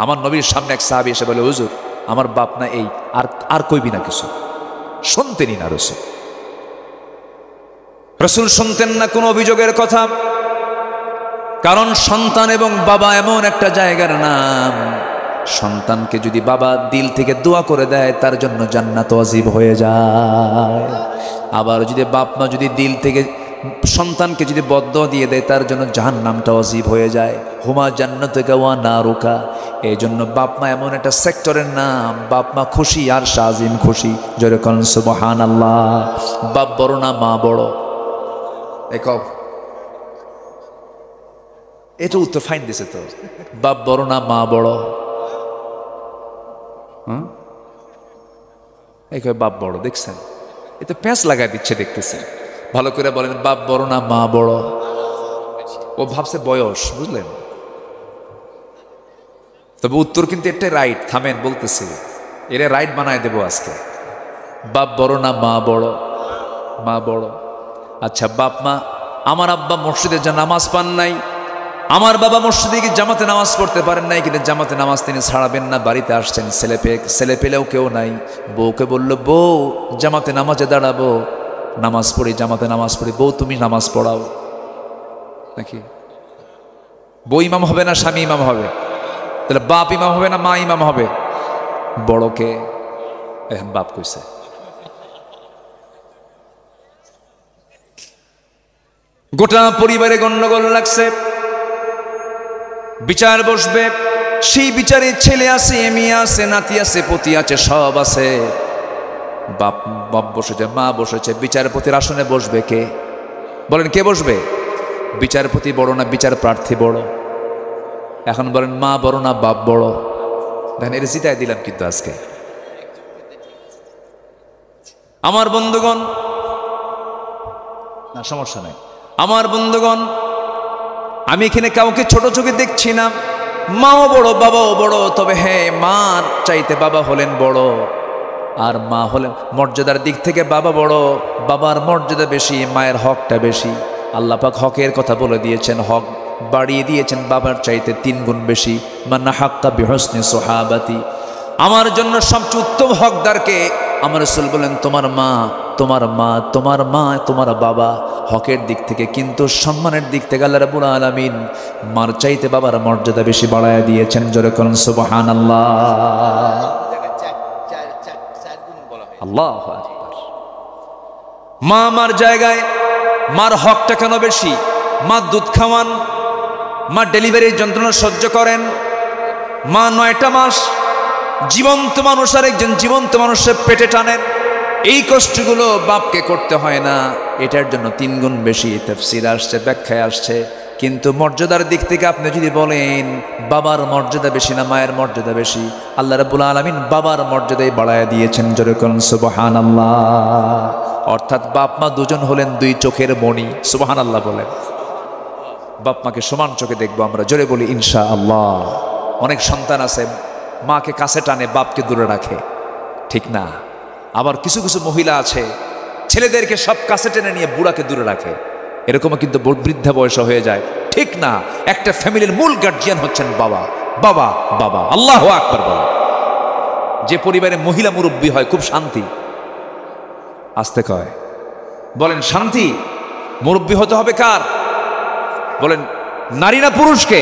আমার নবীর সামনে এক সাহাবী এসে বলে, হুজুর আমার বাপ না এই, আর কইবি না কিছু। শুনতেনই না রাসূল। রাসূল শুনতেন না কোনো অভিযোগের কথা। কারণ সন্তান এবং বাবা এমন একটা জায়গার নাম, সন্তানকে যদি বাবা দিল থেকে দোয়া করে দেয় তার জন্য জান্নাত ওয়াজিব হয়ে যায়। আবার যদি বাপ মা যদি দিল থেকে সন্তানকে যদি বদদোয়া দিয়ে দেয় তার জন্য জাহান্নামটা ওয়াজিব হয়ে যায়। হুমা জান্নাতুকা ওয়া নারুকা। এই জন্য বাপ মা এমন একটা সেক্টরের নাম, বাপ মা খুশি আর শাজিম খুশি। জোরে কোন সুবহানাল্লাহ। বাপ বড় না মা বড়? এটা উত্তর ফাইন দিছে তো। বাপ বড় না মা বড়? বাপ বড়। দেখছেন, এ তো প্যাঁচ লাগাই দিচ্ছে দেখতেছে। ভালো করে বলেন, বাপ বড় না মা বড়? ও ভাবছে বয়স, বুঝলেন? তবে উত্তর কিন্তু এটাই রাইট। থামেন, বলতেছি, এরা রাইট বানায় দেবো আজকে। বাপ বড় না মা বড়? মা বড়। আচ্ছা, বাপ মা, আমার আব্বা মসজিদে যা নামাজ পান নাই, আমার বাবা মসজিদে গিয়ে জামাতে নামাজ পড়তে পারেন নাই, কিন্তু জামাতে নামাজ তিনি ছাড়াবেন না। বাড়িতে আসছেন, ছেলে পেলেও কেউ নাই। বউকে বলল, বউ জামাতে নামাজে দাঁড়াবো, নামাজ পড়ি, জামাতে নামাজ পড়ি। বউ তুমি নামাজ পড়াও নাকি? বউ ইমাম হবে না স্বামী ইমাম হবে? তাহলে বাপ ইমাম হবে না মা ইমাম হবে? বড়কে এখন বাপ কইছে। গোটা পরিবারে গন্ডগোল লাগছে। বিচার বসবে, সেই বিচারে ছেলে আছে, মেয়ে আছে, নাতি আছে, পতি আছে, সব আছে। বাপ বসেছে, মা বসেছে। বিচারপতির আসনে বসবে কে? বলেন কে বসবে? বিচারপতি বড় না বিচার প্রার্থী বড়? এখন বলেন মা বড় না বাপ বড়? দেখেন এটা জিতাই দিলাম কিন্তু আজকে। আমার বন্ধুগণ, না সমস্যা নাই, আমার বন্ধুগণ, আমি এখানে কাউকে ছোট চোখে দেখছি না। মাও বড় বাবাও বড়, তবে হ্যাঁ মার চাইতে বাবা হলেন বড়, আর মা হলেন মর্যাদার দিক থেকে বাবা বড়, বাবার মর্যাদা বেশি, মায়ের হকটা বেশি। আল্লাহ পাক হকের কথা বলে দিয়েছেন, হক বাড়িয়ে দিয়েছেন বাবার চাইতে 3 গুণ বেশি। মান্না হাক্কা বিহসনি সোহাবাতি, আমার জন্য সবচেয়ে উত্তম হকদারকে আমার রাসূল বলেন তোমার মা, তোমার মা, তোমার মা, তোমার বাবা, হকের দিক থেকে। কিন্তু সম্মানের দিক থেকে আল্লাহ রাব্বুল আলামিন মার চাইতে বাবার মর্যাদা বেশি বাড়ায় দিয়েছেন। জোরে করুন সুবহানাল্লাহ। আল্লাহু আকবার। মা মার জায়গায়, মার হকটা কেন বেশি? মা দুধ খাওয়ান, মা ডেলিভারির যন্ত্রণা সহ্য করেন, মা 9টা মাস জীবন্ত মানুষ আর একজন জীবন্ত মানুষের পেটে টানেন। এই কষ্টগুলো বাপকে করতে হয় না, এটার জন্য 3 গুণ বেশি। তাফসীর আসছে, ব্যাখ্যায় আসছে। কিন্তু মর্যাদার দিক থেকে আপনি যদি বলেন বাবার মর্যাদা বেশি না মায়ের মর্যাদা বেশি, আল্লাহ রাব্বুল আলামিন বাবার মর্যাদাই বাড়ায় দিয়েছেন। জোরে করুন সুবহানাল্লাহ। অর্থাৎ বাপ মা দুজন হলেন 2 চোখের মণি। সুবহানাল্লাহ বলেন। বাপ মাকে সমান চোখে দেখবো আমরা, জোরে বলি ইনশাআল্লাহ। অনেক সন্তান আছে মাকে কাছে টানে, বাপকে দূরে রাখে, ঠিক না? আবার কিছু কিছু মহিলা আছে ছেলেদেরকে সব কাছে টেনে নিয়ে বুড়াকে দূরে রাখে, এরকমও কিন্তু বৃদ্ধা বয়স হয়ে যায়, ঠিক না? একটা ফ্যামিলির মূল গার্জিয়ান হচ্ছেন বাবা। বাবা বাবা, আল্লাহু আকবার বলেন। যে পরিবারে মহিলা মুরব্বী হয় খুব শান্তি। আস্তে কয় বলেন শান্তি। মুরব্বী হতে হবে কার? বলেন নারী না পুরুষকে?